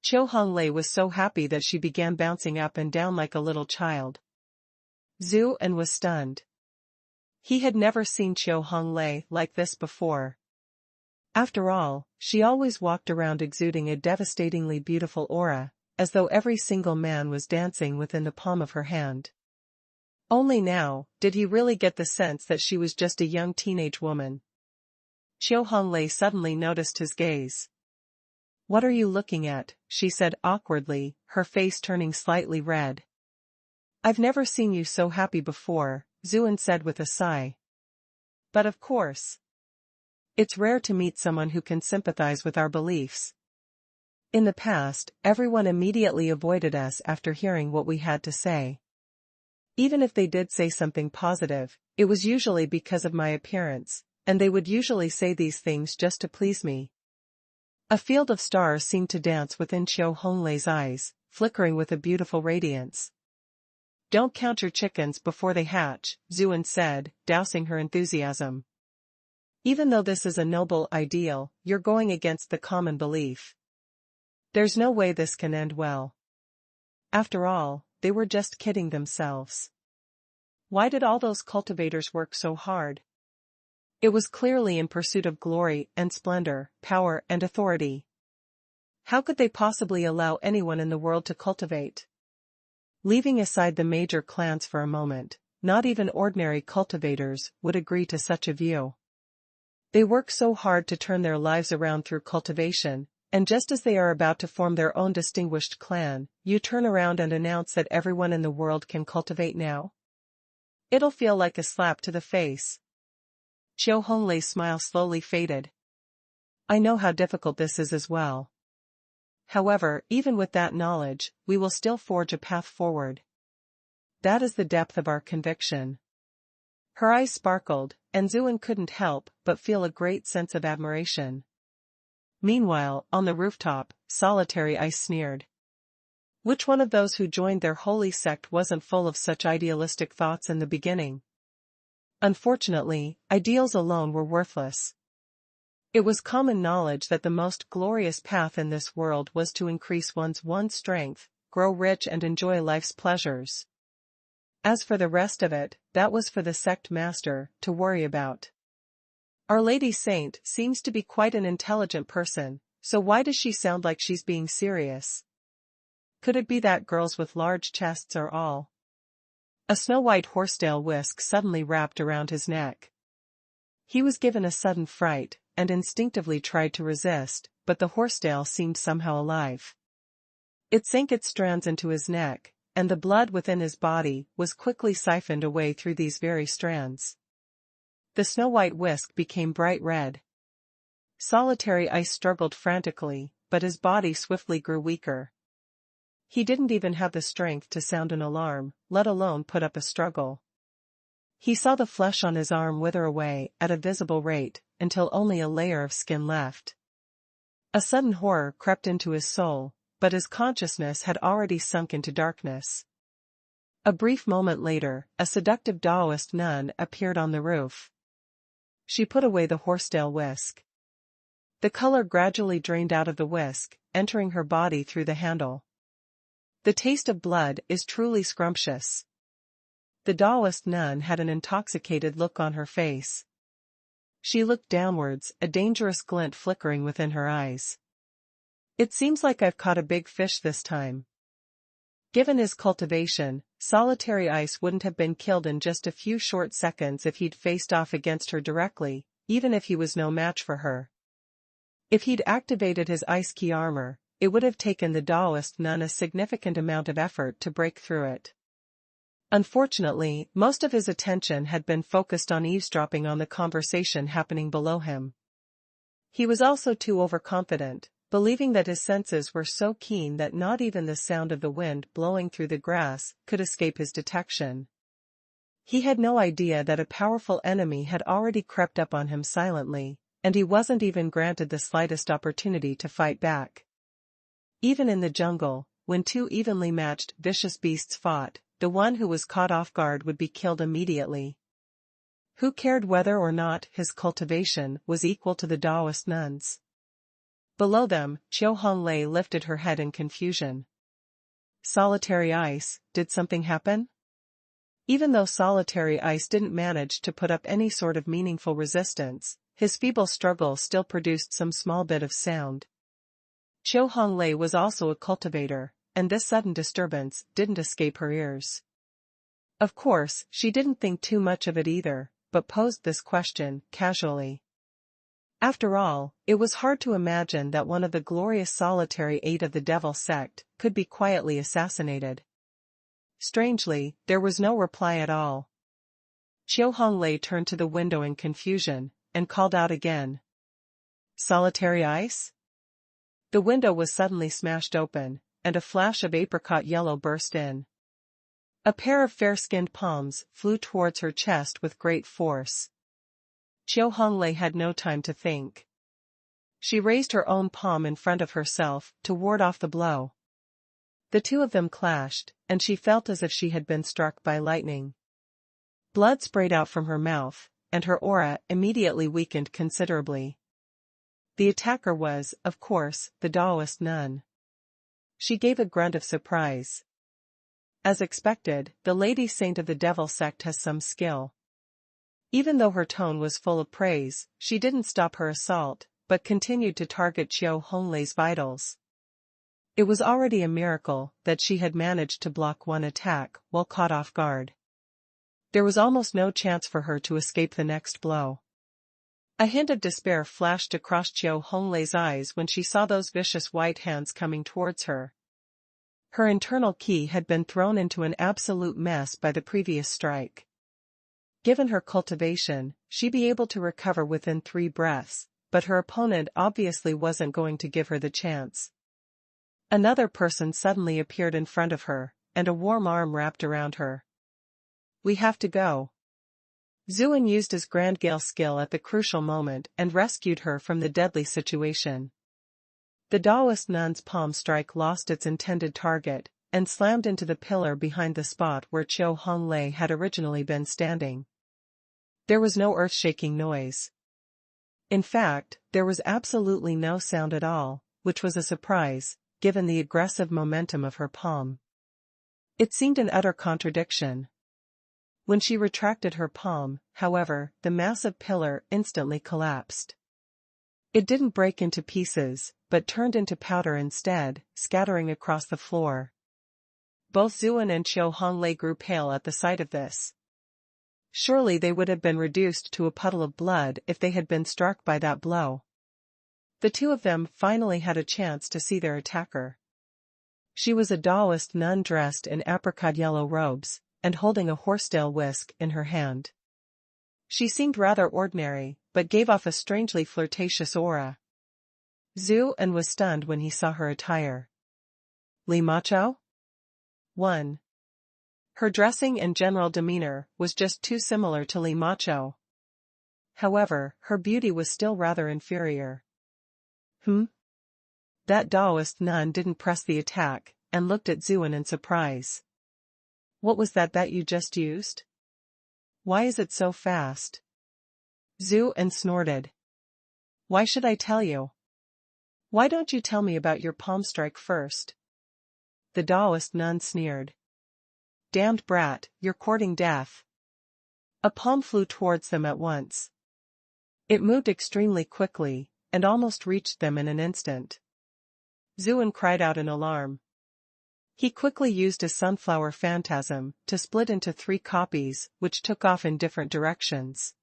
Chiu Honglei was so happy that she began bouncing up and down like a little child. Zhu En was stunned. He had never seen Chiu Honglei like this before. After all, she always walked around exuding a devastatingly beautiful aura, as though every single man was dancing within the palm of her hand. Only now, did he really get the sense that she was just a young teenage woman. Chiu Honglei suddenly noticed his gaze. What are you looking at? She said awkwardly, her face turning slightly red. I've never seen you so happy before, Zhu En said with a sigh. But of course. It's rare to meet someone who can sympathize with our beliefs. In the past, everyone immediately avoided us after hearing what we had to say. Even if they did say something positive, it was usually because of my appearance, and they would usually say these things just to please me. A field of stars seemed to dance within Chiu Honglei's eyes, flickering with a beautiful radiance. Don't count your chickens before they hatch, Zhu En said, dousing her enthusiasm. Even though this is a noble ideal, you're going against the common belief. There's no way this can end well. After all, they were just kidding themselves. Why did all those cultivators work so hard? It was clearly in pursuit of glory and splendor, power and authority. How could they possibly allow anyone in the world to cultivate? Leaving aside the major clans for a moment, not even ordinary cultivators would agree to such a view. They work so hard to turn their lives around through cultivation, and just as they are about to form their own distinguished clan, you turn around and announce that everyone in the world can cultivate now? It'll feel like a slap to the face. Chiu Honglei's smile slowly faded. I know how difficult this is as well. However, even with that knowledge, we will still forge a path forward. That is the depth of our conviction. Her eyes sparkled, and Zhu En couldn't help but feel a great sense of admiration. Meanwhile, on the rooftop, Solitary Ice sneered. Which one of those who joined their holy sect wasn't full of such idealistic thoughts in the beginning? Unfortunately, ideals alone were worthless. It was common knowledge that the most glorious path in this world was to increase one's strength, grow rich and enjoy life's pleasures. As for the rest of it, that was for the sect master to worry about. Our Lady Saint seems to be quite an intelligent person, so why does she sound like she's being serious? Could it be that girls with large chests are all? A snow-white horsetail whisk suddenly wrapped around his neck. He was given a sudden fright, and instinctively tried to resist, but the horsetail seemed somehow alive. It sank its strands into his neck, and the blood within his body was quickly siphoned away through these very strands. The snow-white whisk became bright red. Solitary Ice struggled frantically, but his body swiftly grew weaker. He didn't even have the strength to sound an alarm, let alone put up a struggle. He saw the flesh on his arm wither away at a visible rate, until only a layer of skin left. A sudden horror crept into his soul, but his consciousness had already sunk into darkness. A brief moment later, a seductive Taoist nun appeared on the roof. She put away the horsetail whisk. The color gradually drained out of the whisk, entering her body through the handle. The taste of blood is truly scrumptious. The Taoist nun had an intoxicated look on her face. She looked downwards, a dangerous glint flickering within her eyes. It seems like I've caught a big fish this time. Given his cultivation, Solitary Ice wouldn't have been killed in just a few short seconds if he'd faced off against her directly, even if he was no match for her. If he'd activated his ice key armor, it would have taken the Taoist nun a significant amount of effort to break through it. Unfortunately, most of his attention had been focused on eavesdropping on the conversation happening below him. He was also too overconfident, believing that his senses were so keen that not even the sound of the wind blowing through the grass could escape his detection. He had no idea that a powerful enemy had already crept up on him silently, and he wasn't even granted the slightest opportunity to fight back. Even in the jungle, when two evenly matched vicious beasts fought, the one who was caught off guard would be killed immediately. Who cared whether or not his cultivation was equal to the Taoist nun's? Below them, Chiu Honglei lifted her head in confusion. Solitary Ice, did something happen? Even though Solitary Ice didn't manage to put up any sort of meaningful resistance, his feeble struggle still produced some small bit of sound. Chiu Honglei was also a cultivator, and this sudden disturbance didn't escape her ears. Of course, she didn't think too much of it either, but posed this question casually. After all, it was hard to imagine that one of the glorious solitary eight of the Devil sect could be quietly assassinated. Strangely, there was no reply at all. Chiu Honglei turned to the window in confusion, and called out again. Solitary Ice? The window was suddenly smashed open, and a flash of apricot yellow burst in. A pair of fair-skinned palms flew towards her chest with great force. Chiu Honglei had no time to think. She raised her own palm in front of herself to ward off the blow. The two of them clashed, and she felt as if she had been struck by lightning. Blood sprayed out from her mouth, and her aura immediately weakened considerably. The attacker was, of course, the Taoist nun. She gave a grunt of surprise. As expected, the Lady Saint of the Devil sect has some skill. Even though her tone was full of praise, she didn't stop her assault, but continued to target Chiu Honglei's vitals. It was already a miracle that she had managed to block one attack while caught off guard. There was almost no chance for her to escape the next blow. A hint of despair flashed across Chiu Honglei's eyes when she saw those vicious white hands coming towards her. Her internal ki had been thrown into an absolute mess by the previous strike. Given her cultivation, she'd be able to recover within 3 breaths, but her opponent obviously wasn't going to give her the chance. Another person suddenly appeared in front of her, and a warm arm wrapped around her. We have to go. Zuin used his Grand Gale skill at the crucial moment and rescued her from the deadly situation. The Taoist nun's palm strike lost its intended target, and slammed into the pillar behind the spot where Chiu Honglei had originally been standing. There was no earth-shaking noise. In fact, there was absolutely no sound at all, which was a surprise, given the aggressive momentum of her palm. It seemed an utter contradiction. When she retracted her palm, however, the massive pillar instantly collapsed. It didn't break into pieces, but turned into powder instead, scattering across the floor. Both Zuin and Chiu Honglei grew pale at the sight of this. Surely they would have been reduced to a puddle of blood if they had been struck by that blow. The two of them finally had a chance to see their attacker. She was a Taoist nun dressed in apricot yellow robes, and holding a horsetail whisk in her hand. She seemed rather ordinary, but gave off a strangely flirtatious aura. Zuin was stunned when he saw her attire. Li Macho? 1. Her dressing and general demeanor was just too similar to Li Macho. However, her beauty was still rather inferior. That Taoist nun didn't press the attack, and looked at Zuin in surprise. What was that you just used? Why is it so fast? Zhu and snorted. Why should I tell you? Why don't you tell me about your palm strike first? The Taoist nun sneered. Damned brat, you're courting death. A palm flew towards them at once. It moved extremely quickly, and almost reached them in an instant. Zhuan cried out in alarm. He quickly used his sunflower phantasm to split into 3 copies, which took off in different directions.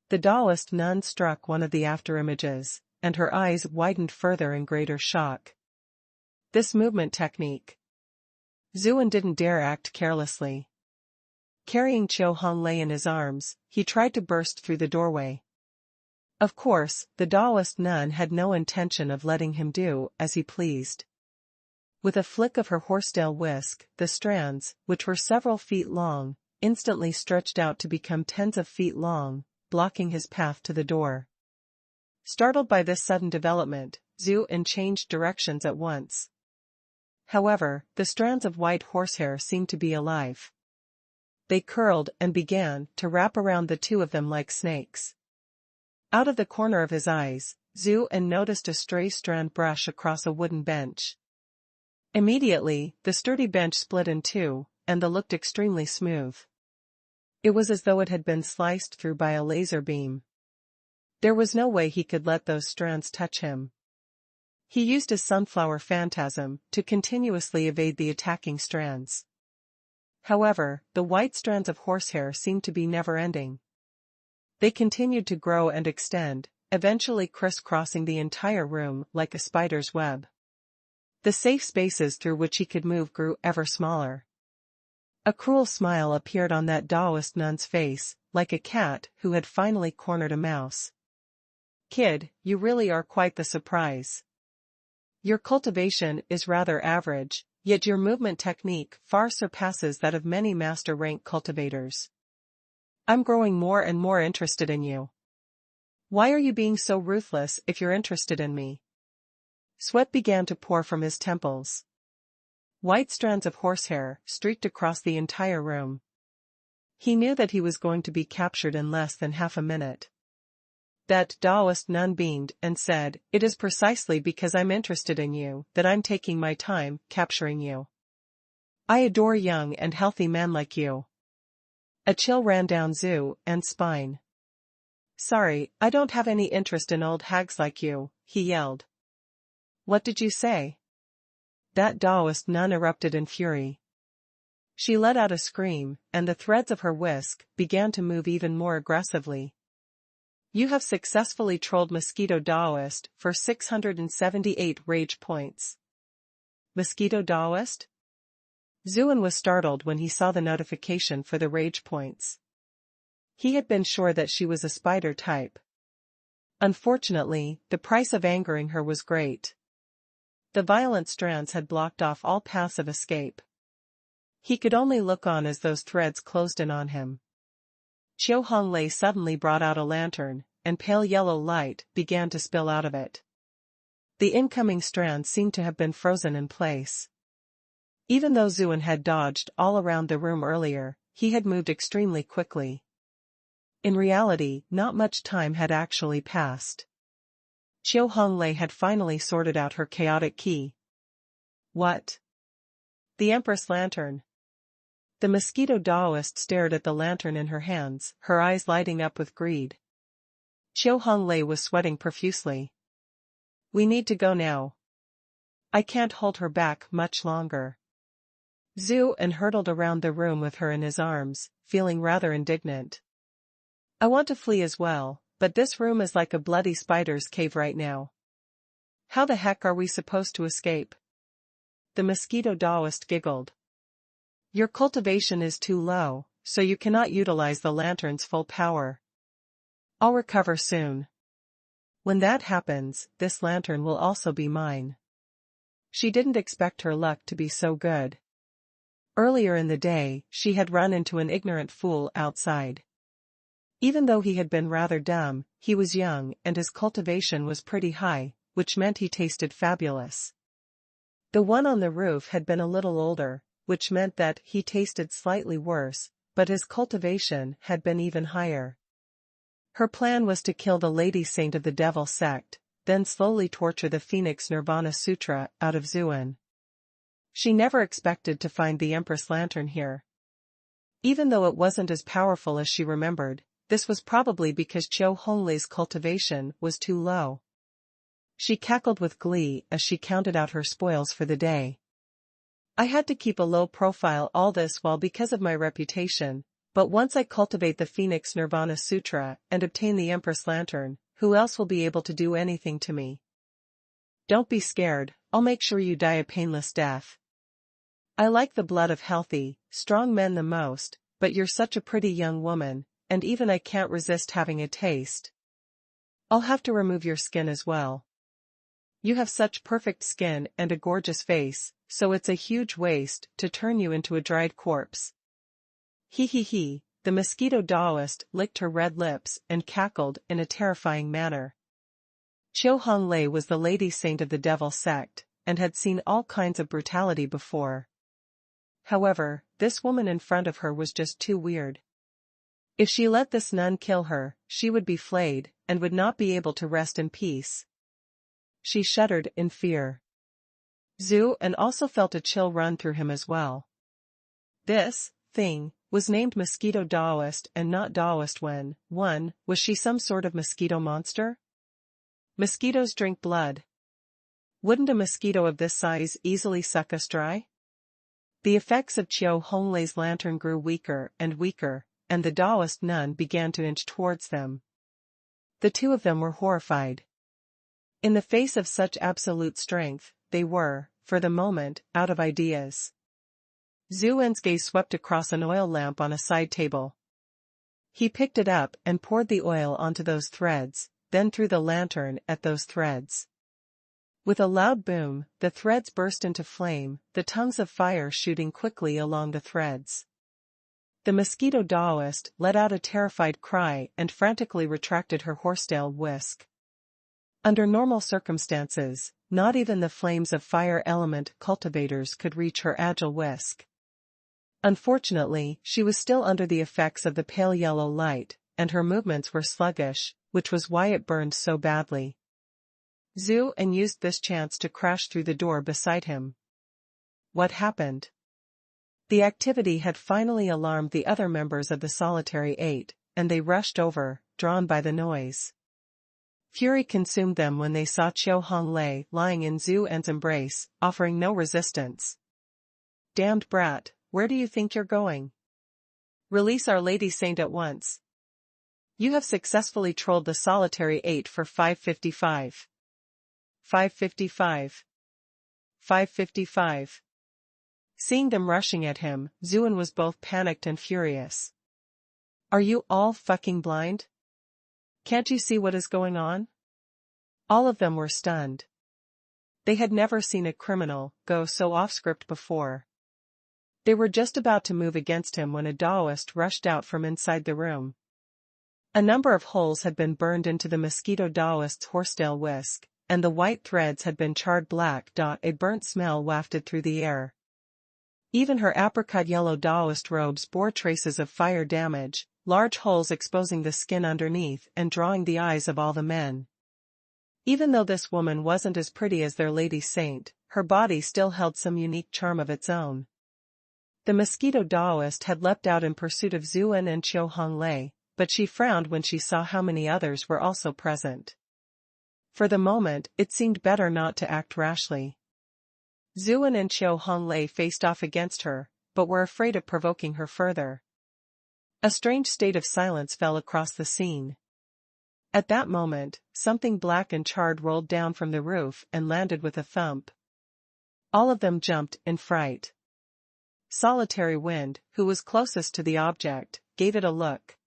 The Taoist nun struck one of the afterimages, and her eyes widened further in greater shock. This movement technique. Zhuan didn't dare act carelessly. Carrying Qiu Honglei in his arms, he tried to burst through the doorway. Of course, the Taoist nun had no intention of letting him do as he pleased. With a flick of her horsetail whisk, the strands, which were several feet long, instantly stretched out to become tens of feet long, blocking his path to the door. Startled by this sudden development, Zhu changed directions at once. However, the strands of white horsehair seemed to be alive. They curled and began to wrap around the 2 of them like snakes. Out of the corner of his eyes, Zhu noticed a stray strand brush across a wooden bench. Immediately, the sturdy bench split in 2, and the looked extremely smooth. It was as though it had been sliced through by a laser beam. There was no way he could let those strands touch him. He used his sunflower phantasm to continuously evade the attacking strands. However, the white strands of horsehair seemed to be never-ending. They continued to grow and extend, eventually crisscrossing the entire room like a spider's web. The safe spaces through which he could move grew ever smaller. A cruel smile appeared on that Taoist nun's face, like a cat who had finally cornered a mouse. Kid, you really are quite the surprise. Your cultivation is rather average, yet your movement technique far surpasses that of many master-rank cultivators. I'm growing more and more interested in you. Why are you being so ruthless if you're interested in me? Sweat began to pour from his temples. White strands of horsehair streaked across the entire room. He knew that he was going to be captured in less than half a minute. That Taoist nun beamed and said, "It is precisely because I'm interested in you that I'm taking my time capturing you. I adore young and healthy men like you." A chill ran down Zhu's spine. "Sorry, I don't have any interest in old hags like you," he yelled. "What did you say?" That Taoist nun erupted in fury. She let out a scream, and the threads of her whisk began to move even more aggressively. You have successfully trolled Mosquito Taoist for 678 rage points. Mosquito Taoist? Zhuan was startled when he saw the notification for the rage points. He had been sure that she was a spider type. Unfortunately, the price of angering her was great. The violent strands had blocked off all paths of escape. He could only look on as those threads closed in on him. Qiu Honglei suddenly brought out a lantern, and pale yellow light began to spill out of it. The incoming strands seemed to have been frozen in place. Even though Zhuan had dodged all around the room earlier, he had moved extremely quickly. In reality, not much time had actually passed. Qiu Honglei had finally sorted out her chaotic key. What? The Empress Lantern. The Mosquito Taoist stared at the lantern in her hands, her eyes lighting up with greed. Qiu Honglei was sweating profusely. We need to go now. I can't hold her back much longer. Zhu hurtled around the room with her in his arms, feeling rather indignant. I want to flee as well, but this room is like a bloody spider's cave right now. How the heck are we supposed to escape? The Mosquito Taoist giggled. Your cultivation is too low, so you cannot utilize the lantern's full power. I'll recover soon. When that happens, this lantern will also be mine. She didn't expect her luck to be so good. Earlier in the day, she had run into an ignorant fool outside. Even though he had been rather dumb, he was young and his cultivation was pretty high, which meant he tasted fabulous. The one on the roof had been a little older, which meant that he tasted slightly worse, but his cultivation had been even higher. Her plan was to kill the Lady Saint of the Devil sect, then slowly torture the Phoenix Nirvana Sutra out of Zuan. She never expected to find the Empress Lantern here. Even though it wasn't as powerful as she remembered, this was probably because Qiu Honglei's cultivation was too low. She cackled with glee as she counted out her spoils for the day. I had to keep a low profile all this while because of my reputation, but once I cultivate the Phoenix Nirvana Sutra and obtain the Empress Lantern, who else will be able to do anything to me? Don't be scared, I'll make sure you die a painless death. I like the blood of healthy, strong men the most, but you're such a pretty young woman, and even I can't resist having a taste. I'll have to remove your skin as well. You have such perfect skin and a gorgeous face, so it's a huge waste to turn you into a dried corpse. He, the mosquito Taoist licked her red lips and cackled in a terrifying manner. Qiu Honglei was the Lady Saint of the Devil sect, and had seen all kinds of brutality before. However, this woman in front of her was just too weird. If she let this nun kill her, she would be flayed, and would not be able to rest in peace. She shuddered in fear. Zuan also felt a chill run through him as well. This thing was named Mosquito Taoist and not Taoist was she some sort of mosquito monster? Mosquitoes drink blood. Wouldn't a mosquito of this size easily suck us dry? The effects of Qiu Honglei's lantern grew weaker, and the Taoist nun began to inch towards them. The two of them were horrified. In the face of such absolute strength, they were, for the moment, out of ideas. Zuan's gaze swept across an oil lamp on a side table. He picked it up and poured the oil onto those threads, then threw the lantern at those threads. With a loud boom, the threads burst into flame, the tongues of fire shooting quickly along the threads. The mosquito Taoist let out a terrified cry and frantically retracted her horsetail whisk. Under normal circumstances, not even the flames of fire element cultivators could reach her agile whisk. Unfortunately, she was still under the effects of the pale yellow light, and her movements were sluggish, which was why it burned so badly. Zuan used this chance to crash through the door beside him. What happened? The activity had finally alarmed the other members of the Solitary Eight, and they rushed over, drawn by the noise. Fury consumed them when they saw Qiu Honglei lying in Zuan's embrace, offering no resistance. Damned brat, where do you think you're going? Release our Lady Saint at once. You have successfully trolled the Solitary Eight for 555. 555. 555. Seeing them rushing at him, Zuan was both panicked and furious. Are you all fucking blind? Can't you see what is going on? All of them were stunned. They had never seen a criminal go so off-script before. They were just about to move against him when a Taoist rushed out from inside the room. A number of holes had been burned into the mosquito Taoist's horsetail whisk, and the white threads had been charred black. A burnt smell wafted through the air. Even her apricot yellow Taoist robes bore traces of fire damage, large holes exposing the skin underneath and drawing the eyes of all the men. Even though this woman wasn't as pretty as their Lady Saint, her body still held some unique charm of its own. The mosquito Taoist had leapt out in pursuit of Zuan and Qiu Honglei, but she frowned when she saw how many others were also present. For the moment, it seemed better not to act rashly. Zuan and Qiu Honglei faced off against her, but were afraid of provoking her further. A strange state of silence fell across the scene. At that moment, something black and charred rolled down from the roof and landed with a thump. All of them jumped in fright. Solitary Wind, who was closest to the object, gave it a look.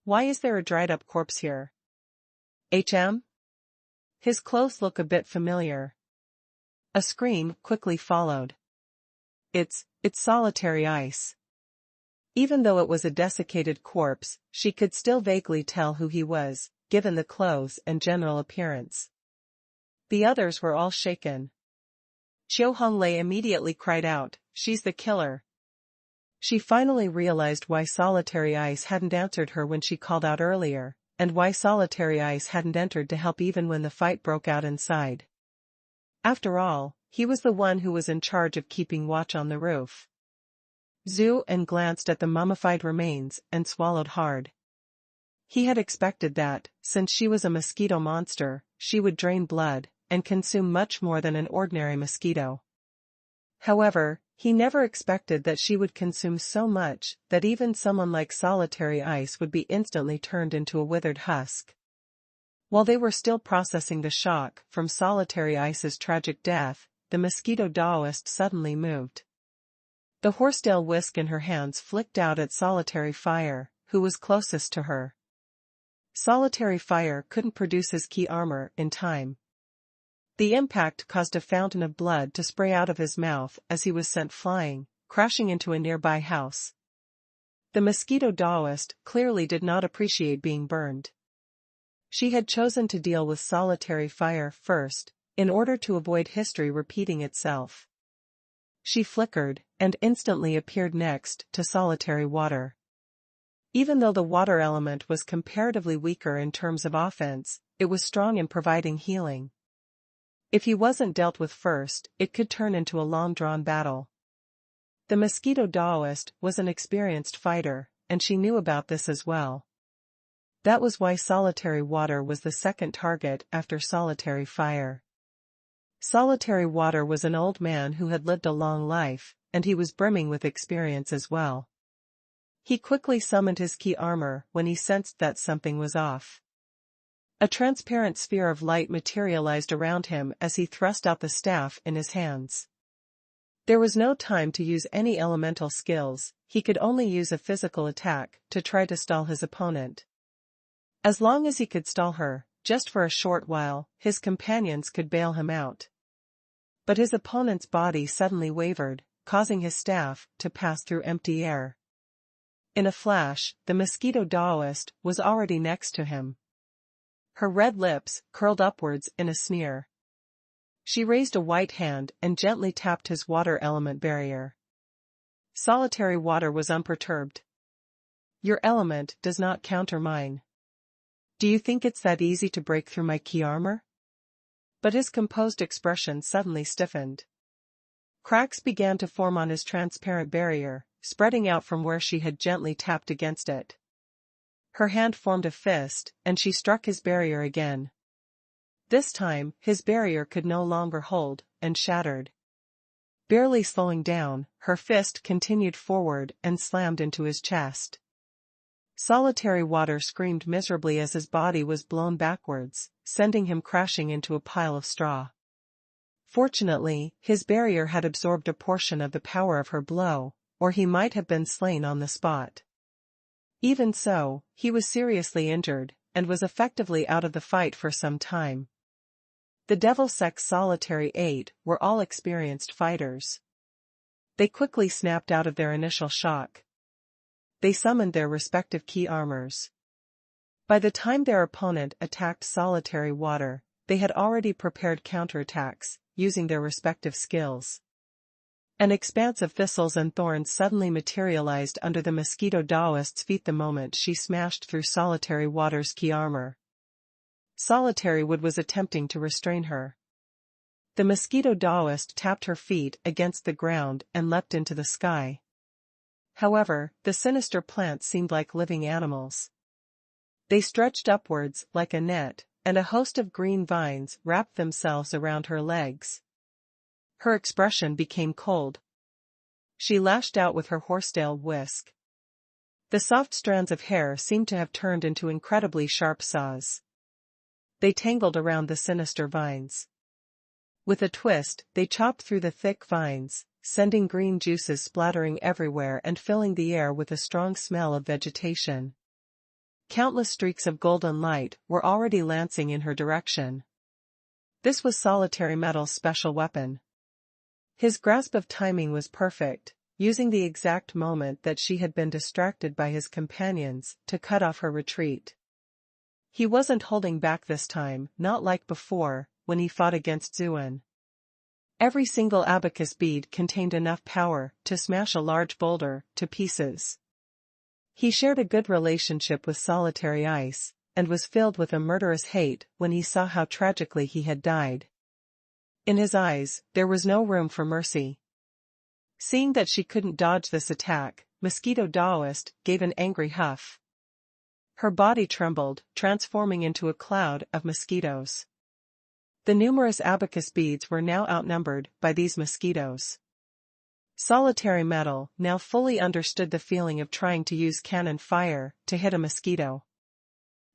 Why is there a dried-up corpse here? His clothes look a bit familiar. A scream quickly followed. It's Solitary Ice. Even though it was a desiccated corpse, she could still vaguely tell who he was, given the clothes and general appearance. The others were all shaken. Qiu Honglei immediately cried out, "She's the killer." She finally realized why Solitary Ice hadn't answered her when she called out earlier. and why solitary ice hadn't entered to help even when the fight broke out inside. After all, he was the one who was in charge of keeping watch on the roof. Zhu glanced at the mummified remains and swallowed hard. He had expected that, since she was a mosquito monster, she would drain blood and consume much more than an ordinary mosquito. However, he never expected that she would consume so much that even someone like solitary ice would be instantly turned into a withered husk. While they were still processing the shock from solitary ice's tragic death, the mosquito Taoist suddenly moved. The horsetail whisk in her hands flicked out at solitary fire, who was closest to her. Solitary fire couldn't produce his key armor in time. The impact caused a fountain of blood to spray out of his mouth as he was sent flying, crashing into a nearby house. The mosquito Taoist clearly did not appreciate being burned. She had chosen to deal with solitary fire first, in order to avoid history repeating itself. She flickered, and instantly appeared next to solitary water. Even though the water element was comparatively weaker in terms of offense, it was strong in providing healing. If he wasn't dealt with first, it could turn into a long-drawn battle. The mosquito Taoist was an experienced fighter, and she knew about this as well. That was why solitary water was the second target after solitary fire. Solitary water was an old man who had lived a long life, and he was brimming with experience as well. He quickly summoned his key armor when he sensed that something was off. A transparent sphere of light materialized around him as he thrust out the staff in his hands. There was no time to use any elemental skills, he could only use a physical attack to try to stall his opponent. As long as he could stall her, just for a short while, his companions could bail him out. But his opponent's body suddenly wavered, causing his staff to pass through empty air. In a flash, the mosquito Taoist was already next to him. Her red lips curled upwards in a sneer. She raised a white hand and gently tapped his water element barrier. Solitary water was unperturbed. Your element does not counter mine. Do you think it's that easy to break through my key armor? But his composed expression suddenly stiffened. Cracks began to form on his transparent barrier, spreading out from where she had gently tapped against it. Her hand formed a fist, and she struck his barrier again. This time, his barrier could no longer hold, and shattered. Barely slowing down, her fist continued forward and slammed into his chest. Solitary water screamed miserably as his body was blown backwards, sending him crashing into a pile of straw. Fortunately, his barrier had absorbed a portion of the power of her blow, or he might have been slain on the spot. Even so, he was seriously injured, and was effectively out of the fight for some time. The Devil Sex Solitary 8 were all experienced fighters. They quickly snapped out of their initial shock. They summoned their respective key armors. By the time their opponent attacked solitary water, they had already prepared counterattacks, using their respective skills. An expanse of thistles and thorns suddenly materialized under the mosquito Taoist's feet the moment she smashed through solitary water's key armor. Solitary wood was attempting to restrain her. The mosquito Taoist tapped her feet against the ground and leapt into the sky. However, the sinister plants seemed like living animals. They stretched upwards like a net, and a host of green vines wrapped themselves around her legs. Her expression became cold. She lashed out with her horsetail whisk. The soft strands of hair seemed to have turned into incredibly sharp saws. They tangled around the sinister vines. With a twist, they chopped through the thick vines, sending green juices splattering everywhere and filling the air with a strong smell of vegetation. Countless streaks of golden light were already lancing in her direction. This was Solitary Metal's special weapon. His grasp of timing was perfect, using the exact moment that she had been distracted by his companions to cut off her retreat. He wasn't holding back this time, not like before, when he fought against Zhuan. Every single abacus bead contained enough power to smash a large boulder to pieces. He shared a good relationship with Solitary Ice, and was filled with a murderous hate when he saw how tragically he had died. In his eyes, there was no room for mercy. Seeing that she couldn't dodge this attack, Mosquito Daoist gave an angry huff. Her body trembled, transforming into a cloud of mosquitoes. The numerous abacus beads were now outnumbered by these mosquitoes. Solitary Metal now fully understood the feeling of trying to use cannon fire to hit a mosquito.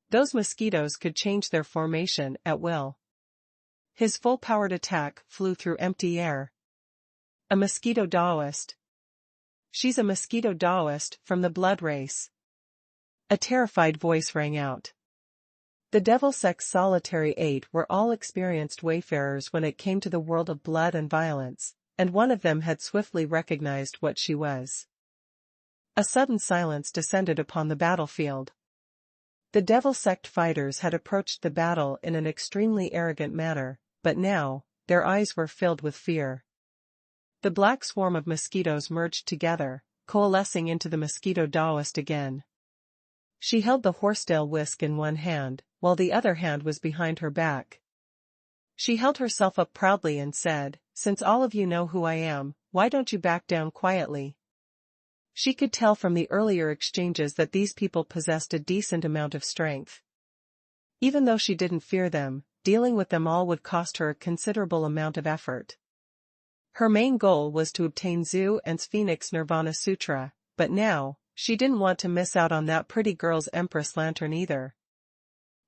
Those mosquitoes could change their formation at will. His full-powered attack flew through empty air. A Mosquito Daoist. She's a Mosquito Daoist from the blood race. A terrified voice rang out. The Devil Sect's solitary 8 were all experienced wayfarers when it came to the world of blood and violence, and one of them had swiftly recognized what she was. A sudden silence descended upon the battlefield. The Devil Sect fighters had approached the battle in an extremely arrogant manner, but now, their eyes were filled with fear. The black swarm of mosquitoes merged together, coalescing into the Mosquito Daoist again. She held the horsetail whisk in one hand, while the other hand was behind her back. She held herself up proudly and said, "Since all of you know who I am, why don't you back down quietly?" She could tell from the earlier exchanges that these people possessed a decent amount of strength. Even though she didn't fear them, dealing with them all would cost her a considerable amount of effort. Her main goal was to obtain Zhu An's Phoenix Nirvana Sutra, but now, she didn't want to miss out on that pretty girl's Empress Lantern either.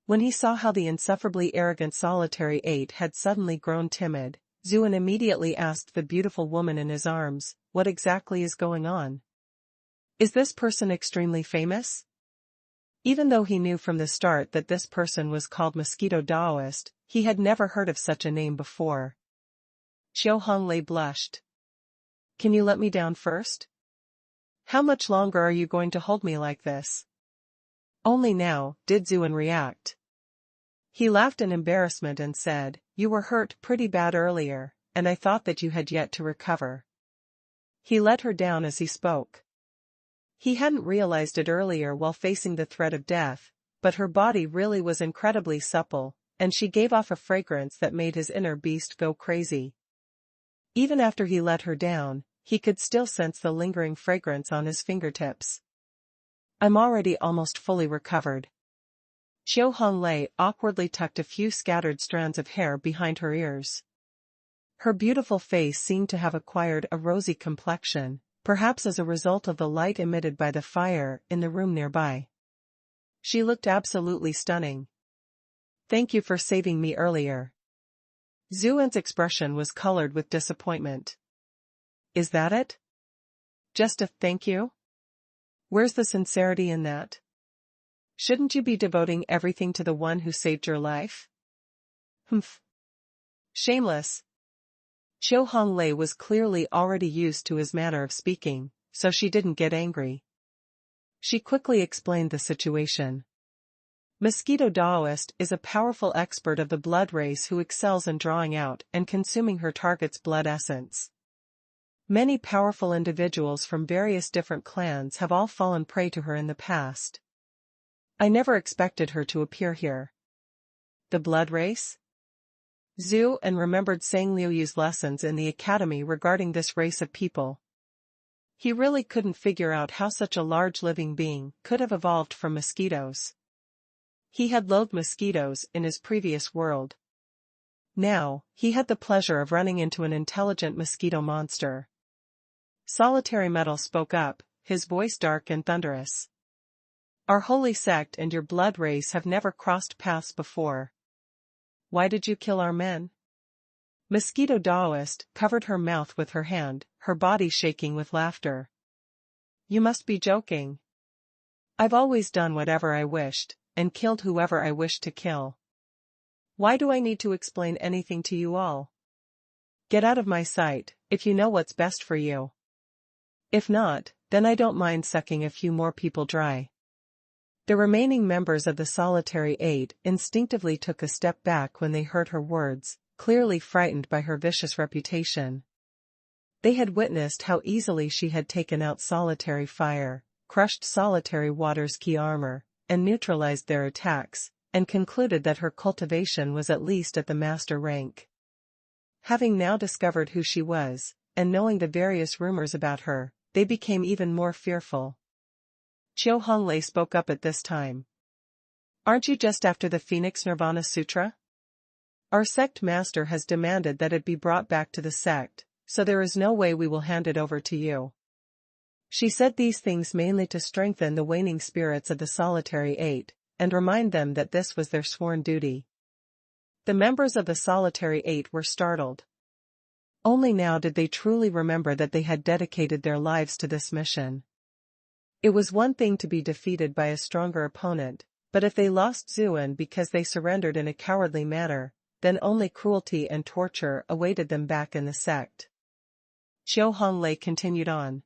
When he saw how the insufferably arrogant Solitary 8 had suddenly grown timid, Zhu An immediately asked the beautiful woman in his arms, "What exactly is going on? Is this person extremely famous?" Even though he knew from the start that this person was called Mosquito Daoist, he had never heard of such a name before. Qiu Honglei blushed. "Can you let me down first? How much longer are you going to hold me like this?" Only now did Zhu An react. He laughed in embarrassment and said, "You were hurt pretty bad earlier, and I thought that you had yet to recover." He let her down as he spoke. He hadn't realized it earlier while facing the threat of death, but her body really was incredibly supple, and she gave off a fragrance that made his inner beast go crazy. Even after he let her down, he could still sense the lingering fragrance on his fingertips. "I'm already almost fully recovered." Qiu Honglei awkwardly tucked a few scattered strands of hair behind her ears. Her beautiful face seemed to have acquired a rosy complexion, perhaps as a result of the light emitted by the fire in the room nearby. She looked absolutely stunning. "Thank you for saving me earlier." Zhu An's expression was colored with disappointment. "Is that it? Just a thank you? Where's the sincerity in that? Shouldn't you be devoting everything to the one who saved your life?" "Humph. Shameless." Qiu Honglei was clearly already used to his manner of speaking, so she didn't get angry. She quickly explained the situation. Mosquito Daoist is a powerful expert of the blood race who excels in drawing out and consuming her target's blood essence. Many powerful individuals from various different clans have all fallen prey to her in the past. I never expected her to appear here. The blood race? Zhu An remembered Sang Liuyu's lessons in the academy regarding this race of people. He really couldn't figure out how such a large living being could have evolved from mosquitoes. He had loathed mosquitoes in his previous world. Now, he had the pleasure of running into an intelligent mosquito monster. Solitary Metal spoke up, his voice dark and thunderous. "Our holy sect and your blood race have never crossed paths before. Why did you kill our men?" Mosquito Daoist covered her mouth with her hand, her body shaking with laughter. "You must be joking. I've always done whatever I wished, and killed whoever I wished to kill. Why do I need to explain anything to you all? Get out of my sight, if you know what's best for you. If not, then I don't mind sucking a few more people dry." The remaining members of the Solitary 8 instinctively took a step back when they heard her words, clearly frightened by her vicious reputation. They had witnessed how easily she had taken out Solitary Fire, crushed Solitary Water's key armor, and neutralized their attacks, and concluded that her cultivation was at least at the master rank. Having now discovered who she was, and knowing the various rumors about her, they became even more fearful. Chiu Honglei spoke up at this time. "Aren't you just after the Phoenix Nirvana Sutra? Our sect master has demanded that it be brought back to the sect, so there is no way we will hand it over to you." She said these things mainly to strengthen the waning spirits of the Solitary Eight, and remind them that this was their sworn duty. The members of the Solitary Eight were startled. Only now did they truly remember that they had dedicated their lives to this mission. It was one thing to be defeated by a stronger opponent, but if they lost Zuan because they surrendered in a cowardly manner, then only cruelty and torture awaited them back in the sect. Chiu Honglei continued on.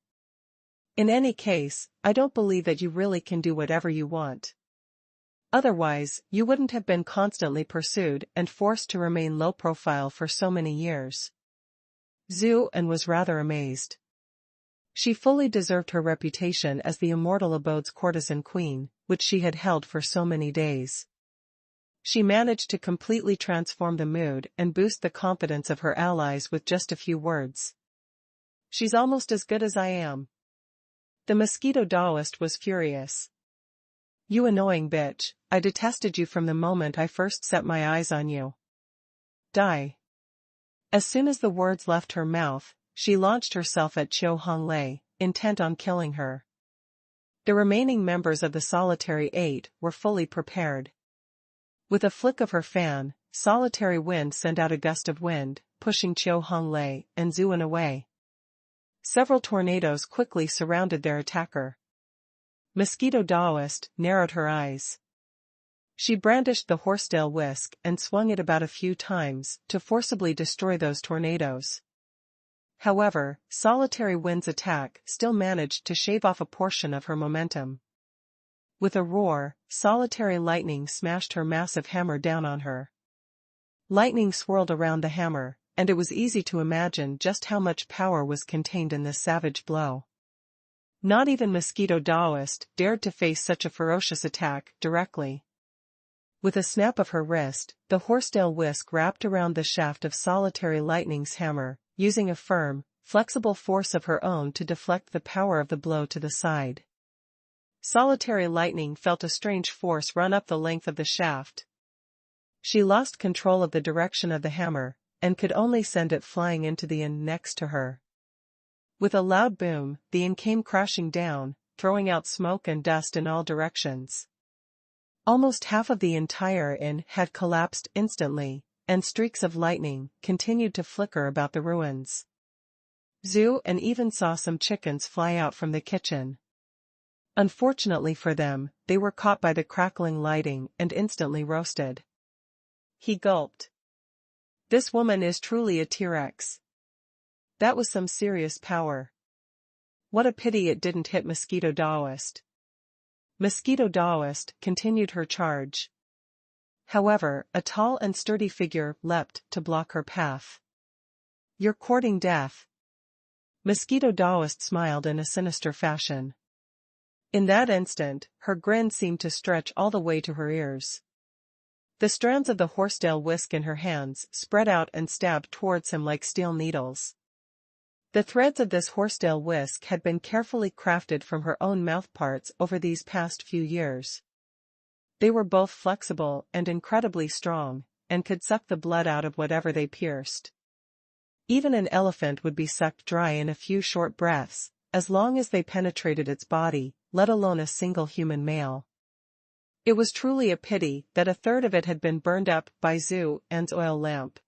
"In any case, I don't believe that you really can do whatever you want. Otherwise, you wouldn't have been constantly pursued and forced to remain low profile for so many years." Zuan was rather amazed. She fully deserved her reputation as the Immortal Abode's courtesan queen, which she had held for so many days. She managed to completely transform the mood and boost the confidence of her allies with just a few words. "She's almost as good as I am." The mosquito Taoist was furious. "You annoying bitch, I detested you from the moment I first set my eyes on you. Die." As soon as the words left her mouth, she launched herself at Chiu Honglei, intent on killing her. The remaining members of the Solitary Eight were fully prepared. With a flick of her fan, Solitary Wind sent out a gust of wind, pushing Chiu Honglei and Zuan away. Several tornadoes quickly surrounded their attacker. Mosquito Taoist narrowed her eyes. She brandished the horsetail whisk and swung it about a few times to forcibly destroy those tornadoes. However, Solitary Wind's attack still managed to shave off a portion of her momentum. With a roar, Solitary Lightning smashed her massive hammer down on her. Lightning swirled around the hammer, and it was easy to imagine just how much power was contained in this savage blow. Not even Mosquito Taoist dared to face such a ferocious attack directly. With a snap of her wrist, the horsetail whisk wrapped around the shaft of Solitary Lightning's hammer, using a firm, flexible force of her own to deflect the power of the blow to the side. Solitary Lightning felt a strange force run up the length of the shaft. She lost control of the direction of the hammer, and could only send it flying into the inn next to her. With a loud boom, the inn came crashing down, throwing out smoke and dust in all directions. Almost half of the entire inn had collapsed instantly, and streaks of lightning continued to flicker about the ruins. Zuan even saw some chickens fly out from the kitchen. Unfortunately for them, they were caught by the crackling lighting and instantly roasted. He gulped. "This woman is truly a T-Rex. That was some serious power. What a pity it didn't hit Mosquito Taoist." Mosquito Taoist continued her charge. However, a tall and sturdy figure leapt to block her path. "You're courting death." Mosquito Taoist smiled in a sinister fashion. In that instant, her grin seemed to stretch all the way to her ears. The strands of the horsetail whisk in her hands spread out and stabbed towards him like steel needles. The threads of this horsetail whisk had been carefully crafted from her own mouthparts over these past few years. They were both flexible and incredibly strong, and could suck the blood out of whatever they pierced. Even an elephant would be sucked dry in a few short breaths, as long as they penetrated its body, let alone a single human male. It was truly a pity that a third of it had been burned up by Zuan's oil lamp.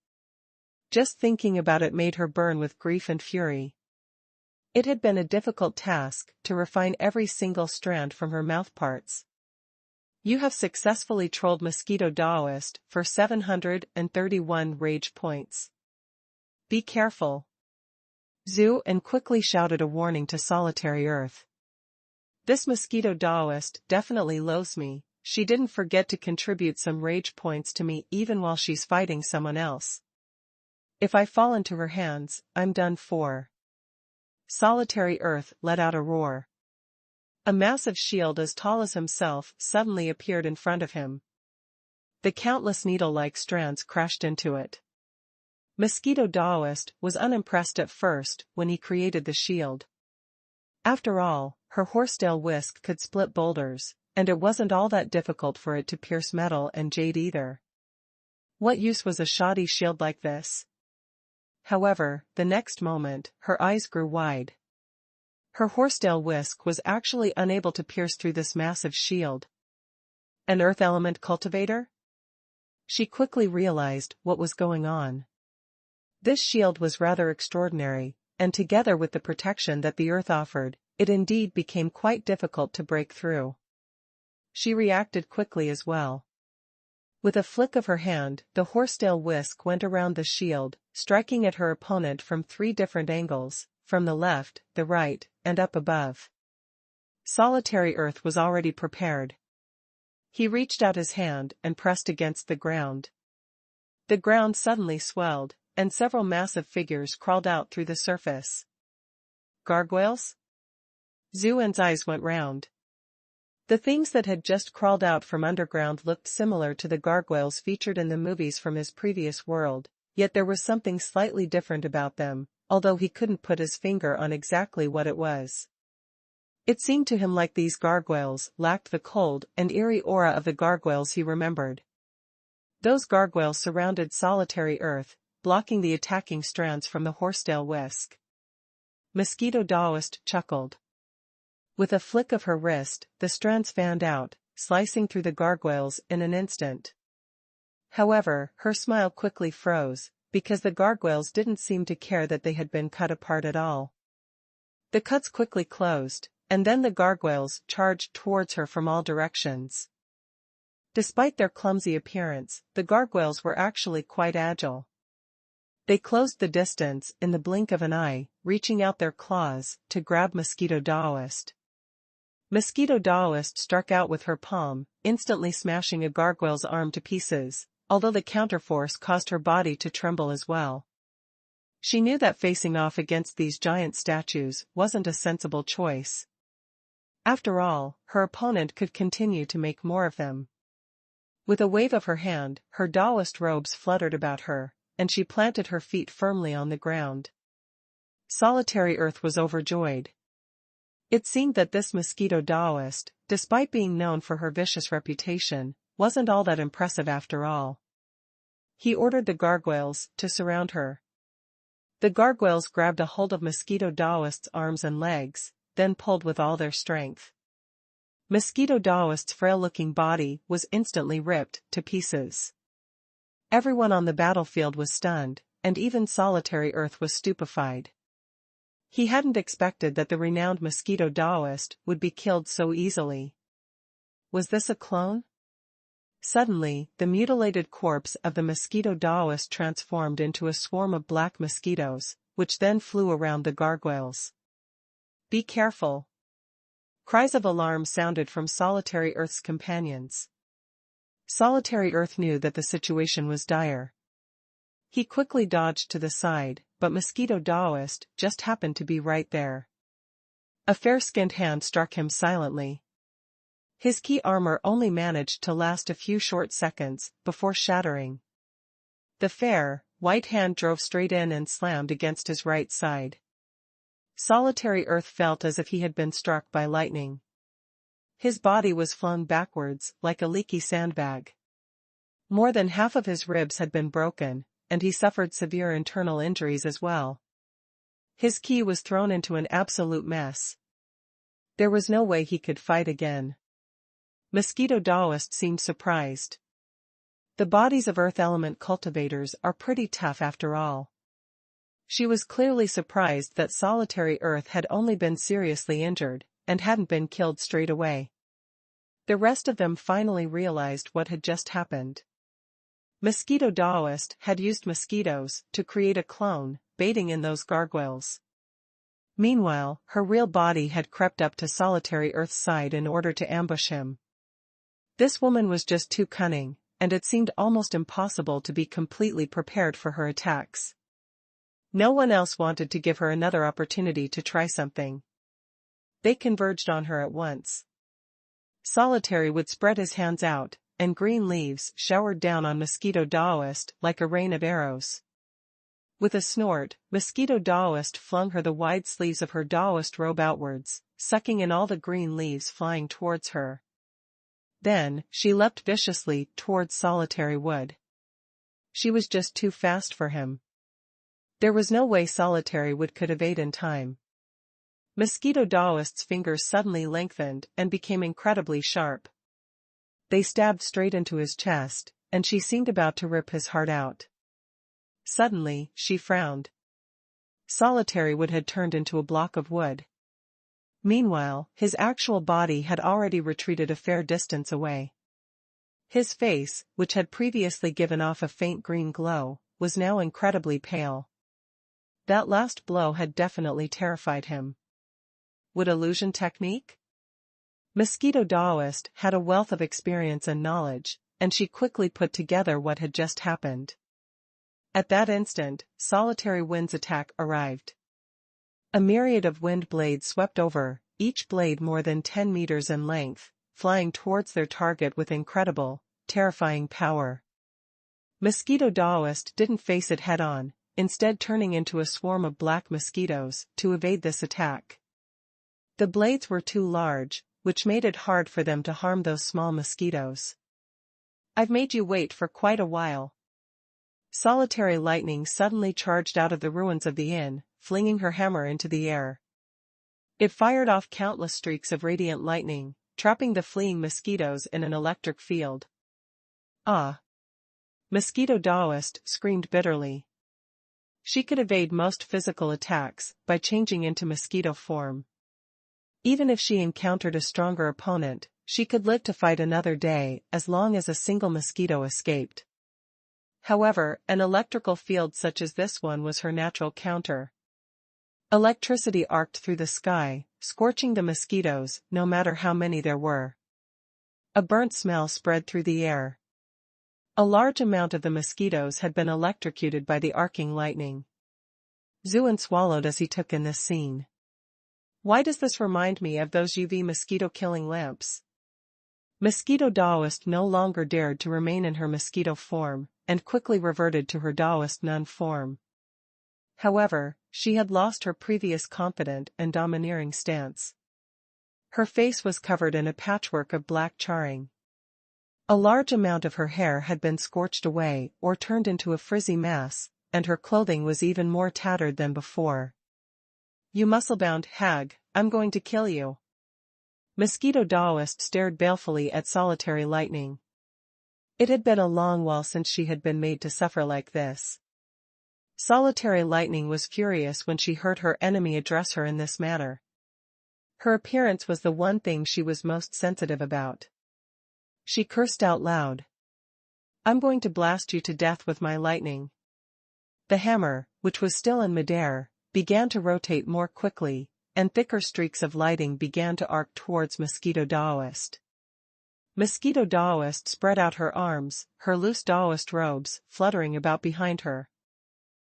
Just thinking about it made her burn with grief and fury. It had been a difficult task to refine every single strand from her mouthparts. "You have successfully trolled Mosquito Taoist for 731 rage points. Be careful." Zuan quickly shouted a warning to Solitary Earth. "This Mosquito Taoist definitely loathes me. She didn't forget to contribute some rage points to me even while she's fighting someone else. If I fall into her hands, I'm done for." Solitary Earth let out a roar. A massive shield as tall as himself suddenly appeared in front of him. The countless needle-like strands crashed into it. Mosquito Daoist was unimpressed at first when he created the shield. After all, her horsetail whisk could split boulders, and it wasn't all that difficult for it to pierce metal and jade either. What use was a shoddy shield like this? However, the next moment, her eyes grew wide. Her horsetail whisk was actually unable to pierce through this massive shield. An earth element cultivator? She quickly realized what was going on. This shield was rather extraordinary, and together with the protection that the earth offered, it indeed became quite difficult to break through. She reacted quickly as well. With a flick of her hand, the horsetail whisk went around the shield, striking at her opponent from 3 different angles, from the left, the right, and up above. Solitary Earth was already prepared. He reached out his hand and pressed against the ground. The ground suddenly swelled, and several massive figures crawled out through the surface. Gargoyles? Zuen's eyes went round. The things that had just crawled out from underground looked similar to the gargoyles featured in the movies from his previous world, yet there was something slightly different about them, although he couldn't put his finger on exactly what it was. It seemed to him like these gargoyles lacked the cold and eerie aura of the gargoyles he remembered. Those gargoyles surrounded Solitary Earth, blocking the attacking strands from the horsetail whisk. Mosquito Daoist chuckled. With a flick of her wrist, the strands fanned out, slicing through the gargoyles in an instant. However, her smile quickly froze, because the gargoyles didn't seem to care that they had been cut apart at all. The cuts quickly closed, and then the gargoyles charged towards her from all directions. Despite their clumsy appearance, the gargoyles were actually quite agile. They closed the distance in the blink of an eye, reaching out their claws to grab Mosquito Daoist. Mosquito Daoist struck out with her palm, instantly smashing a gargoyle's arm to pieces, although the counterforce caused her body to tremble as well. She knew that facing off against these giant statues wasn't a sensible choice. After all, her opponent could continue to make more of them. With a wave of her hand, her Daoist robes fluttered about her, and she planted her feet firmly on the ground. Solitary Earth was overjoyed. It seemed that this Mosquito Daoist, despite being known for her vicious reputation, wasn't all that impressive after all. He ordered the gargoyles to surround her. The gargoyles grabbed a hold of Mosquito Daoist's arms and legs, then pulled with all their strength. Mosquito Daoist's frail-looking body was instantly ripped to pieces. Everyone on the battlefield was stunned, and even Solitary Earth was stupefied. He hadn't expected that the renowned Mosquito Daoist would be killed so easily. Was this a clone? Suddenly, the mutilated corpse of the Mosquito Daoist transformed into a swarm of black mosquitoes, which then flew around the gargoyles. "Be careful!" Cries of alarm sounded from Solitary Earth's companions. Solitary Earth knew that the situation was dire. He quickly dodged to the side, but Mosquito Daoist just happened to be right there. A fair-skinned hand struck him silently. His key armor only managed to last a few short seconds before shattering. The fair, white hand drove straight in and slammed against his right side. Solitary Earth felt as if he had been struck by lightning. His body was flung backwards like a leaky sandbag. More than half of his ribs had been broken, and he suffered severe internal injuries as well. His ki was thrown into an absolute mess. There was no way he could fight again. Mosquito Daoist seemed surprised. The bodies of earth element cultivators are pretty tough after all. She was clearly surprised that Solitary Earth had only been seriously injured, and hadn't been killed straight away. The rest of them finally realized what had just happened. Mosquito Daoist had used mosquitoes to create a clone, baiting in those gargoyles. Meanwhile, her real body had crept up to Solitary Earth's side in order to ambush him. This woman was just too cunning, and it seemed almost impossible to be completely prepared for her attacks. No one else wanted to give her another opportunity to try something. They converged on her at once. Solitary would spread his hands out, and green leaves showered down on Mosquito Daoist like a rain of arrows. With a snort, Mosquito Daoist flung her the wide sleeves of her Daoist robe outwards, sucking in all the green leaves flying towards her. Then, she leapt viciously towards Solitary Wood. She was just too fast for him. There was no way Solitary Wood could evade in time. Mosquito Daoist's fingers suddenly lengthened and became incredibly sharp. They stabbed straight into his chest, and she seemed about to rip his heart out. Suddenly, she frowned. Solitary Wood had turned into a block of wood. Meanwhile, his actual body had already retreated a fair distance away. His face, which had previously given off a faint green glow, was now incredibly pale. That last blow had definitely terrified him. Wood illusion technique? Mosquito Daoist had a wealth of experience and knowledge, and she quickly put together what had just happened. At that instant, Solitary Wind's attack arrived. A myriad of wind blades swept over, each blade more than 10 meters in length, flying towards their target with incredible, terrifying power. Mosquito Daoist didn't face it head-on, instead turning into a swarm of black mosquitoes to evade this attack. The blades were too large, which made it hard for them to harm those small mosquitoes. "I've made you wait for quite a while." Solitary Lightning suddenly charged out of the ruins of the inn, flinging her hammer into the air. It fired off countless streaks of radiant lightning, trapping the fleeing mosquitoes in an electric field. "Ah!" Mosquito Daoist screamed bitterly. She could evade most physical attacks by changing into mosquito form. Even if she encountered a stronger opponent, she could live to fight another day as long as a single mosquito escaped. However, an electrical field such as this one was her natural counter. Electricity arced through the sky, scorching the mosquitoes, no matter how many there were. A burnt smell spread through the air. A large amount of the mosquitoes had been electrocuted by the arcing lightning. Zuin swallowed as he took in this scene. Why does this remind me of those UV mosquito-killing lamps? Mosquito Daoist no longer dared to remain in her mosquito form, and quickly reverted to her Daoist nun form. However, she had lost her previous confident and domineering stance. Her face was covered in a patchwork of black charring. A large amount of her hair had been scorched away or turned into a frizzy mass, and her clothing was even more tattered than before. "You muscle-bound hag, I'm going to kill you." Mosquito Daoist stared balefully at Solitary Lightning. It had been a long while since she had been made to suffer like this. Solitary Lightning was furious when she heard her enemy address her in this manner. Her appearance was the one thing she was most sensitive about. She cursed out loud. "I'm going to blast you to death with my lightning." The hammer, which was still in midair, began to rotate more quickly, and thicker streaks of lighting began to arc towards Mosquito Daoist. Mosquito Daoist spread out her arms, her loose Daoist robes fluttering about behind her.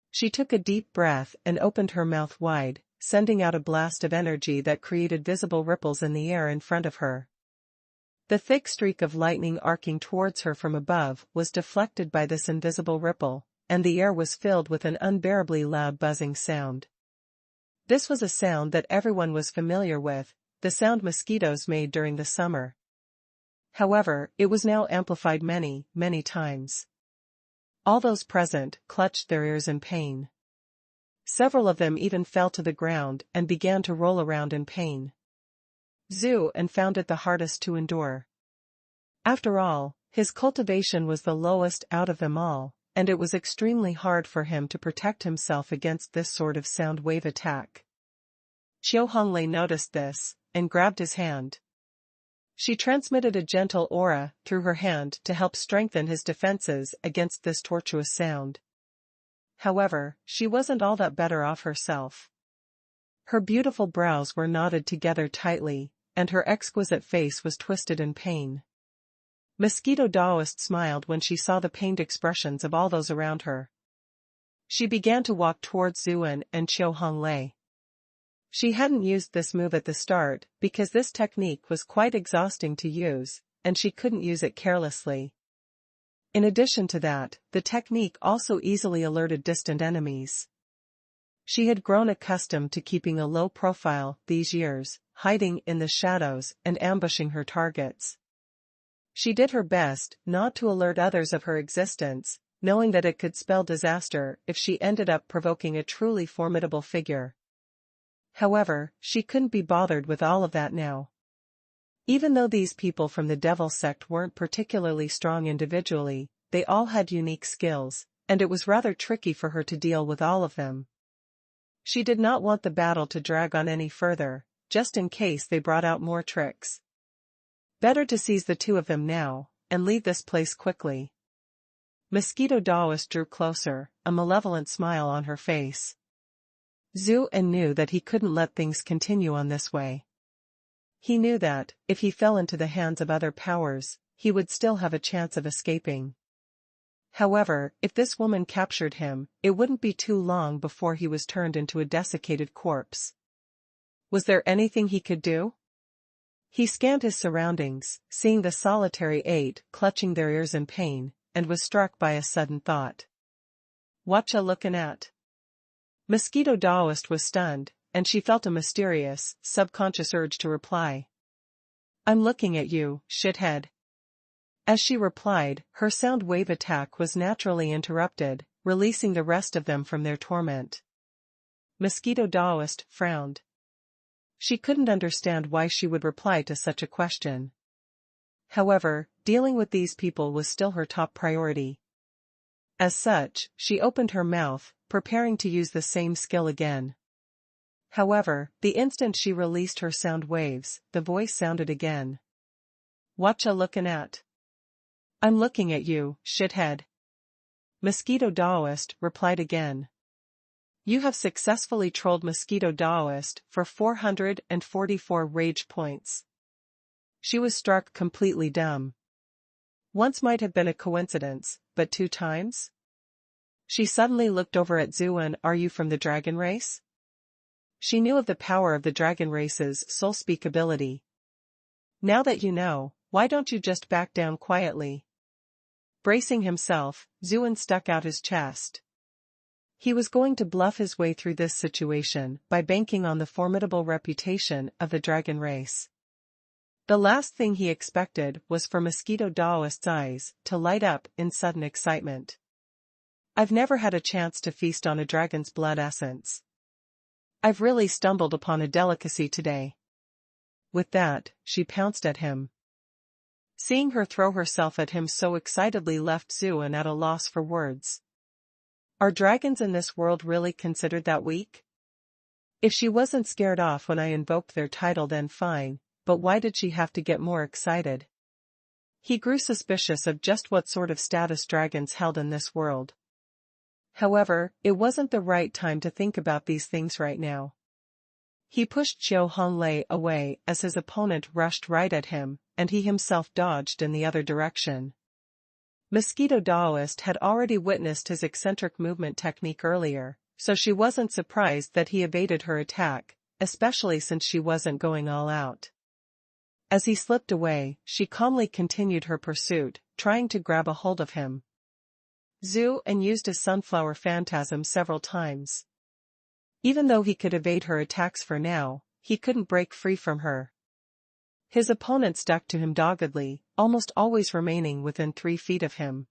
She took a deep breath and opened her mouth wide, sending out a blast of energy that created visible ripples in the air in front of her. The thick streak of lightning arcing towards her from above was deflected by this invisible ripple, and the air was filled with an unbearably loud buzzing sound. This was a sound that everyone was familiar with, the sound mosquitoes made during the summer. However, it was now amplified many, many times. All those present clutched their ears in pain. Several of them even fell to the ground and began to roll around in pain. Zuin found it the hardest to endure. After all, his cultivation was the lowest out of them all, and it was extremely hard for him to protect himself against this sort of sound wave attack. Qiu Honglei noticed this, and grabbed his hand. She transmitted a gentle aura through her hand to help strengthen his defenses against this tortuous sound. However, she wasn't all that better off herself. Her beautiful brows were knotted together tightly, and her exquisite face was twisted in pain. Mosquito Daoist smiled when she saw the pained expressions of all those around her. She began to walk towards Zuin and Qiu Honglei. She hadn't used this move at the start because this technique was quite exhausting to use, and she couldn't use it carelessly. In addition to that, the technique also easily alerted distant enemies. She had grown accustomed to keeping a low profile these years, hiding in the shadows and ambushing her targets. She did her best not to alert others of her existence, knowing that it could spell disaster if she ended up provoking a truly formidable figure. However, she couldn't be bothered with all of that now. Even though these people from the Devil sect weren't particularly strong individually, they all had unique skills, and it was rather tricky for her to deal with all of them. She did not want the battle to drag on any further, just in case they brought out more tricks. Better to seize the two of them now, and leave this place quickly. Mosquito Daoist drew closer, a malevolent smile on her face. Zhu En knew that he couldn't let things continue on this way. He knew that, if he fell into the hands of other powers, he would still have a chance of escaping. However, if this woman captured him, it wouldn't be too long before he was turned into a desiccated corpse. Was there anything he could do? He scanned his surroundings, seeing the solitary 8 clutching their ears in pain, and was struck by a sudden thought. Whatcha lookin' at? Mosquito Daoist was stunned, and she felt a mysterious, subconscious urge to reply. I'm looking at you, shithead. As she replied, her sound wave attack was naturally interrupted, releasing the rest of them from their torment. Mosquito Daoist frowned. She couldn't understand why she would reply to such a question. However, dealing with these people was still her top priority. As such, she opened her mouth, preparing to use the same skill again. However, the instant she released her sound waves, the voice sounded again. Whatcha lookin' at? I'm looking at you, shithead. Mosquito Daoist replied again. You have successfully trolled Mosquito Daoist for 444 rage points. She was struck completely dumb. Once might have been a coincidence, but 2 times? She suddenly looked over at Zhu En. Are you from the dragon race? She knew of the power of the dragon race's soul speak ability. Now that you know, why don't you just back down quietly? Bracing himself, Zhu En stuck out his chest. He was going to bluff his way through this situation by banking on the formidable reputation of the dragon race. The last thing he expected was for Mosquito Daoist's eyes to light up in sudden excitement. I've never had a chance to feast on a dragon's blood essence. I've really stumbled upon a delicacy today. With that, she pounced at him. Seeing her throw herself at him so excitedly left Zhu En at a loss for words. Are dragons in this world really considered that weak? If she wasn't scared off when I invoked their title then fine, but why did she have to get more excited? He grew suspicious of just what sort of status dragons held in this world. However, it wasn't the right time to think about these things right now. He pushed Xiao Honglei away as his opponent rushed right at him, and he himself dodged in the other direction. Mosquito Daoist had already witnessed his eccentric movement technique earlier, so she wasn't surprised that he evaded her attack, especially since she wasn't going all out. As he slipped away, she calmly continued her pursuit, trying to grab a hold of him. Zhu En used his sunflower phantasm several times. Even though he could evade her attacks for now, he couldn't break free from her. His opponent stuck to him doggedly, almost always remaining within 3 feet of him.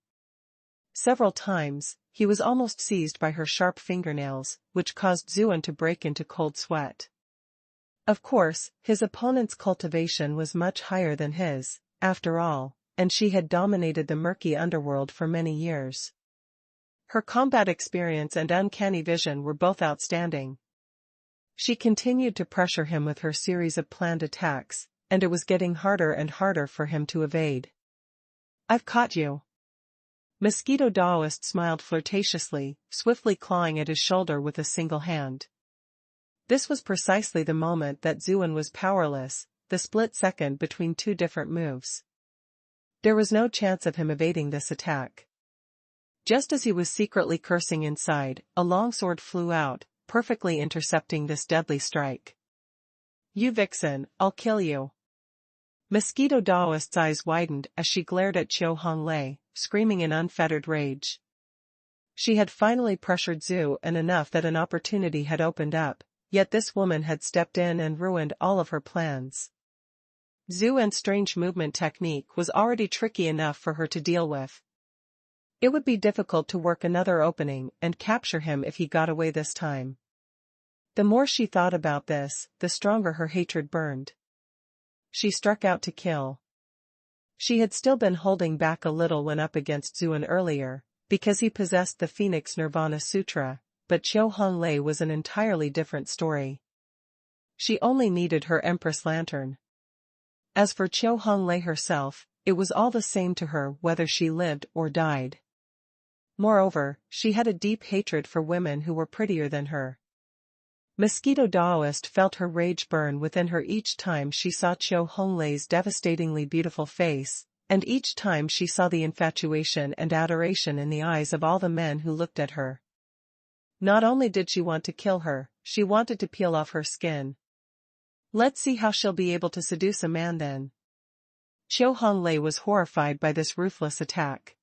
Several times, he was almost seized by her sharp fingernails, which caused Zhu En to break into cold sweat. Of course, his opponent's cultivation was much higher than his, after all, and she had dominated the murky underworld for many years. Her combat experience and uncanny vision were both outstanding. She continued to pressure him with her series of planned attacks, and it was getting harder and harder for him to evade. I've caught you. Mosquito Daoist smiled flirtatiously, swiftly clawing at his shoulder with a single hand. This was precisely the moment that Zhu En was powerless, the split second between 2 different moves. There was no chance of him evading this attack. Just as he was secretly cursing inside, a longsword flew out, perfectly intercepting this deadly strike. "You vixen, I'll kill you." Mosquito Daoist's eyes widened as she glared at Chiu Honglei, screaming in unfettered rage. She had finally pressured Zhu and enough that an opportunity had opened up, yet this woman had stepped in and ruined all of her plans. Zhu En's strange movement technique was already tricky enough for her to deal with. It would be difficult to work another opening and capture him if he got away this time. The more she thought about this, the stronger her hatred burned. She struck out to kill. She had still been holding back a little when up against Zhu En earlier, because he possessed the Phoenix Nirvana Sutra, but Chiu Honglei was an entirely different story. She only needed her Empress Lantern. As for Chiu Honglei herself, it was all the same to her whether she lived or died. Moreover, she had a deep hatred for women who were prettier than her. Mosquito Daoist felt her rage burn within her each time she saw Chiu Honglei's devastatingly beautiful face, and each time she saw the infatuation and adoration in the eyes of all the men who looked at her. Not only did she want to kill her, she wanted to peel off her skin. Let's see how she'll be able to seduce a man then. Chiu Honglei was horrified by this ruthless attack.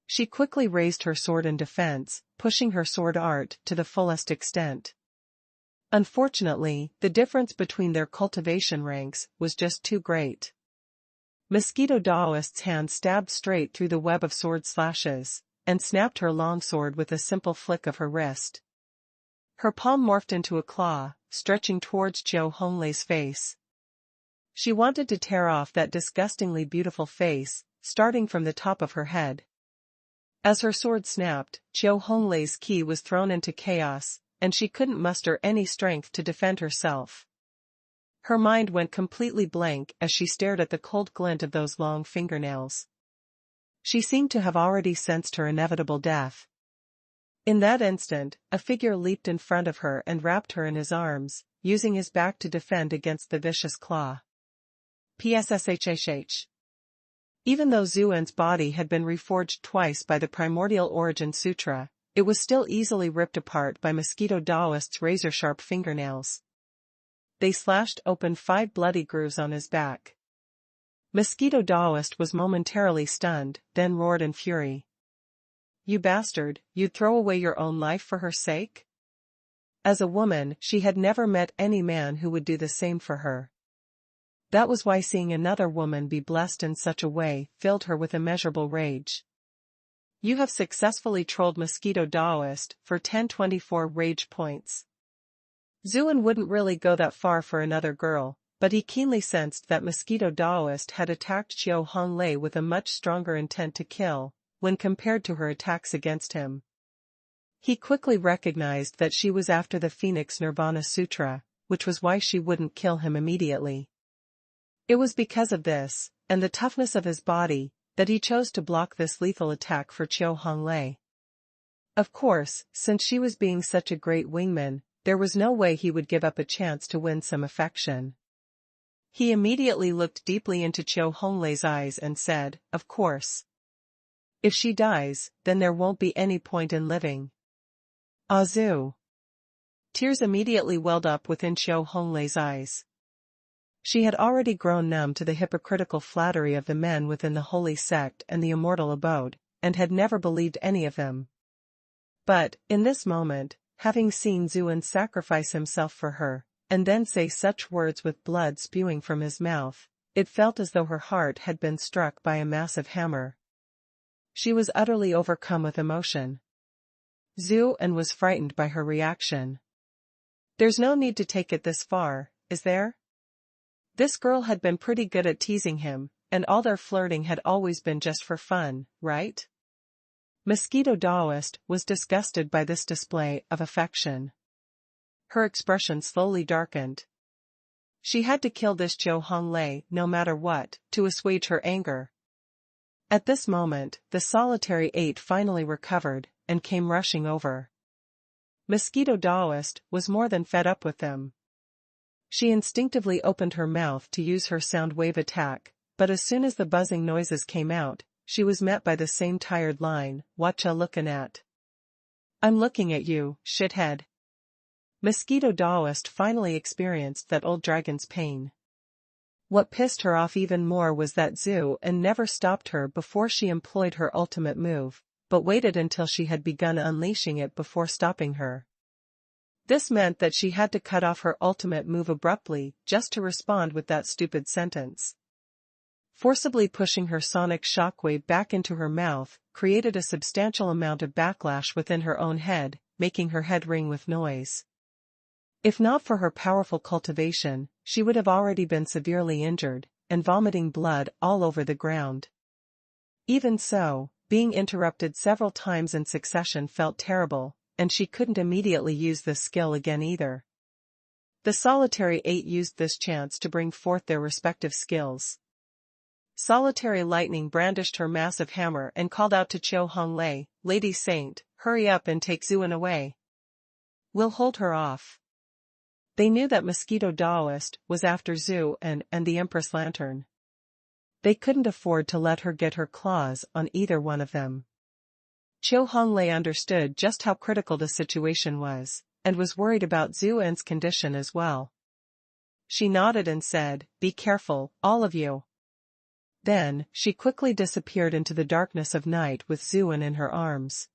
She quickly raised her sword in defense, pushing her sword art to the fullest extent. Unfortunately, the difference between their cultivation ranks was just too great. Mosquito Daoist's hand stabbed straight through the web of sword slashes, and snapped her longsword with a simple flick of her wrist. Her palm morphed into a claw, stretching towards Chiu Honglei's face. She wanted to tear off that disgustingly beautiful face, starting from the top of her head. As her sword snapped, Chiu Honglei's ki was thrown into chaos, and she couldn't muster any strength to defend herself. Her mind went completely blank as she stared at the cold glint of those long fingernails. She seemed to have already sensed her inevitable death. In that instant, a figure leaped in front of her and wrapped her in his arms, using his back to defend against the vicious claw. PSSHHH. Even though Zhu En's body had been reforged twice by the Primordial Origin Sutra, it was still easily ripped apart by Mosquito Daoist's razor-sharp fingernails. They slashed open 5 bloody grooves on his back. Mosquito Daoist was momentarily stunned, then roared in fury. "You bastard, you'd throw away your own life for her sake?" As a woman, she had never met any man who would do the same for her. That was why seeing another woman be blessed in such a way filled her with immeasurable rage. You have successfully trolled Mosquito Daoist for 1024 rage points. Zhu En wouldn't really go that far for another girl, but he keenly sensed that Mosquito Daoist had attacked Chiu Honglei with a much stronger intent to kill, when compared to her attacks against him. He quickly recognized that she was after the Phoenix Nirvana Sutra, which was why she wouldn't kill him immediately. It was because of this, and the toughness of his body, that he chose to block this lethal attack for Chiu Honglei. Of course, since she was being such a great wingman, there was no way he would give up a chance to win some affection. He immediately looked deeply into Chiu Honglei's eyes and said, "Of course. If she dies, then there won't be any point in living." Azu. Tears immediately welled up within Chiu Honglei's eyes. She had already grown numb to the hypocritical flattery of the men within the holy sect and the immortal abode, and had never believed any of them. But, in this moment, having seen Zhu En sacrifice himself for her, and then say such words with blood spewing from his mouth, it felt as though her heart had been struck by a massive hammer. She was utterly overcome with emotion. Zhu En was frightened by her reaction. There's no need to take it this far, is there? This girl had been pretty good at teasing him, and all their flirting had always been just for fun, right? Mosquito Daoist was disgusted by this display of affection. Her expression slowly darkened. She had to kill this Chiu Honglei no matter what, to assuage her anger. At this moment, the solitary 8 finally recovered, and came rushing over. Mosquito Daoist was more than fed up with them. She instinctively opened her mouth to use her sound wave attack, but as soon as the buzzing noises came out, she was met by the same tired line, "Whatcha lookin' at?" "I'm looking at you, shithead." Mosquito Daoist finally experienced that old dragon's pain. What pissed her off even more was that Zhu and never stopped her before she employed her ultimate move, but waited until she had begun unleashing it before stopping her. This meant that she had to cut off her ultimate move abruptly just to respond with that stupid sentence. Forcibly pushing her sonic shockwave back into her mouth created a substantial amount of backlash within her own head, making her head ring with noise. If not for her powerful cultivation, she would have already been severely injured, and vomiting blood all over the ground. Even so, being interrupted several times in succession felt terrible, and she couldn't immediately use this skill again either. The Solitary Eight used this chance to bring forth their respective skills. Solitary Lightning brandished her massive hammer and called out to Qiu Honglei, "Lady Saint, hurry up and take Zuan away. We'll hold her off." They knew that Mosquito Daoist was after Zhu and the Empress Lantern. They couldn't afford to let her get her claws on either one of them. Qiu Honglei understood just how critical the situation was, and was worried about Zuan's condition as well. She nodded and said, "Be careful, all of you." Then, she quickly disappeared into the darkness of night with Zuan in her arms.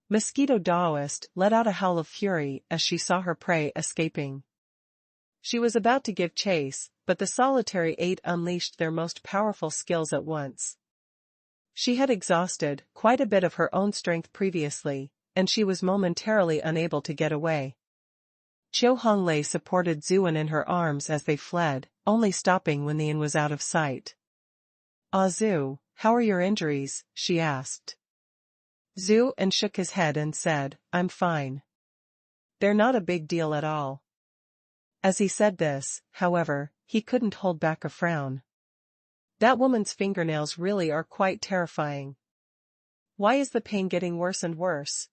Mosquito Daoist let out a howl of fury as she saw her prey escaping. She was about to give chase, but the Solitary Eight unleashed their most powerful skills at once. She had exhausted quite a bit of her own strength previously, and she was momentarily unable to get away. Qiu Honglei supported Zuan in her arms as they fled, only stopping when the inn was out of sight. "Ah Zhu, how are your injuries?" she asked. Zhu and shook his head and said, "I'm fine. They're not a big deal at all." As he said this, however, he couldn't hold back a frown. That woman's fingernails really are quite terrifying. Why is the pain getting worse and worse?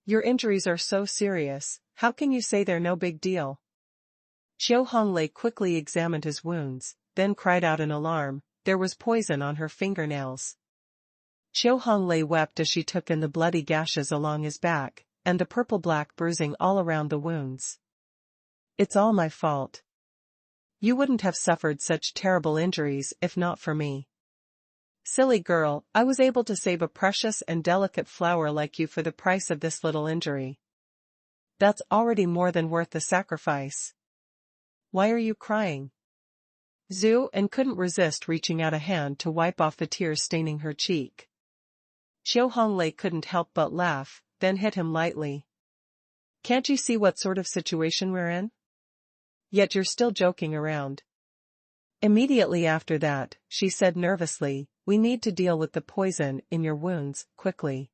Your injuries are so serious, how can you say they're no big deal? Qiu Honglei quickly examined his wounds, then cried out in alarm. There was poison on her fingernails. Qiu Honglei wept as she took in the bloody gashes along his back, and the purple-black bruising all around the wounds. "It's all my fault. You wouldn't have suffered such terrible injuries if not for me. Silly girl, I was able to save a precious and delicate flower like you for the price of this little injury. That's already more than worth the sacrifice. Why are you crying?" Zhu and couldn't resist reaching out a hand to wipe off the tears staining her cheek. Qiu Honglei couldn't help but laugh, then hit him lightly. "Can't you see what sort of situation we're in? Yet you're still joking around." Immediately after that, she said nervously, "We need to deal with the poison in your wounds, quickly.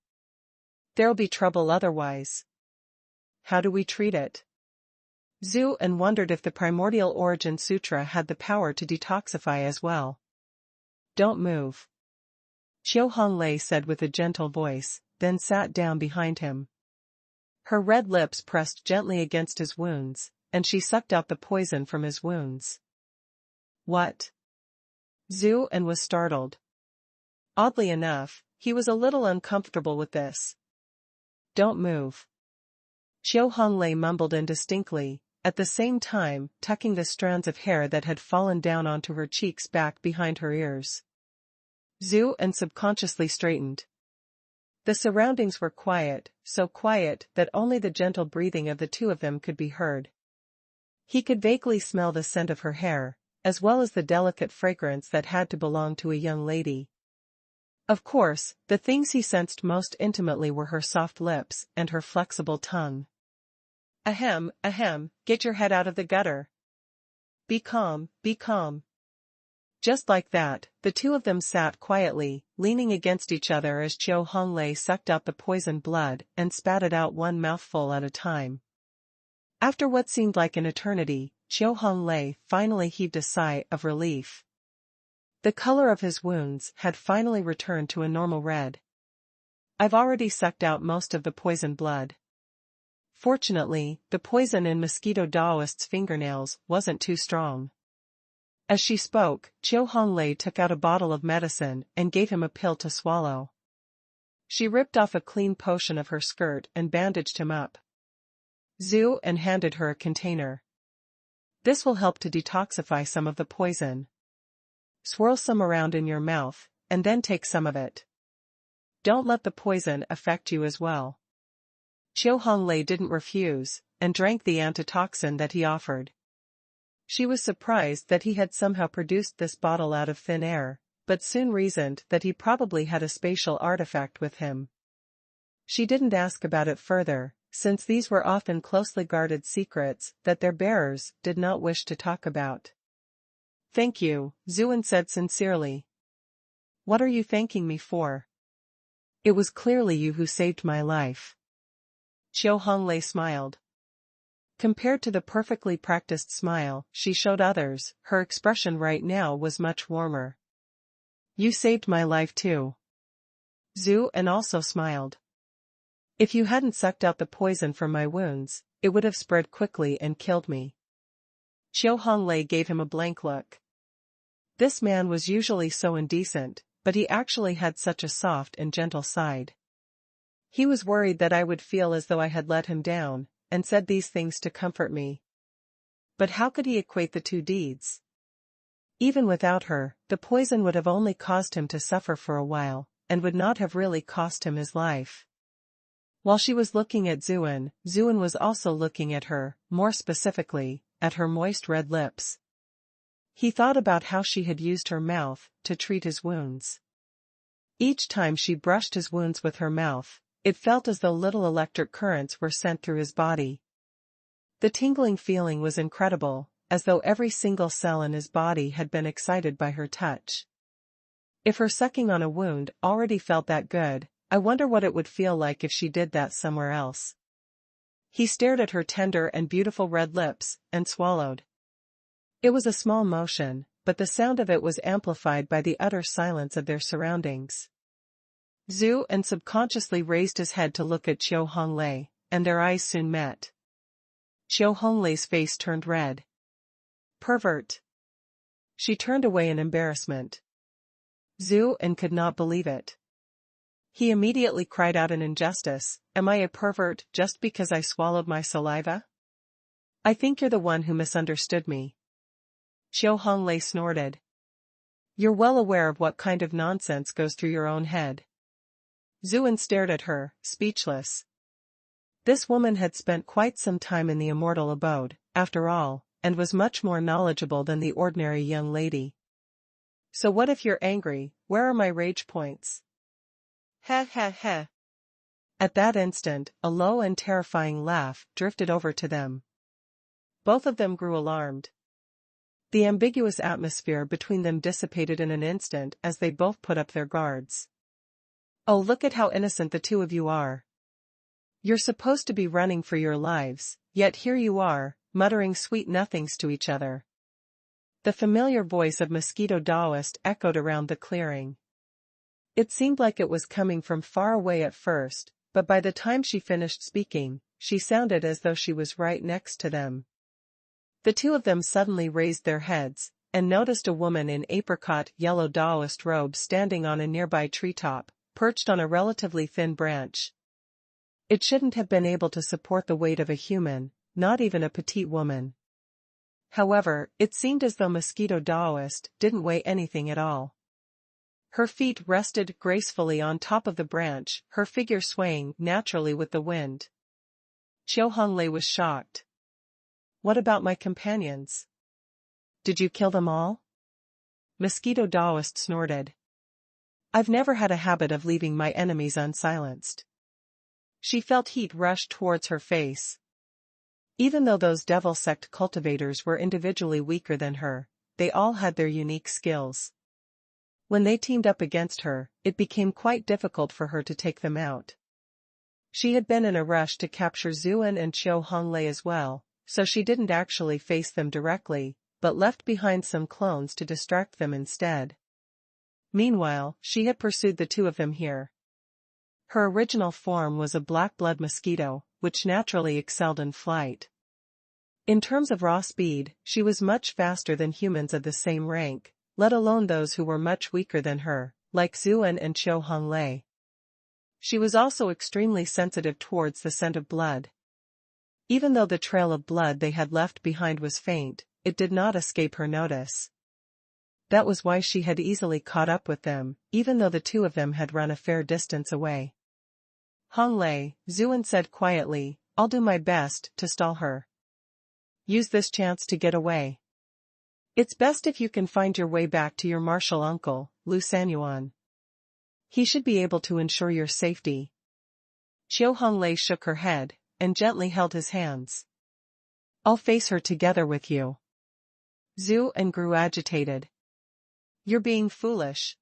There'll be trouble otherwise." "How do we treat it?" Zhu and wondered if the Primordial Origin Sutra had the power to detoxify as well. "Don't move," Qiu Honglei said with a gentle voice, then sat down behind him. Her red lips pressed gently against his wounds, and she sucked out the poison from his wounds. "What?" Zhu and was startled. Oddly enough, he was a little uncomfortable with this. "Don't move," Qiu Honglei mumbled indistinctly, at the same time tucking the strands of hair that had fallen down onto her cheeks back behind her ears. Zhu and subconsciously straightened. The surroundings were quiet, so quiet that only the gentle breathing of the two of them could be heard. He could vaguely smell the scent of her hair, as well as the delicate fragrance that had to belong to a young lady. Of course, the things he sensed most intimately were her soft lips and her flexible tongue. Ahem, get your head out of the gutter. Be calm, be calm." Just like that, the two of them sat quietly, leaning against each other as Qiu Honglei sucked out the poisoned blood and spat it out one mouthful at a time. After what seemed like an eternity, Qiu Honglei finally heaved a sigh of relief. The color of his wounds had finally returned to a normal red. "I've already sucked out most of the poisoned blood. Fortunately, the poison in Mosquito Daoist's fingernails wasn't too strong." As she spoke, Qiu Honglei took out a bottle of medicine and gave him a pill to swallow. She ripped off a clean portion of her skirt and bandaged him up. Zhu and handed her a container. This will help to detoxify some of the poison. Swirl some around in your mouth, and then take some of it. Don't let the poison affect you as well. Qiu Honglei didn't refuse, and drank the antitoxin that he offered. She was surprised that he had somehow produced this bottle out of thin air, but soon reasoned that he probably had a spatial artifact with him. She didn't ask about it further, since these were often closely guarded secrets that their bearers did not wish to talk about. Thank you, Zuan said sincerely. What are you thanking me for? It was clearly you who saved my life. Qiu Honglei smiled. Compared to the perfectly practiced smile she showed others, her expression right now was much warmer. You saved my life too. Zhu and also smiled. If you hadn't sucked out the poison from my wounds, it would have spread quickly and killed me. Qiu Honglei gave him a blank look. This man was usually so indecent, but he actually had such a soft and gentle side. He was worried that I would feel as though I had let him down, and said these things to comfort me. But how could he equate the two deeds? Even without her, the poison would have only caused him to suffer for a while, and would not have really cost him his life. While she was looking at Zuan, Zuan was also looking at her, more specifically, at her moist red lips. He thought about how she had used her mouth to treat his wounds. Each time she brushed his wounds with her mouth, it felt as though little electric currents were sent through his body. The tingling feeling was incredible, as though every single cell in his body had been excited by her touch. If her sucking on a wound already felt that good, I wonder what it would feel like if she did that somewhere else. He stared at her tender and beautiful red lips, and swallowed. It was a small motion, but the sound of it was amplified by the utter silence of their surroundings. Zhu and subconsciously raised his head to look at Qiu Honglei, and their eyes soon met. Qiu Honglei's face turned red. Pervert. She turned away in embarrassment. Zhu and could not believe it. He immediately cried out in injustice, am I a pervert just because I swallowed my saliva? I think you're the one who misunderstood me. Qiu Honglei snorted. You're well aware of what kind of nonsense goes through your own head. Zuan stared at her, speechless. This woman had spent quite some time in the immortal abode, after all, and was much more knowledgeable than the ordinary young lady. So what if you're angry, where are my rage points? Heh heh heh. At that instant, a low and terrifying laugh drifted over to them. Both of them grew alarmed. The ambiguous atmosphere between them dissipated in an instant as they both put up their guards. Oh, look at how innocent the two of you are. You're supposed to be running for your lives, yet here you are, muttering sweet nothings to each other. The familiar voice of Mosquito Daoist echoed around the clearing. It seemed like it was coming from far away at first, but by the time she finished speaking, she sounded as though she was right next to them. The two of them suddenly raised their heads, and noticed a woman in apricot yellow Daoist robe standing on a nearby treetop, perched on a relatively thin branch. It shouldn't have been able to support the weight of a human, not even a petite woman. However, it seemed as though Mosquito Daoist didn't weigh anything at all. Her feet rested gracefully on top of the branch, her figure swaying naturally with the wind. Qiu Honglei was shocked. What about my companions? Did you kill them all? Mosquito Daoist snorted. I've never had a habit of leaving my enemies unsilenced. She felt heat rush towards her face. Even though those devil sect cultivators were individually weaker than her, they all had their unique skills. When they teamed up against her, it became quite difficult for her to take them out. She had been in a rush to capture Zuan and Qiu Honglei as well, so she didn't actually face them directly, but left behind some clones to distract them instead. Meanwhile, she had pursued the two of them here. Her original form was a black blood mosquito, which naturally excelled in flight. In terms of raw speed, she was much faster than humans of the same rank, let alone those who were much weaker than her, like Zuan and Qiu Honglei. She was also extremely sensitive towards the scent of blood. Even though the trail of blood they had left behind was faint, it did not escape her notice. That was why she had easily caught up with them, even though the two of them had run a fair distance away. Hong Lei, Zuan said quietly, I'll do my best to stall her. Use this chance to get away. It's best if you can find your way back to your martial uncle, Lu Sanyuan. He should be able to ensure your safety. Chiu Honglei shook her head, and gently held his hands. I'll face her together with you. Zhu and grew agitated. You're being foolish.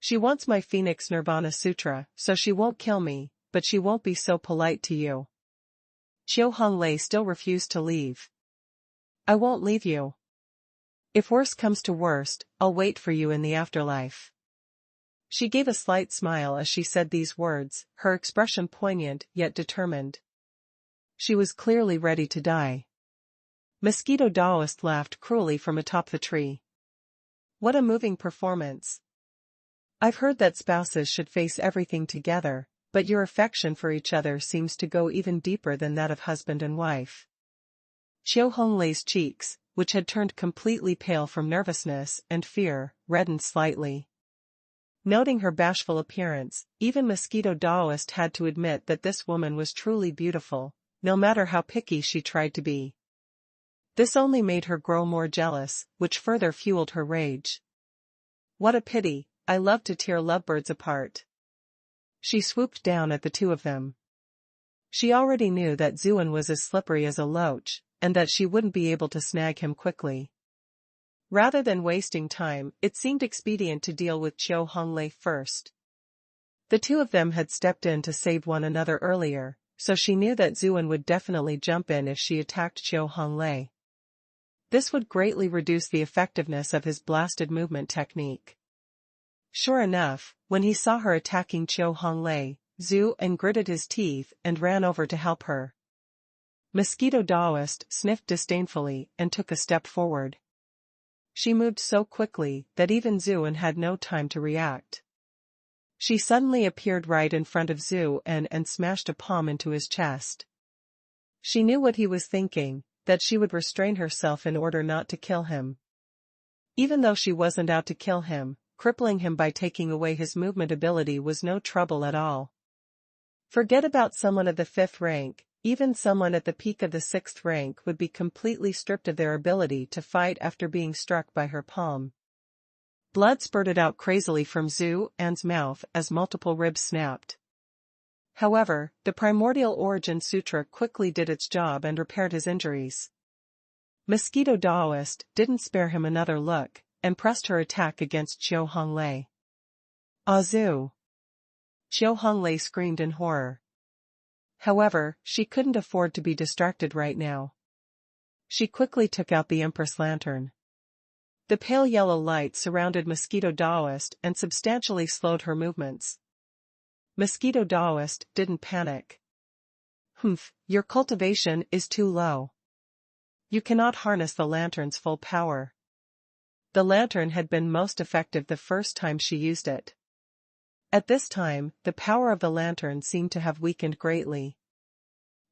She wants my Phoenix Nirvana Sutra, so she won't kill me, but she won't be so polite to you. Chiu Honglei still refused to leave. I won't leave you. If worst comes to worst, I'll wait for you in the afterlife. She gave a slight smile as she said these words, her expression poignant yet determined. She was clearly ready to die. Mosquito Daoist laughed cruelly from atop the tree. What a moving performance. I've heard that spouses should face everything together, but your affection for each other seems to go even deeper than that of husband and wife. Chiu Honglei's cheeks, which had turned completely pale from nervousness and fear, reddened slightly. Noting her bashful appearance, even Mosquito Daoist had to admit that this woman was truly beautiful, no matter how picky she tried to be. This only made her grow more jealous, which further fueled her rage. What a pity, I love to tear lovebirds apart. She swooped down at the two of them. She already knew that Zuan was as slippery as a loach, and that she wouldn't be able to snag him quickly. Rather than wasting time, it seemed expedient to deal with Chiu Honglei first. The two of them had stepped in to save one another earlier, so she knew that Zuan would definitely jump in if she attacked Chiu Honglei. This would greatly reduce the effectiveness of his blasted movement technique. Sure enough, when he saw her attacking Chiu Honglei, Zuan gritted his teeth and ran over to help her. Mosquito Daoist sniffed disdainfully and took a step forward. She moved so quickly that even Zuan had no time to react. She suddenly appeared right in front of Zuan and smashed a palm into his chest. She knew what he was thinking, that she would restrain herself in order not to kill him. Even though she wasn't out to kill him, crippling him by taking away his movement ability was no trouble at all. Forget about someone of the 5th rank. Even someone at the peak of the 6th rank would be completely stripped of their ability to fight after being struck by her palm. Blood spurted out crazily from Zuan's mouth as multiple ribs snapped. However, the Primordial Origin Sutra quickly did its job and repaired his injuries. Mosquito Daoist didn't spare him another look, and pressed her attack against Chiu Honglei. Azu! Chiu Honglei screamed in horror. However, she couldn't afford to be distracted right now. She quickly took out the Empress Lantern. The pale yellow light surrounded Mosquito Daoist and substantially slowed her movements. Mosquito Daoist didn't panic. Humph, your cultivation is too low. You cannot harness the lantern's full power. The lantern had been most effective the first time she used it. At this time, the power of the lantern seemed to have weakened greatly.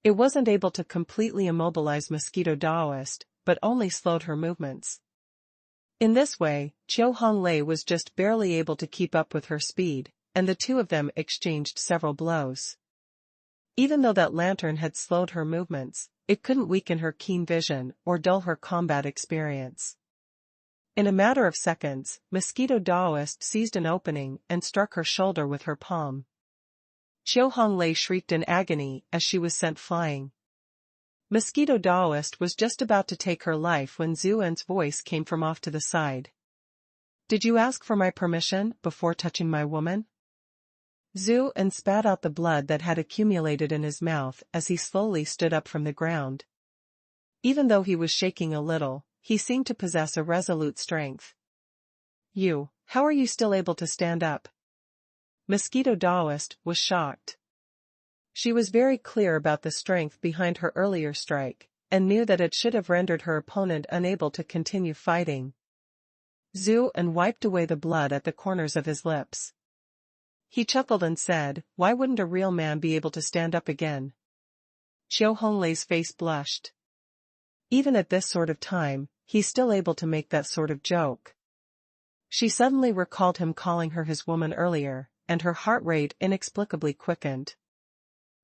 It wasn't able to completely immobilize Mosquito Daoist, but only slowed her movements. In this way, Chiu Honglei was just barely able to keep up with her speed, and the two of them exchanged several blows. Even though that lantern had slowed her movements, it couldn't weaken her keen vision or dull her combat experience. In a matter of seconds, Mosquito Daoist seized an opening and struck her shoulder with her palm. Chiu Honglei shrieked in agony as she was sent flying. Mosquito Daoist was just about to take her life when Zuan's voice came from off to the side. Did you ask for my permission before touching my woman? Zuan spat out the blood that had accumulated in his mouth as he slowly stood up from the ground. Even though he was shaking a little, he seemed to possess a resolute strength. How are you still able to stand up? Mosquito Daoist was shocked. She was very clear about the strength behind her earlier strike, and knew that it should have rendered her opponent unable to continue fighting. Zuan wiped away the blood at the corners of his lips. He chuckled and said, why wouldn't a real man be able to stand up again? Chiu Honglei's face blushed. Even at this sort of time, he's still able to make that sort of joke. She suddenly recalled him calling her his woman earlier, and her heart rate inexplicably quickened.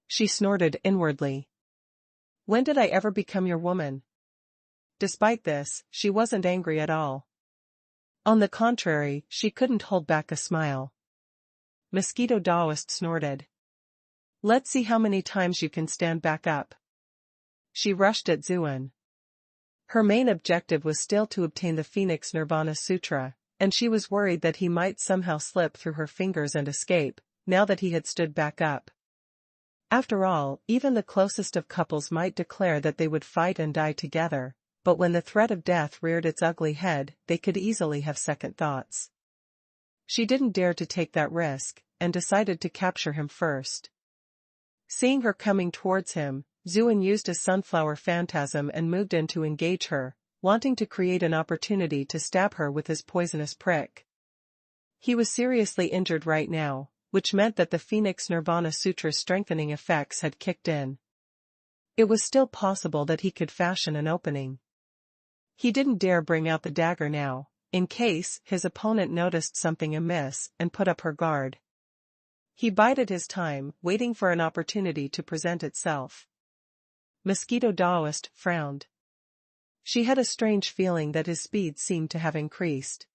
She snorted inwardly. When did I ever become your woman? Despite this, she wasn't angry at all. On the contrary, she couldn't hold back a smile. Mosquito Daoist snorted. Let's see how many times you can stand back up. She rushed at Zuan. Her main objective was still to obtain the Phoenix Nirvana Sutra, and she was worried that he might somehow slip through her fingers and escape, now that he had stood back up. After all, even the closest of couples might declare that they would fight and die together, but when the threat of death reared its ugly head, they could easily have second thoughts. She didn't dare to take that risk, and decided to capture him first. Seeing her coming towards him, Zuan used a sunflower phantasm and moved in to engage her, wanting to create an opportunity to stab her with his poisonous prick. He was seriously injured right now, which meant that the Phoenix Nirvana Sutra's strengthening effects had kicked in. It was still possible that he could fashion an opening. He didn't dare bring out the dagger now, in case his opponent noticed something amiss and put up her guard. He bided his time, waiting for an opportunity to present itself. Mosquito Daoist frowned. She had a strange feeling that his speed seemed to have increased.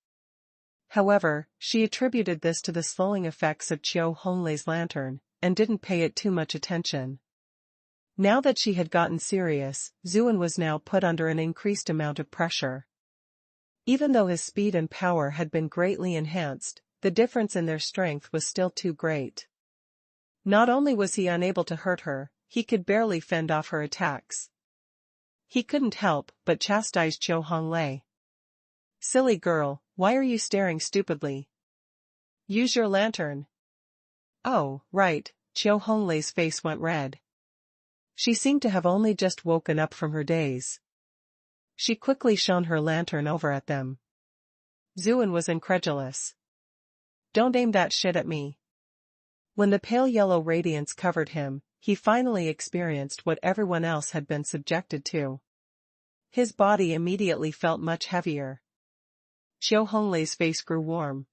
However, she attributed this to the slowing effects of Chiu Honglei's lantern, and didn't pay it too much attention. Now that she had gotten serious, Zuan was now put under an increased amount of pressure. Even though his speed and power had been greatly enhanced, the difference in their strength was still too great. Not only was he unable to hurt her, he could barely fend off her attacks. He couldn't help but chastise Chiu Honglei. Silly girl, why are you staring stupidly? Use your lantern. Oh, right, Chiu Honglei's face went red. She seemed to have only just woken up from her daze. She quickly shone her lantern over at them. Zuan was incredulous. Don't aim that shit at me. When the pale yellow radiance covered him, he finally experienced what everyone else had been subjected to. His body immediately felt much heavier. Chiu Honglei's face grew warm.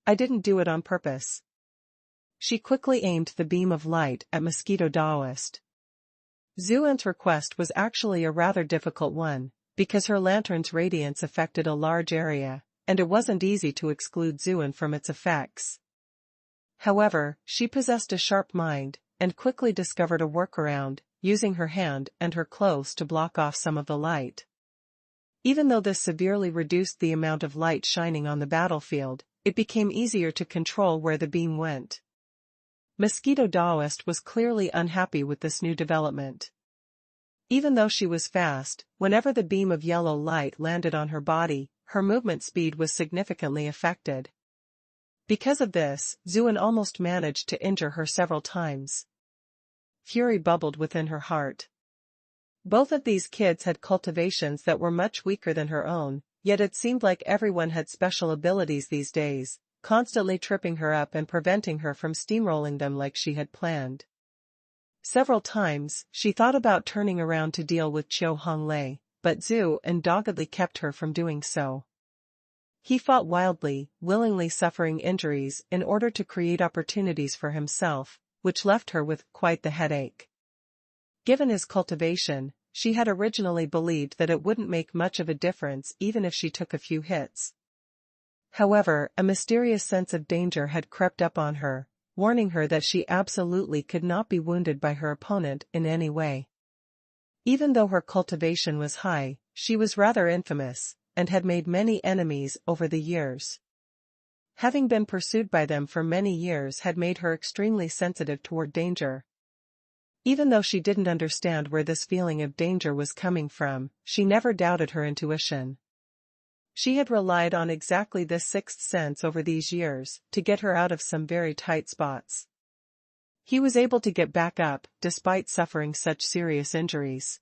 I didn't do it on purpose. She quickly aimed the beam of light at Mosquito Daoist. Zuan's request was actually a rather difficult one, because her lantern's radiance affected a large area, and it wasn't easy to exclude Zuan from its effects. However, she possessed a sharp mind, and quickly discovered a workaround, using her hand and her clothes to block off some of the light. Even though this severely reduced the amount of light shining on the battlefield, it became easier to control where the beam went. Mosquito Daoist was clearly unhappy with this new development. Even though she was fast, whenever the beam of yellow light landed on her body, her movement speed was significantly affected. Because of this, Zuan almost managed to injure her several times. Fury bubbled within her heart. Both of these kids had cultivations that were much weaker than her own, yet it seemed like everyone had special abilities these days, constantly tripping her up and preventing her from steamrolling them like she had planned. Several times, she thought about turning around to deal with Chiu Honglei, but Zuan doggedly kept her from doing so. He fought wildly, willingly suffering injuries in order to create opportunities for himself, which left her with quite the headache. Given his cultivation, she had originally believed that it wouldn't make much of a difference even if she took a few hits. However, a mysterious sense of danger had crept up on her, warning her that she absolutely could not be wounded by her opponent in any way. Even though her cultivation was high, she was rather infamous, and had made many enemies over the years. Having been pursued by them for many years had made her extremely sensitive toward danger. Even though she didn't understand where this feeling of danger was coming from, she never doubted her intuition. She had relied on exactly this sixth sense over these years to get her out of some very tight spots. He was able to get back up despite suffering such serious injuries.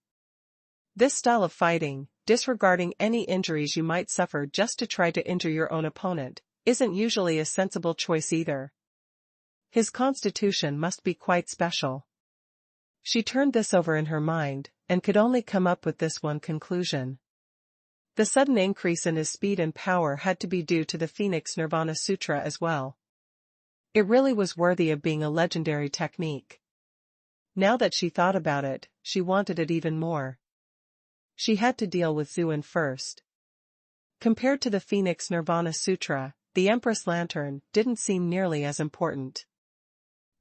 This style of fighting, disregarding any injuries you might suffer just to try to injure your own opponent, isn't usually a sensible choice either. His constitution must be quite special. She turned this over in her mind, and could only come up with this one conclusion. The sudden increase in his speed and power had to be due to the Phoenix Nirvana Sutra as well. It really was worthy of being a legendary technique. Now that she thought about it, she wanted it even more. She had to deal with Zuin first. Compared to the Phoenix Nirvana Sutra, the Empress Lantern didn't seem nearly as important.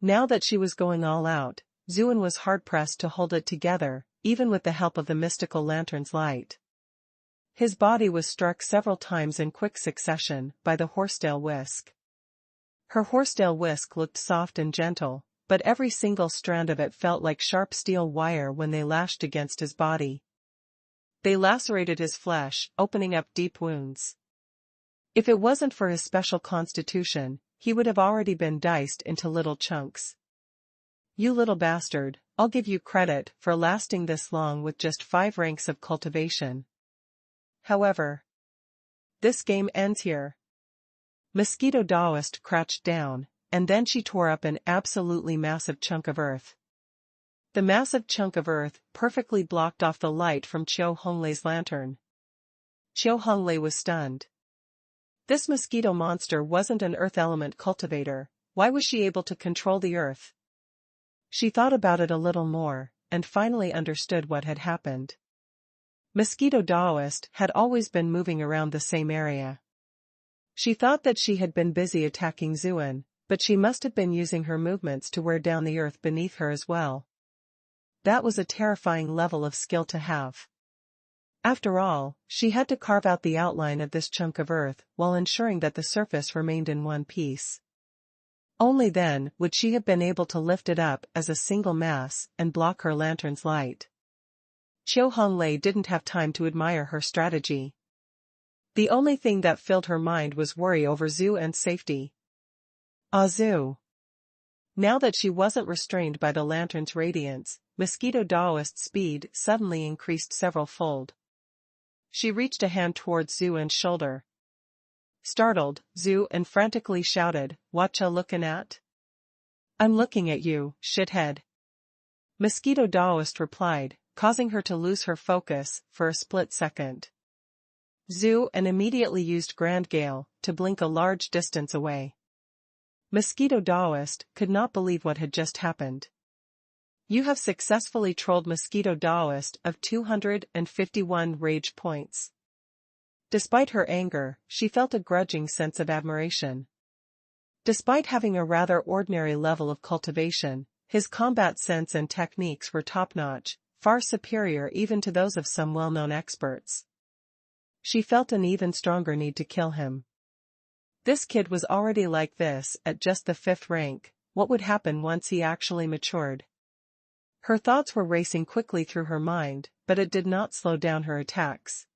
Now that she was going all out, Zuin was hard-pressed to hold it together, even with the help of the mystical lantern's light. His body was struck several times in quick succession by the horsetail whisk. Her horsetail whisk looked soft and gentle, but every single strand of it felt like sharp steel wire when they lashed against his body. They lacerated his flesh, opening up deep wounds. If it wasn't for his special constitution, he would have already been diced into little chunks. "You little bastard, I'll give you credit for lasting this long with just 5 ranks of cultivation. However, this game ends here." Mosquito Daoist crouched down, and then she tore up an absolutely massive chunk of earth. The massive chunk of earth perfectly blocked off the light from Qiu Honglei's lantern. Qiu Honglei was stunned. This mosquito monster wasn't an earth element cultivator. Why was she able to control the earth? She thought about it a little more, and finally understood what had happened. Mosquito Daoist had always been moving around the same area. She thought that she had been busy attacking Zuin, but she must have been using her movements to wear down the earth beneath her as well. That was a terrifying level of skill to have. After all, she had to carve out the outline of this chunk of earth while ensuring that the surface remained in one piece. Only then would she have been able to lift it up as a single mass and block her lantern's light. Qiu Honglei didn't have time to admire her strategy. The only thing that filled her mind was worry over Zhu and safety. Zhu. Now that she wasn't restrained by the lantern's radiance, Mosquito Daoist's speed suddenly increased several-fold. She reached a hand towards Zuin's shoulder. Startled, Zuin frantically shouted, "Whatcha lookin' at?" "I'm looking at you, shithead." Mosquito Daoist replied, causing her to lose her focus for a split second. Zuin immediately used Grand Gale to blink a large distance away. Mosquito Daoist could not believe what had just happened. "You have successfully trolled Mosquito Daoist of 251 rage points." Despite her anger, she felt a grudging sense of admiration. Despite having a rather ordinary level of cultivation, his combat sense and techniques were top-notch, far superior even to those of some well-known experts. She felt an even stronger need to kill him. This kid was already like this at just the 5th rank. What would happen once he actually matured? Her thoughts were racing quickly through her mind, but it did not slow down her attacks.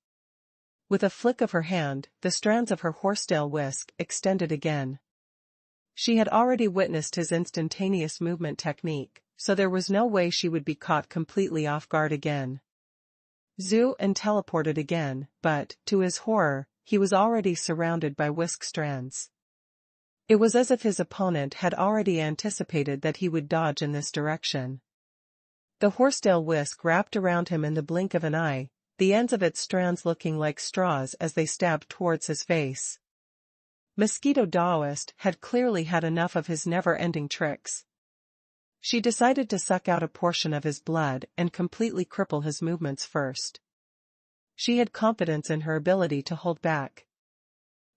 With a flick of her hand, the strands of her horsetail whisk extended again. She had already witnessed his instantaneous movement technique, so there was no way she would be caught completely off guard again. Zuin teleported again, but, to his horror, he was already surrounded by whisk strands. It was as if his opponent had already anticipated that he would dodge in this direction. The horsetail whisk wrapped around him in the blink of an eye, the ends of its strands looking like straws as they stabbed towards his face. Mosquito Daoist had clearly had enough of his never-ending tricks. She decided to suck out a portion of his blood and completely cripple his movements first. She had confidence in her ability to hold back.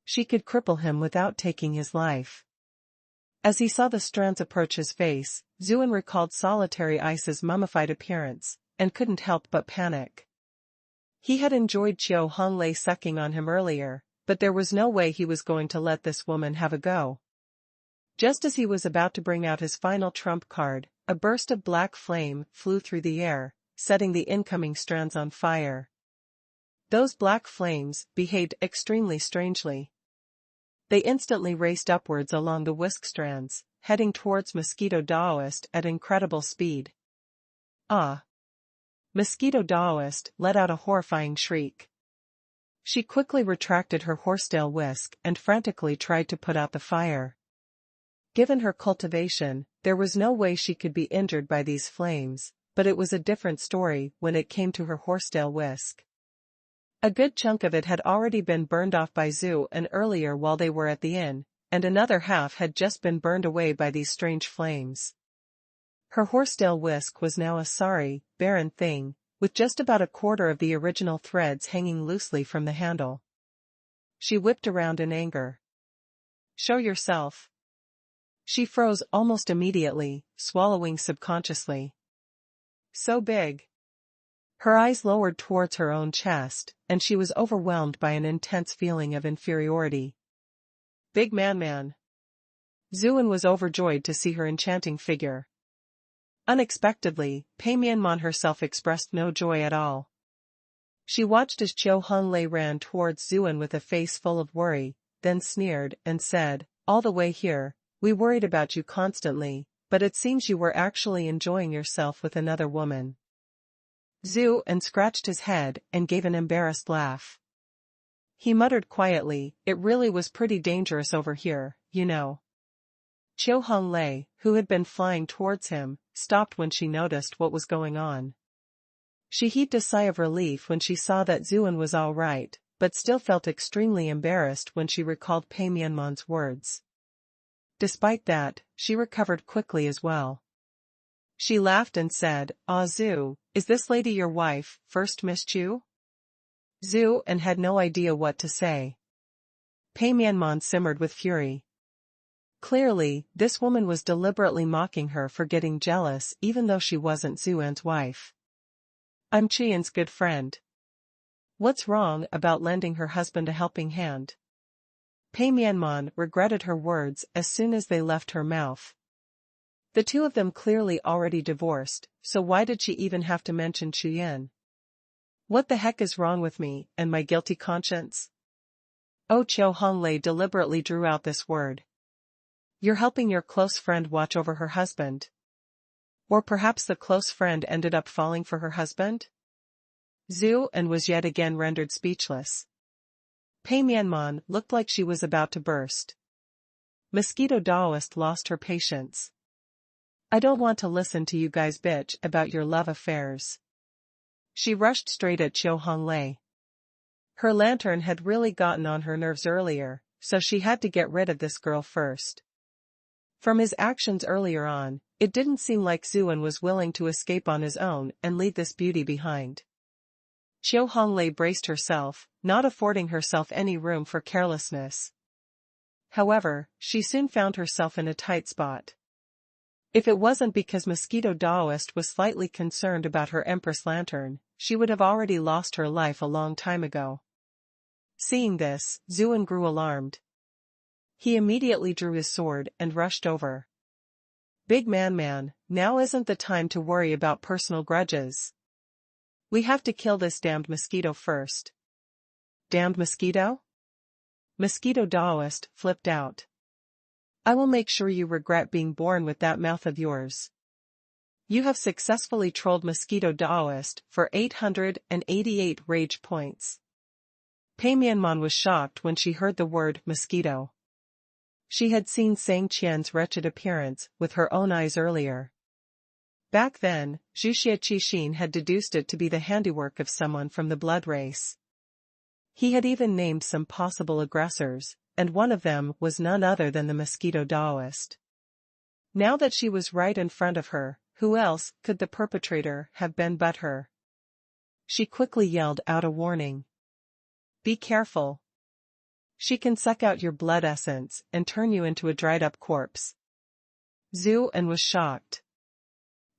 She could cripple him without taking his life. As he saw the strands approach his face, Zuin recalled Solitary Ice's mummified appearance, and couldn't help but panic. He had enjoyed Qiu Honglei sucking on him earlier, but there was no way he was going to let this woman have a go. Just as he was about to bring out his final trump card, a burst of black flame flew through the air, setting the incoming strands on fire. Those black flames behaved extremely strangely. They instantly raced upwards along the whisk strands, heading towards Mosquito Daoist at incredible speed. "Ah!" Mosquito Daoist let out a horrifying shriek. She quickly retracted her horsetail whisk and frantically tried to put out the fire. Given her cultivation, there was no way she could be injured by these flames, but it was a different story when it came to her horsetail whisk. A good chunk of it had already been burned off by Zhu and earlier while they were at the inn, and another half had just been burned away by these strange flames. Her horsetail whisk was now a sorry, barren thing, with just about a quarter of the original threads hanging loosely from the handle. She whipped around in anger. "Show yourself." She froze almost immediately, swallowing subconsciously. So big. Her eyes lowered towards her own chest, and she was overwhelmed by an intense feeling of inferiority. Big man. Zuan was overjoyed to see her enchanting figure. Unexpectedly, Pei Mianman herself expressed no joy at all. She watched as Qiu Honglei ran towards Zuan with a face full of worry, then sneered and said, "All the way here, we worried about you constantly, but it seems you were actually enjoying yourself with another woman." Zuan scratched his head and gave an embarrassed laugh. He muttered quietly, "It really was pretty dangerous over here, you know." Qiu Honglei, who had been flying towards him, stopped when she noticed what was going on. She heaved a sigh of relief when she saw that Zuan was all right, but still felt extremely embarrassed when she recalled Pei Mianman's words. Despite that, she recovered quickly as well. She laughed and said, "Ah Zhu, is this lady your wife, first Miss Chu?" Zhu and had no idea what to say. Pei Mianman simmered with fury. Clearly, this woman was deliberately mocking her for getting jealous even though she wasn't Zuan's wife. "I'm Qian's good friend. What's wrong about lending her husband a helping hand?" Pei Mianman regretted her words as soon as they left her mouth. The two of them clearly already divorced, so why did she even have to mention Qian? What the heck is wrong with me and my guilty conscience? Oh, Qiu Honglei deliberately drew out this word. "You're helping your close friend watch over her husband. Or perhaps the close friend ended up falling for her husband?" Zhu and was yet again rendered speechless. Pei Mianman looked like she was about to burst. Mosquito Daoist lost her patience. "I don't want to listen to you guys bitch about your love affairs." She rushed straight at Qiu Honglei. Her lantern had really gotten on her nerves earlier, so she had to get rid of this girl first. From his actions earlier on, it didn't seem like Zuan was willing to escape on his own and leave this beauty behind. Qiu Honglei braced herself, not affording herself any room for carelessness. However, she soon found herself in a tight spot. If it wasn't because Mosquito Daoist was slightly concerned about her Empress Lantern, she would have already lost her life a long time ago. Seeing this, Zuan grew alarmed. He immediately drew his sword and rushed over. "Big man, now isn't the time to worry about personal grudges. We have to kill this damned mosquito first." "Damned mosquito?" Mosquito Daoist flipped out. "I will make sure you regret being born with that mouth of yours." You have successfully trolled Mosquito Daoist for 888 rage points. Pei Mianman was shocked when she heard the word mosquito. She had seen Sang Qian's wretched appearance with her own eyes earlier. Back then, Zhu Qixin had deduced it to be the handiwork of someone from the blood race. He had even named some possible aggressors, and one of them was none other than the Mosquito Daoist. Now that she was right in front of her, who else could the perpetrator have been but her? She quickly yelled out a warning. "Be careful. She can suck out your blood essence and turn you into a dried-up corpse." Zhu and was shocked.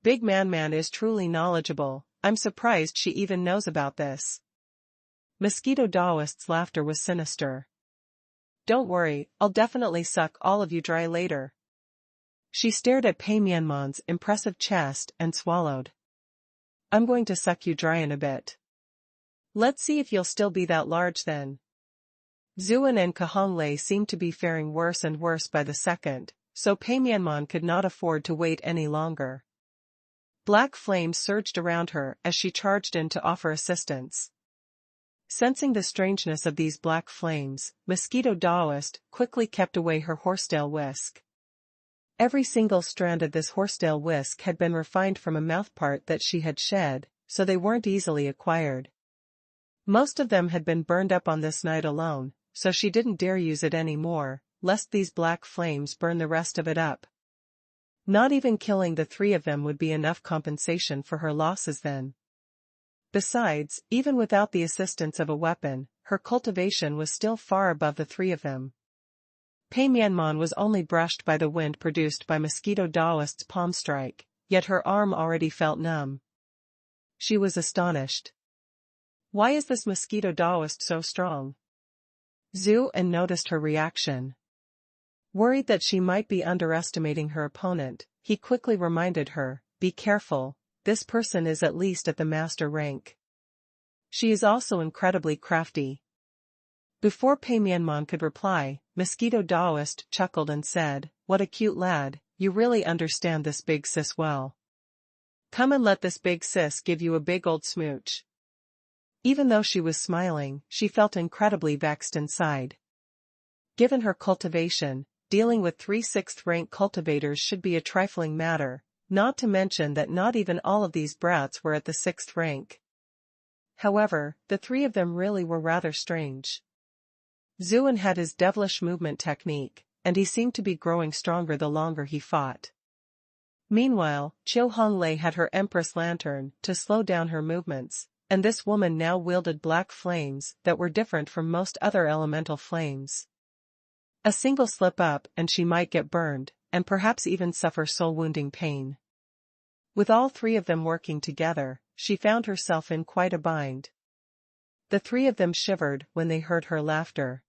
Big man is truly knowledgeable. I'm surprised she even knows about this. Mosquito Daoist's laughter was sinister. "Don't worry, I'll definitely suck all of you dry later." She stared at Pei Mianman's impressive chest and swallowed. "I'm going to suck you dry in a bit. Let's see if you'll still be that large then." Zuan and Kahonglei seemed to be faring worse and worse by the second, so Pei Mianman could not afford to wait any longer. Black flames surged around her as she charged in to offer assistance. Sensing the strangeness of these black flames, Mosquito Daoist quickly kept away her horsetail whisk. Every single strand of this horsetail whisk had been refined from a mouthpart that she had shed, so they weren't easily acquired. Most of them had been burned up on this night alone, so she didn't dare use it any more, lest these black flames burn the rest of it up. Not even killing the three of them would be enough compensation for her losses then. Besides, even without the assistance of a weapon, her cultivation was still far above the three of them. Pei Mianman was only brushed by the wind produced by Mosquito Daoist's palm strike, yet her arm already felt numb. She was astonished. Why is this Mosquito Daoist so strong? Zhu En noticed her reaction. Worried that she might be underestimating her opponent, he quickly reminded her, "Be careful, this person is at least at the master rank. She is also incredibly crafty." Before Pei Mianman could reply, Mosquito Daoist chuckled and said, "What a cute lad, you really understand this big sis well. Come and let this big sis give you a big old smooch." Even though she was smiling, she felt incredibly vexed inside. Given her cultivation, dealing with 3/6th rank cultivators should be a trifling matter, not to mention that not even all of these brats were at the 6th rank. However, the three of them really were rather strange. Zhu En had his devilish movement technique, and he seemed to be growing stronger the longer he fought. Meanwhile, Qiu Honglei had her Empress Lantern to slow down her movements, and this woman now wielded black flames that were different from most other elemental flames. A single slip-up and she might get burned, and perhaps even suffer soul-wounding pain. With all three of them working together, she found herself in quite a bind. The three of them shivered when they heard her laughter.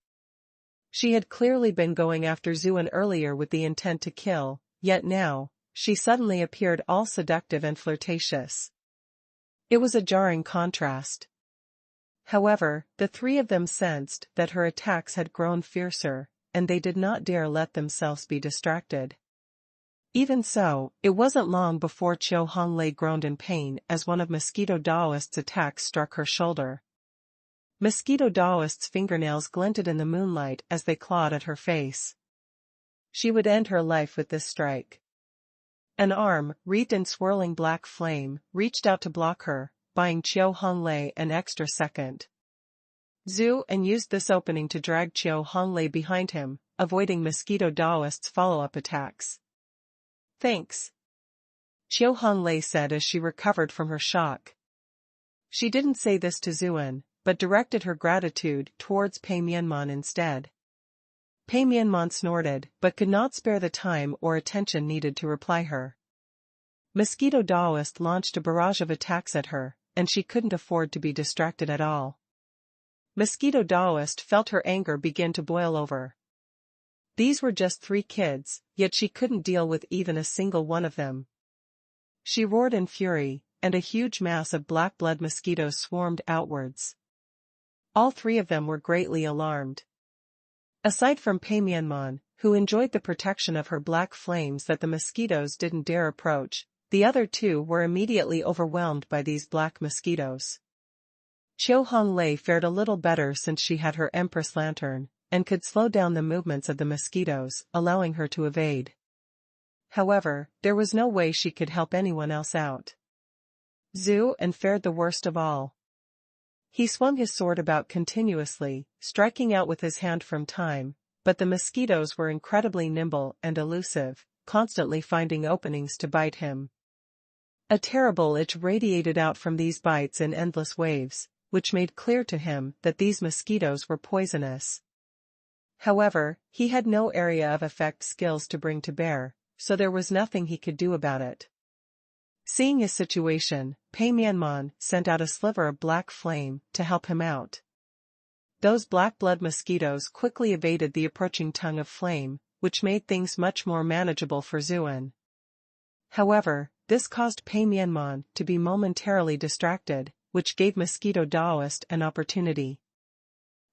She had clearly been going after Zhu En earlier with the intent to kill, yet now, she suddenly appeared all seductive and flirtatious. It was a jarring contrast. However, the three of them sensed that her attacks had grown fiercer, and they did not dare let themselves be distracted. Even so, it wasn't long before Qiu Honglei groaned in pain as one of Mosquito Daoist's attacks struck her shoulder. Mosquito Daoist's fingernails glinted in the moonlight as they clawed at her face. She would end her life with this strike. An arm, wreathed in swirling black flame, reached out to block her, buying Qiu Honglei an extra second. Zhu En used this opening to drag Qiu Honglei behind him, avoiding Mosquito Daoist's follow-up attacks. "Thanks," Qiu Honglei said as she recovered from her shock. She didn't say this to Zhu En, but directed her gratitude towards Pei Mianman instead. Pei Mianman snorted, but could not spare the time or attention needed to reply her. Mosquito Daoist launched a barrage of attacks at her, and she couldn't afford to be distracted at all. Mosquito Daoist felt her anger begin to boil over. These were just 3 kids, yet she couldn't deal with even a single one of them. She roared in fury, and a huge mass of black blood mosquitoes swarmed outwards. All 3 of them were greatly alarmed. Aside from Pei Mianman, who enjoyed the protection of her black flames that the mosquitoes didn't dare approach, the other 2 were immediately overwhelmed by these black mosquitoes. Qiu Honglei fared a little better since she had her Empress Lantern, and could slow down the movements of the mosquitoes, allowing her to evade. However, there was no way she could help anyone else out. Zhu En fared the worst of all. He swung his sword about continuously, striking out with his hand from time, but the mosquitoes were incredibly nimble and elusive, constantly finding openings to bite him. A terrible itch radiated out from these bites in endless waves, which made clear to him that these mosquitoes were poisonous. However, he had no area of effect skills to bring to bear, so there was nothing he could do about it. Seeing his situation, Pei Mianman sent out a sliver of black flame to help him out. Those black blood mosquitoes quickly evaded the approaching tongue of flame, which made things much more manageable for Zhu En. However, this caused Pei Mianman to be momentarily distracted, which gave Mosquito Daoist an opportunity.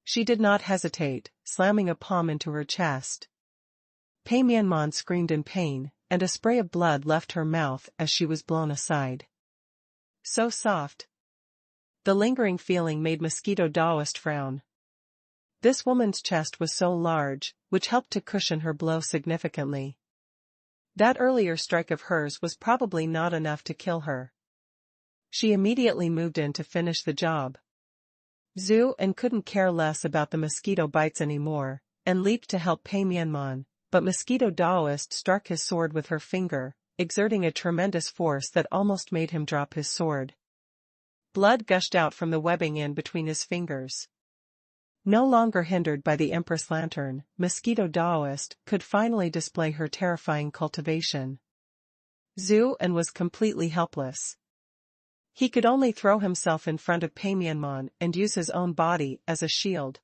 She did not hesitate, slamming a palm into her chest. Pei Mianman screamed in pain, and a spray of blood left her mouth as she was blown aside. So soft. The lingering feeling made Mosquito Daoist frown. This woman's chest was so large, which helped to cushion her blow significantly. That earlier strike of hers was probably not enough to kill her. She immediately moved in to finish the job. Zhu and couldn't care less about the mosquito bites anymore, and leaped to help Pei Mianman, but Mosquito Daoist struck his sword with her finger, exerting a tremendous force that almost made him drop his sword. Blood gushed out from the webbing in between his fingers. No longer hindered by the Empress Lantern, Mosquito Daoist could finally display her terrifying cultivation. Zhu and was completely helpless. He could only throw himself in front of Pei Mianman and use his own body as a shield.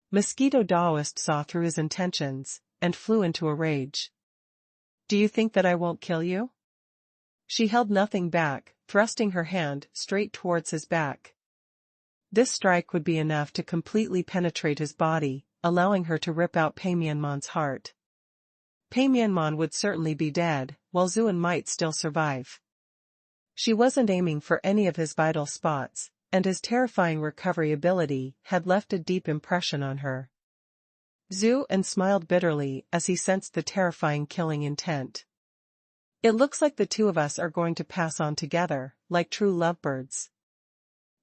Mosquito Daoist saw through his intentions, and flew into a rage. "Do you think that I won't kill you?" She held nothing back, thrusting her hand straight towards his back. This strike would be enough to completely penetrate his body, allowing her to rip out Pei Mianman's heart. Pei Mianman would certainly be dead, while Zuan might still survive. She wasn't aiming for any of his vital spots, and his terrifying recovery ability had left a deep impression on her. Zhu and smiled bitterly as he sensed the terrifying killing intent. "It looks like the two of us are going to pass on together, like true lovebirds."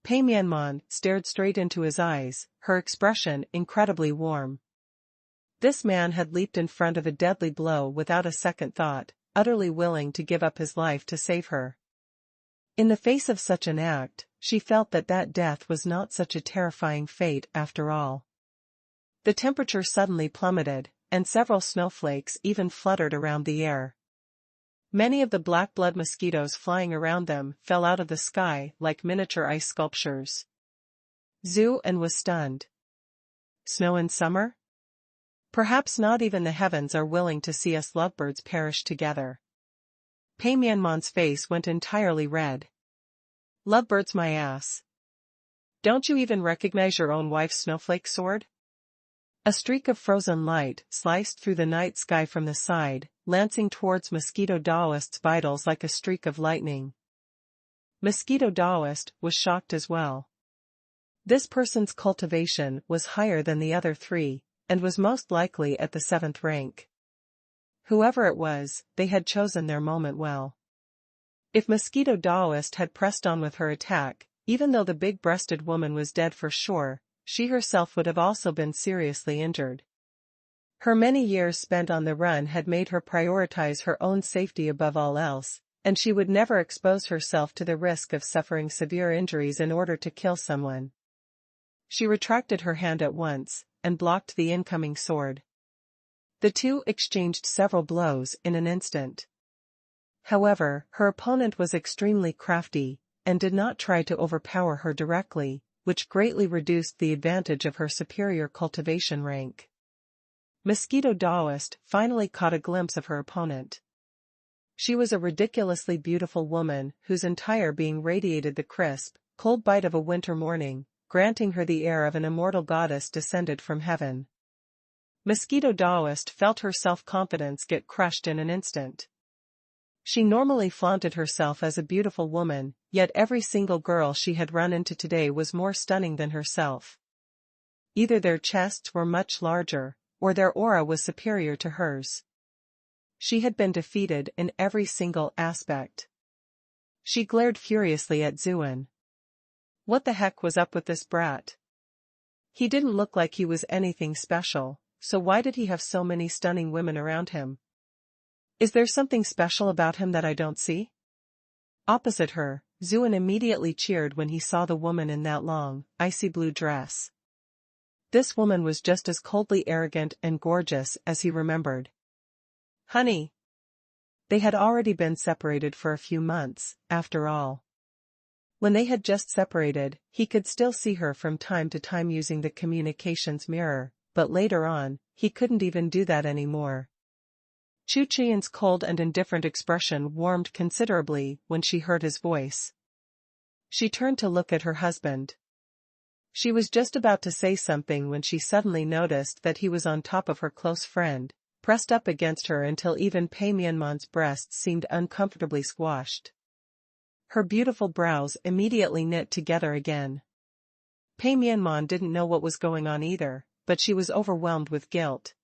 Pei Mianman stared straight into his eyes, her expression incredibly warm. This man had leaped in front of a deadly blow without a second thought, utterly willing to give up his life to save her. In the face of such an act, she felt that death was not such a terrifying fate after all. The temperature suddenly plummeted, and several snowflakes even fluttered around the air. Many of the black blood mosquitoes flying around them fell out of the sky like miniature ice sculptures. Zhu and was stunned. Snow in summer? Perhaps not even the heavens are willing to see us lovebirds perish together. Pei Mianman's face went entirely red. "Lovebirds my ass. Don't you even recognize your own wife's snowflake sword?" A streak of frozen light sliced through the night sky from the side, lancing towards Mosquito Daoist's vitals like a streak of lightning. Mosquito Daoist was shocked as well. This person's cultivation was higher than the other three, and was most likely at the 7th rank. Whoever it was, they had chosen their moment well. If Mosquito Daoist had pressed on with her attack, even though the big-breasted woman was dead for sure, she herself would have also been seriously injured. Her many years spent on the run had made her prioritize her own safety above all else, and she would never expose herself to the risk of suffering severe injuries in order to kill someone. She retracted her hand at once, and blocked the incoming sword. The two exchanged several blows in an instant. However, her opponent was extremely crafty, and did not try to overpower her directly, which greatly reduced the advantage of her superior cultivation rank. Mosquito Daoist finally caught a glimpse of her opponent. She was a ridiculously beautiful woman whose entire being radiated the crisp, cold bite of a winter morning, granting her the air of an immortal goddess descended from heaven. Mosquito Daoist felt her self-confidence get crushed in an instant. She normally flaunted herself as a beautiful woman, yet every single girl she had run into today was more stunning than herself. Either their chests were much larger, or their aura was superior to hers. She had been defeated in every single aspect. She glared furiously at Zuan. What the heck was up with this brat? He didn't look like he was anything special, so why did he have so many stunning women around him? Is there something special about him that I don't see? Opposite her, Zuan immediately cheered when he saw the woman in that long, icy blue dress. This woman was just as coldly arrogant and gorgeous as he remembered. Honey. They had already been separated for a few months, after all. When they had just separated, he could still see her from time to time using the communications mirror, but later on, he couldn't even do that anymore. Chu Qian's cold and indifferent expression warmed considerably when she heard his voice. She turned to look at her husband. She was just about to say something when she suddenly noticed that he was on top of her close friend, pressed up against her until even Pei Mianman's breasts seemed uncomfortably squashed. Her beautiful brows immediately knit together again. Pei Mianman didn't know what was going on either, but she was overwhelmed with guilt.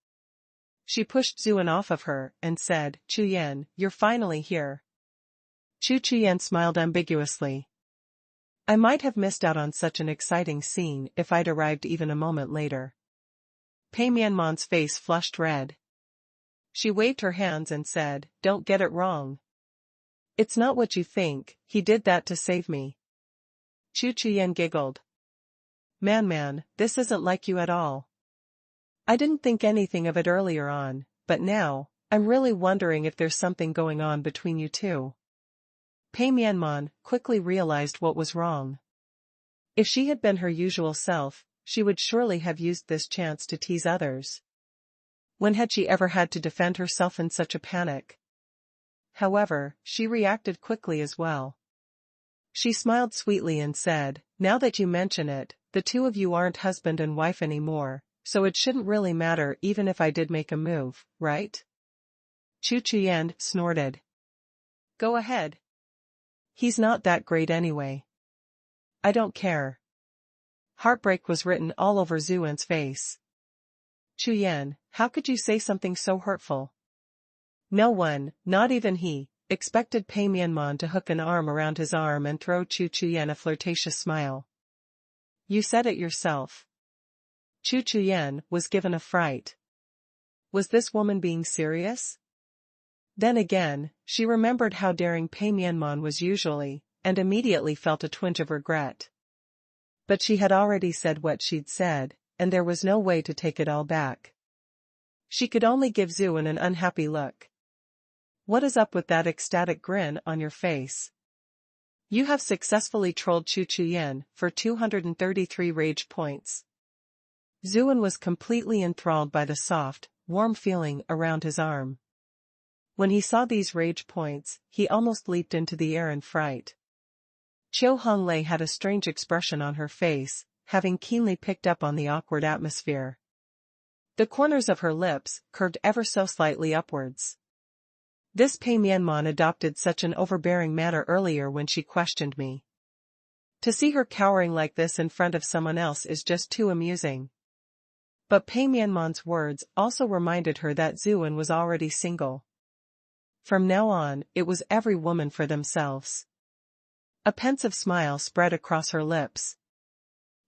She pushed Zuan off of her and said, "Chuyen, you're finally here." Chuyen smiled ambiguously. I might have missed out on such an exciting scene if I'd arrived even a moment later. Pei Mianmon's face flushed red. She waved her hands and said, "Don't get it wrong. It's not what you think, he did that to save me." Chuyen giggled. Man, this isn't like you at all. I didn't think anything of it earlier on, but now, I'm really wondering if there's something going on between you two. Pei Mianmon quickly realized what was wrong. If she had been her usual self, she would surely have used this chance to tease others. When had she ever had to defend herself in such a panic? However, she reacted quickly as well. She smiled sweetly and said, "Now that you mention it, the two of you aren't husband and wife anymore, so it shouldn't really matter even if I did make a move, right?" Chuyen snorted. "Go ahead. He's not that great anyway." "I don't care." Heartbreak was written all over Zuan's face. "Chuyen, how could you say something so hurtful?" No one, not even he, expected Pei Mianmon to hook an arm around his arm and throw Chuyen a flirtatious smile. "You said it yourself." Chuyen was given a fright. Was this woman being serious? Then again, she remembered how daring Pei Mianmon was usually, and immediately felt a twinge of regret. But she had already said what she'd said, and there was no way to take it all back. She could only give Zuan an unhappy look. "What is up with that ecstatic grin on your face? You have successfully trolled Chuyen for 233 rage points." Zuan was completely enthralled by the soft, warm feeling around his arm. When he saw these rage points, he almost leaped into the air in fright. Chiu Honglei had a strange expression on her face, having keenly picked up on the awkward atmosphere. The corners of her lips curved ever so slightly upwards. This Pei Mianmon adopted such an overbearing manner earlier when she questioned me. To see her cowering like this in front of someone else is just too amusing. But Pei Mianmon's words also reminded her that Zuan was already single. From now on, it was every woman for themselves. A pensive smile spread across her lips.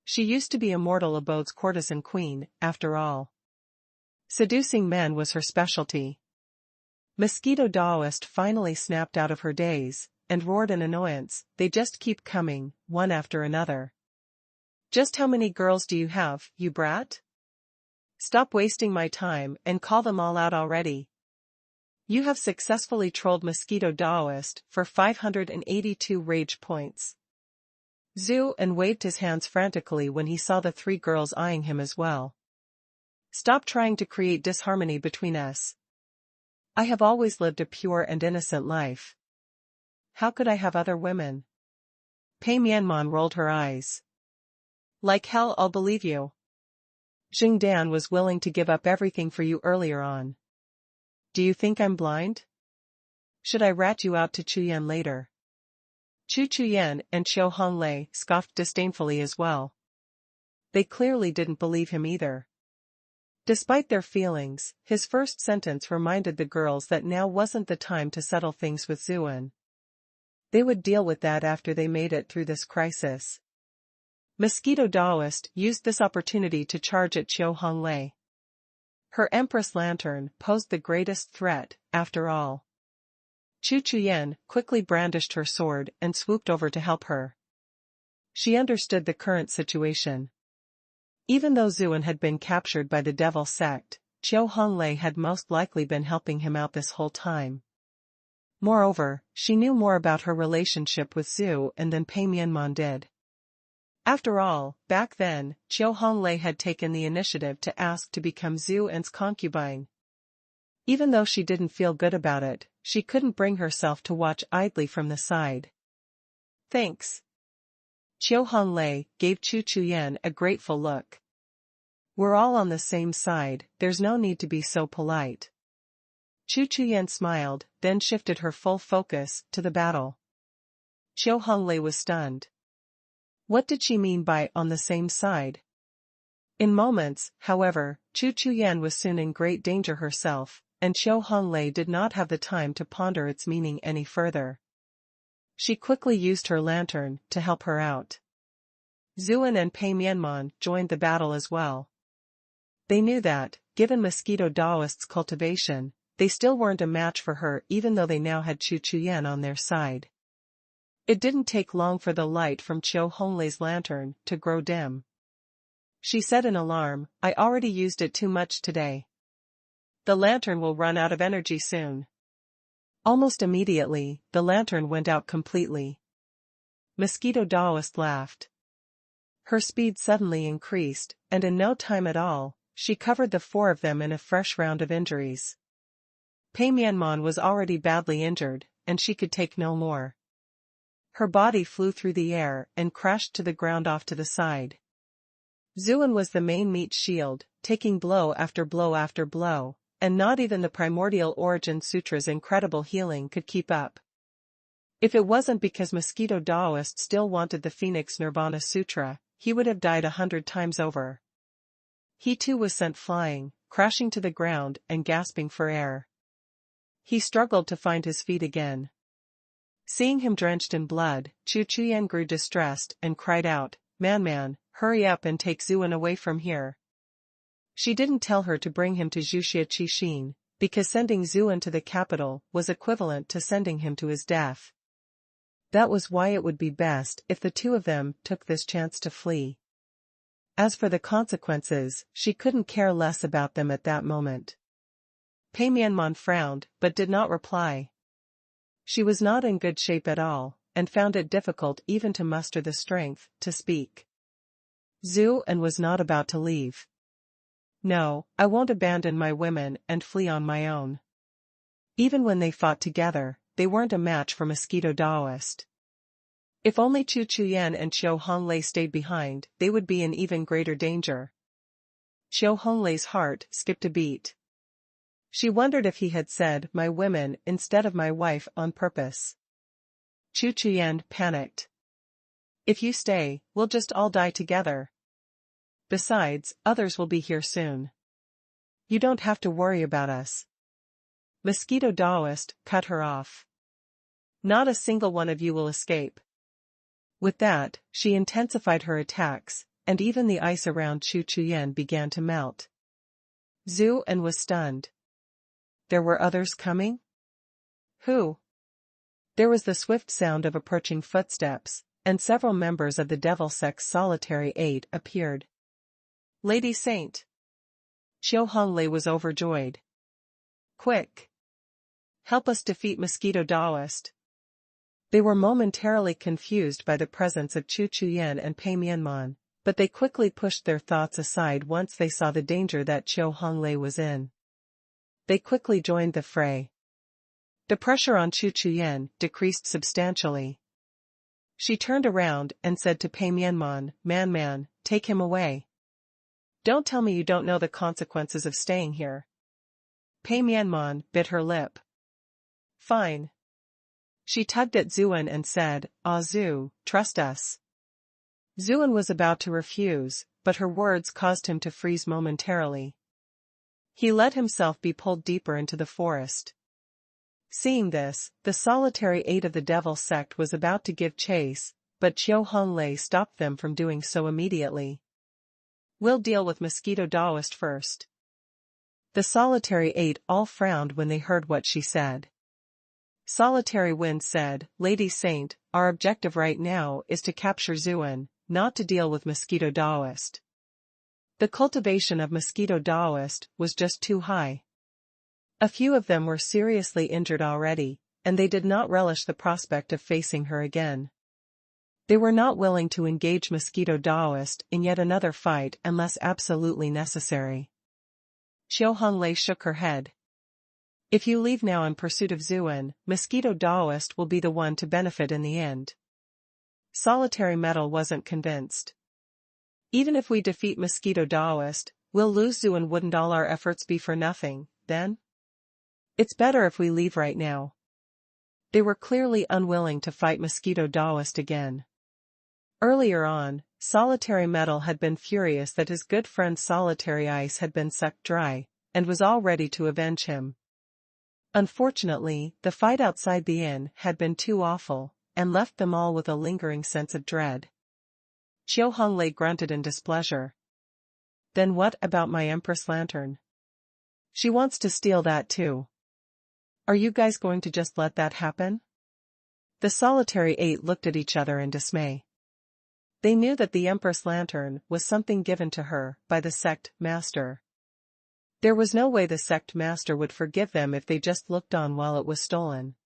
She used to be Immortal Abode's courtesan queen, after all. Seducing men was her specialty. Mosquito Daoist finally snapped out of her daze, and roared in annoyance, "They just keep coming, one after another. Just how many girls do you have, you brat? Stop wasting my time and call them all out already." You have successfully trolled Mosquito Daoist for 582 rage points. Zuan waved his hands frantically when he saw the three girls eyeing him as well. "Stop trying to create disharmony between us. I have always lived a pure and innocent life. How could I have other women?" Pei Mianmon rolled her eyes. "Like hell I'll believe you. Jingdan was willing to give up everything for you earlier on. Do you think I'm blind? Should I rat you out to Chuyen later?" Chuyen and Chiu Honglei scoffed disdainfully as well. They clearly didn't believe him either. Despite their feelings, his first sentence reminded the girls that now wasn't the time to settle things with Zuan. They would deal with that after they made it through this crisis. Mosquito Daoist used this opportunity to charge at Chiu Honglei. Her Empress Lantern posed the greatest threat, after all. Chuyen quickly brandished her sword and swooped over to help her. She understood the current situation. Even though Zuan had been captured by the Devil Sect, Chiu Honglei had most likely been helping him out this whole time. Moreover, she knew more about her relationship with Zuan than Pei Mianmon did. After all, back then, Chiu Honglei had taken the initiative to ask to become Zuan's concubine. Even though she didn't feel good about it, she couldn't bring herself to watch idly from the side. "Thanks." Chiu Honglei gave Chuyen a grateful look. "We're all on the same side, there's no need to be so polite." Chuyen smiled, then shifted her full focus to the battle. Chiu Honglei was stunned. What did she mean by "on the same side"? In moments, however, Chu Chuyan was soon in great danger herself, and Qiu Honglei did not have the time to ponder its meaning any further. She quickly used her lantern to help her out. Zuan and Pei Mianman joined the battle as well. They knew that, given Mosquito Daoist's cultivation, they still weren't a match for her even though they now had Chu Chuyan on their side. It didn't take long for the light from Qiu Honglei's lantern to grow dim. She said in alarm, "I already used it too much today. The lantern will run out of energy soon." Almost immediately, the lantern went out completely. Mosquito Daoist laughed. Her speed suddenly increased, and in no time at all, she covered the four of them in a fresh round of injuries. Pei Mianman was already badly injured, and she could take no more. Her body flew through the air and crashed to the ground off to the side. Zuan was the main meat shield, taking blow after blow after blow, and not even the Primordial Origin Sutra's incredible healing could keep up. If it wasn't because Mosquito Daoist still wanted the Phoenix Nirvana Sutra, he would have died 100 times over. He too was sent flying, crashing to the ground and gasping for air. He struggled to find his feet again. Seeing him drenched in blood, Chu Chuyan grew distressed and cried out, Man, hurry up and take Zuan away from here." She didn't tell her to bring him to Zhuxia Qixin, because sending Zuan to the capital was equivalent to sending him to his death. That was why it would be best if the two of them took this chance to flee. As for the consequences, she couldn't care less about them at that moment. Pei Mianman frowned but did not reply. She was not in good shape at all, and found it difficult even to muster the strength to speak. Zuan was not about to leave. "No, I won't abandon my women and flee on my own." Even when they fought together, they weren't a match for Mosquito Daoist. If only Chu Chuyan and Qiu Honglei stayed behind, they would be in even greater danger. Qiu Honglei's heart skipped a beat. She wondered if he had said "my women" instead of "my wife" on purpose. Chu Chuyan panicked. "If you stay, we'll just all die together. Besides, others will be here soon. You don't have to worry about us." Mosquito Daoist cut her off. "Not a single one of you will escape." With that, she intensified her attacks, and even the ice around Chu Chuyan began to melt. Zuan was stunned. There were others coming? Who? There was the swift sound of approaching footsteps, and several members of the Devil Sect's solitary aid appeared. "Lady Saint!" Qiu Honglei was overjoyed. "Quick! Help us defeat Mosquito Daoist." They were momentarily confused by the presence of Chu Chuyan and Pei Mianman, but they quickly pushed their thoughts aside once they saw the danger that Qiu Honglei was in. They quickly joined the fray. The pressure on Chu Chuyan decreased substantially. She turned around and said to Pei Mianman, Man, take him away. Don't tell me you don't know the consequences of staying here." Pei Mianman bit her lip. "Fine." She tugged at Zuan and said, Zu, trust us." Zuan was about to refuse, but her words caused him to freeze momentarily. He let himself be pulled deeper into the forest. Seeing this, the solitary aide of the Devil Sect was about to give chase, but Qiu Honglei stopped them from doing so immediately. "We'll deal with Mosquito Daoist first." The solitary aide all frowned when they heard what she said. Solitary Wind said, "Lady Saint, our objective right now is to capture Zuan, not to deal with Mosquito Daoist. The cultivation of Mosquito Daoist was just too high. A few of them were seriously injured already, and they did not relish the prospect of facing her again. They were not willing to engage Mosquito Daoist in yet another fight unless absolutely necessary. Qiu Honglei shook her head. "If you leave now in pursuit of Zuan, Mosquito Daoist will be the one to benefit in the end." Solitary Metal wasn't convinced. "Even if we defeat Mosquito Daoist, we'll lose Zuan. Wouldn't all our efforts be for nothing, then? It's better if we leave right now." They were clearly unwilling to fight Mosquito Daoist again. Earlier on, Solitary Metal had been furious that his good friend Solitary Ice had been sucked dry, and was all ready to avenge him. Unfortunately, the fight outside the inn had been too awful, and left them all with a lingering sense of dread. Qiu Honglei grunted in displeasure. Then what about my Empress Lantern? She wants to steal that too. Are you guys going to just let that happen? The Solitary Eight looked at each other in dismay. They knew that the Empress Lantern was something given to her by the sect master. There was no way the sect master would forgive them if they just looked on while it was stolen.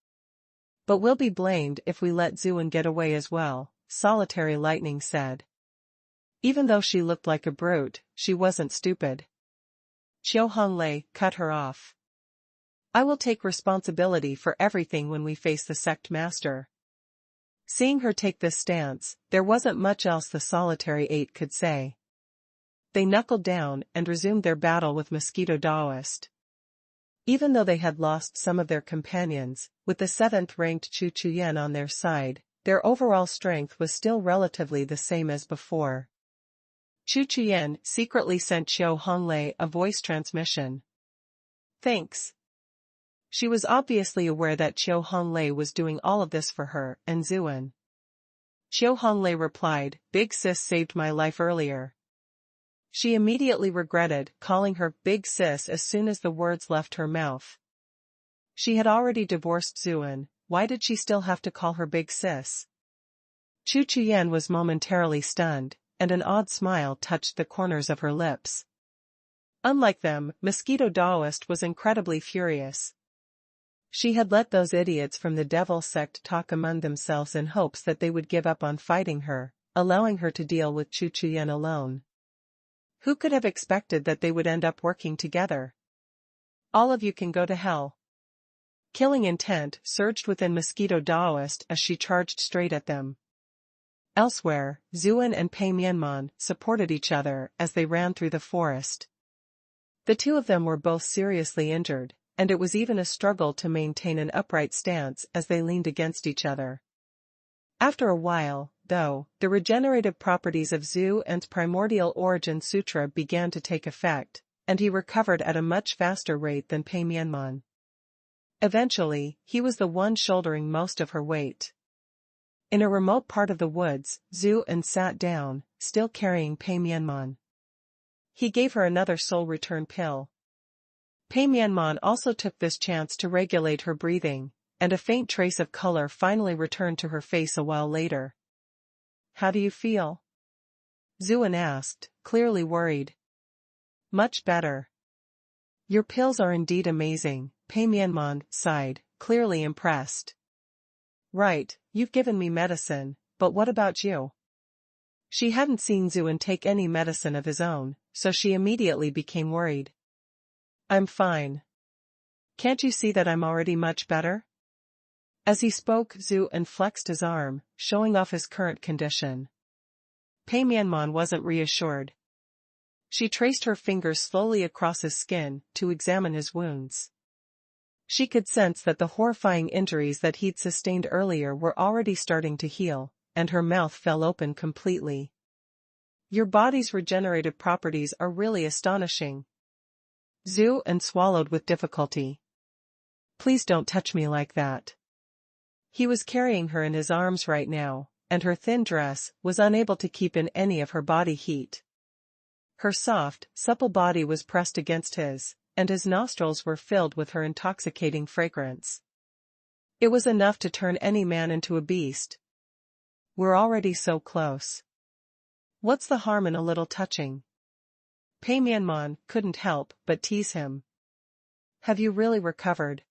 But we'll be blamed if we let Zuan get away as well, Solitary Lightning said. Even though she looked like a brute, she wasn't stupid. Qiu Honglei cut her off. I will take responsibility for everything when we face the sect master. Seeing her take this stance, there wasn't much else the Solitary Eight could say. They knuckled down and resumed their battle with Mosquito Daoist. Even though they had lost some of their companions, with the 7th-ranked Chu Chuyen on their side, their overall strength was still relatively the same as before. Chu Chuyen secretly sent Qiu Honglei a voice transmission. Thanks. She was obviously aware that Qiu Honglei was doing all of this for her and Zuan. Qiu Honglei replied, Big Sis saved my life earlier. She immediately regretted calling her Big Sis as soon as the words left her mouth. She had already divorced Zuan, why did she still have to call her Big Sis? Chu Chuyen was momentarily stunned, and an odd smile touched the corners of her lips. Unlike them, Mosquito Daoist was incredibly furious. She had let those idiots from the Devil sect talk among themselves in hopes that they would give up on fighting her, allowing her to deal with Chu Chuyen alone. Who could have expected that they would end up working together? All of you can go to hell. Killing intent surged within Mosquito Daoist as she charged straight at them. Elsewhere, Zuan and Pei Mianman supported each other as they ran through the forest. The two of them were both seriously injured, and it was even a struggle to maintain an upright stance as they leaned against each other. After a while, though, the regenerative properties of Zhu and Primordial Origin Sutra began to take effect, and he recovered at a much faster rate than Pei Mianman. Eventually, he was the one shouldering most of her weight. In a remote part of the woods, Zhu sat down, still carrying Pei Mianman. He gave her another soul return pill. Pei Mianman also took this chance to regulate her breathing, and a faint trace of color finally returned to her face a while later. How do you feel? Zuan asked, clearly worried. Much better. Your pills are indeed amazing, Pei Mianman sighed, clearly impressed. Right, you've given me medicine, but what about you? She hadn't seen Zuan take any medicine of his own, so she immediately became worried. I'm fine. Can't you see that I'm already much better? As he spoke, Zuan flexed his arm, showing off his current condition. Pei Mianman wasn't reassured. She traced her fingers slowly across his skin to examine his wounds. She could sense that the horrifying injuries that he'd sustained earlier were already starting to heal, and her mouth fell open completely. Your body's regenerative properties are really astonishing. Zuan swallowed with difficulty. Please don't touch me like that. He was carrying her in his arms right now, and her thin dress was unable to keep in any of her body heat. Her soft, supple body was pressed against his, and his nostrils were filled with her intoxicating fragrance. It was enough to turn any man into a beast. We're already so close. What's the harm in a little touching? Pei Mianman couldn't help but tease him. Have you really recovered?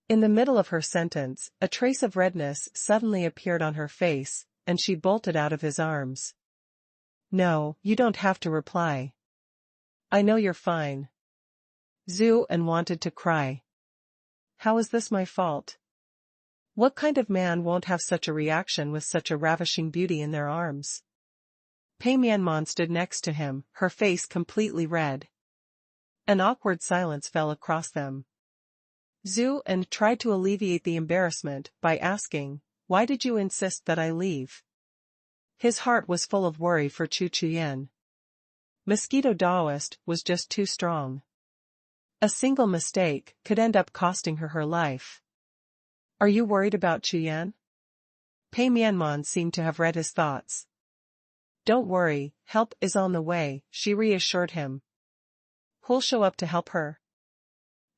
In the middle of her sentence, a trace of redness suddenly appeared on her face, and she bolted out of his arms. No, you don't have to reply. I know you're fine. Zuan wanted to cry. How is this my fault? What kind of man won't have such a reaction with such a ravishing beauty in their arms? Pei Mianman stood next to him, her face completely red. An awkward silence fell across them. Zuan tried to alleviate the embarrassment by asking, Why did you insist that I leave? His heart was full of worry for Chu Chuyen. Mosquito Daoist was just too strong. A single mistake could end up costing her her life. Are you worried about Chuyen? Pei Mianman seemed to have read his thoughts. Don't worry, help is on the way, she reassured him. Who'll show up to help her?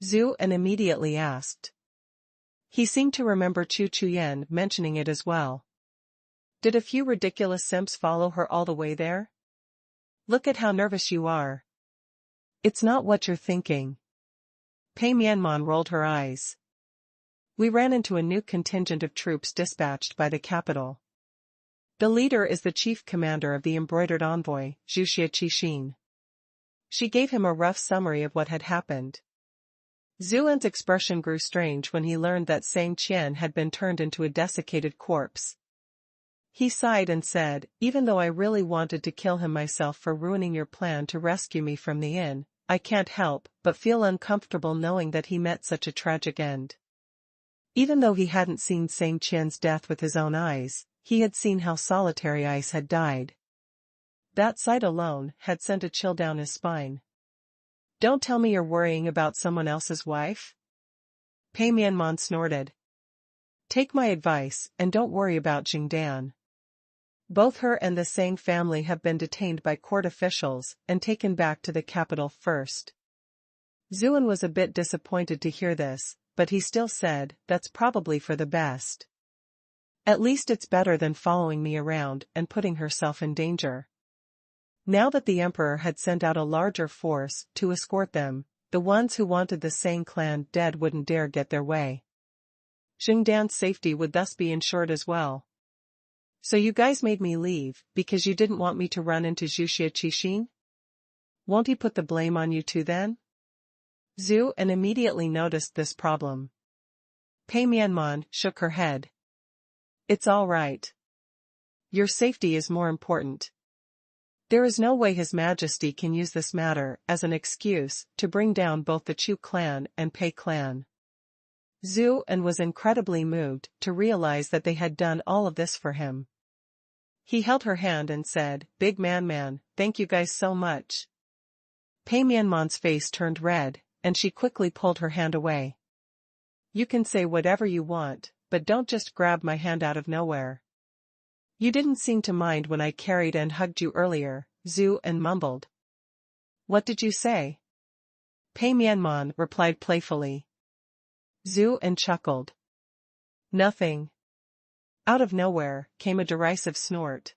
Zhu and immediately asked. He seemed to remember Chu Chuyen mentioning it as well. Did a few ridiculous simps follow her all the way there? Look at how nervous you are. It's not what you're thinking. Pei Mianman rolled her eyes. We ran into a new contingent of troops dispatched by the capital. The leader is the chief commander of the embroidered envoy, Zhu Qixin. She gave him a rough summary of what had happened. Zuan's expression grew strange when he learned that Sang Qian had been turned into a desiccated corpse. He sighed and said, even though I really wanted to kill him myself for ruining your plan to rescue me from the inn, I can't help but feel uncomfortable knowing that he met such a tragic end. Even though he hadn't seen Sang Qian's death with his own eyes, he had seen how Solitary Ice had died. That sight alone had sent a chill down his spine. Don't tell me you're worrying about someone else's wife? Pei Mianman snorted. Take my advice and don't worry about Jingdan. Both her and the Sang family have been detained by court officials and taken back to the capital first. Zuan was a bit disappointed to hear this, but he still said, that's probably for the best. At least it's better than following me around and putting herself in danger. Now that the emperor had sent out a larger force to escort them, the ones who wanted the Sang clan dead wouldn't dare get their way. Jingdan's safety would thus be ensured as well. So you guys made me leave because you didn't want me to run into Zhu Qixin? Won't he put the blame on you too then? Zhu and immediately noticed this problem. Pei Mianman shook her head. It's all right. Your safety is more important. There is no way His Majesty can use this matter as an excuse to bring down both the Chu clan and Pei clan. Zhu and was incredibly moved to realize that they had done all of this for him. He held her hand and said, Big man, thank you guys so much. Pei Mianman's face turned red, and she quickly pulled her hand away. You can say whatever you want, but don't just grab my hand out of nowhere. You didn't seem to mind when I carried and hugged you earlier, Zhu and mumbled. What did you say? Pei Mianman replied playfully. Zhu and chuckled. Nothing. Out of nowhere came a derisive snort.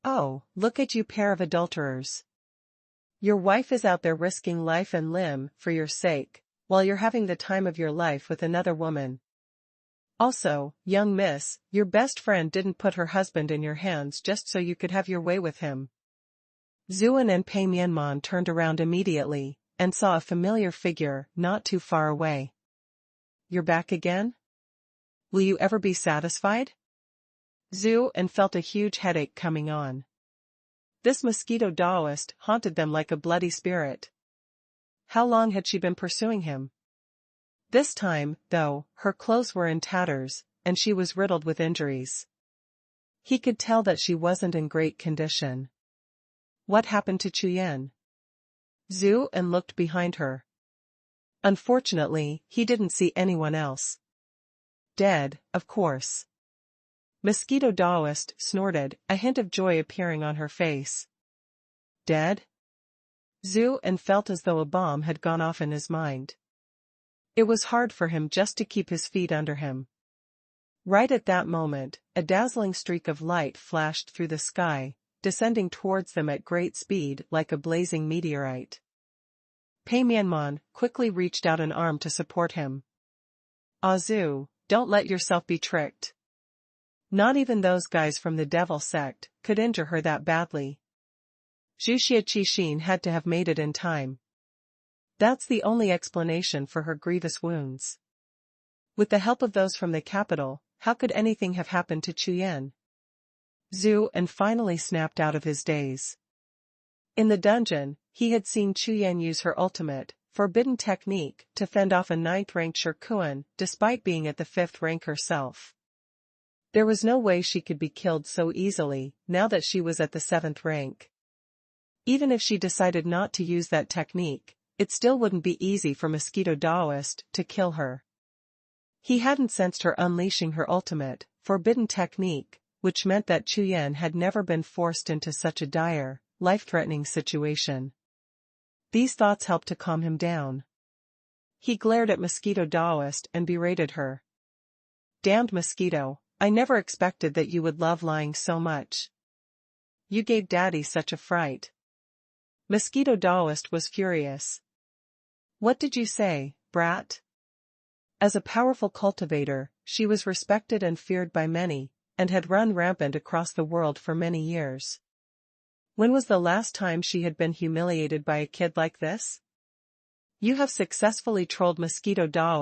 Oh, look at you pair of adulterers. Your wife is out there risking life and limb for your sake, while you're having the time of your life with another woman. Also, young miss, your best friend didn't put her husband in your hands just so you could have your way with him. Zuan and Pei Mianman turned around immediately, and saw a familiar figure not too far away. You're back again? Will you ever be satisfied? Zhu and felt a huge headache coming on. This mosquito Daoist haunted them like a bloody spirit. How long had she been pursuing him? This time, though, her clothes were in tatters, and she was riddled with injuries. He could tell that she wasn't in great condition. What happened to Chuyen? Zhu and looked behind her. Unfortunately, he didn't see anyone else. Dead, of course. Mosquito Daoist snorted, a hint of joy appearing on her face. Dead? Zhu and felt as though a bomb had gone off in his mind. It was hard for him just to keep his feet under him. Right at that moment, a dazzling streak of light flashed through the sky, descending towards them at great speed like a blazing meteorite. Pei Mianman quickly reached out an arm to support him. Zhu, don't let yourself be tricked. Not even those guys from the devil sect could injure her that badly. Zhu Qixin had to have made it in time. That's the only explanation for her grievous wounds. With the help of those from the capital, how could anything have happened to Chuyen? Zhu and finally snapped out of his daze. In the dungeon, he had seen Chuyen use her ultimate, forbidden technique to fend off a 9th-ranked Shirkuan despite being at the 5th rank herself. There was no way she could be killed so easily, now that she was at the 7th rank. Even if she decided not to use that technique, it still wouldn't be easy for Mosquito Daoist to kill her. He hadn't sensed her unleashing her ultimate, forbidden technique, which meant that Chuyen had never been forced into such a dire, life-threatening situation. These thoughts helped to calm him down. He glared at Mosquito Daoist and berated her. "Damned mosquito, I never expected that you would love lying so much. You gave Daddy such a fright." Mosquito Daoist was furious. "What did you say, brat?" As a powerful cultivator, she was respected and feared by many, and had run rampant across the world for many years. When was the last time she had been humiliated by a kid like this? "You have successfully trolled Mosquito Daoist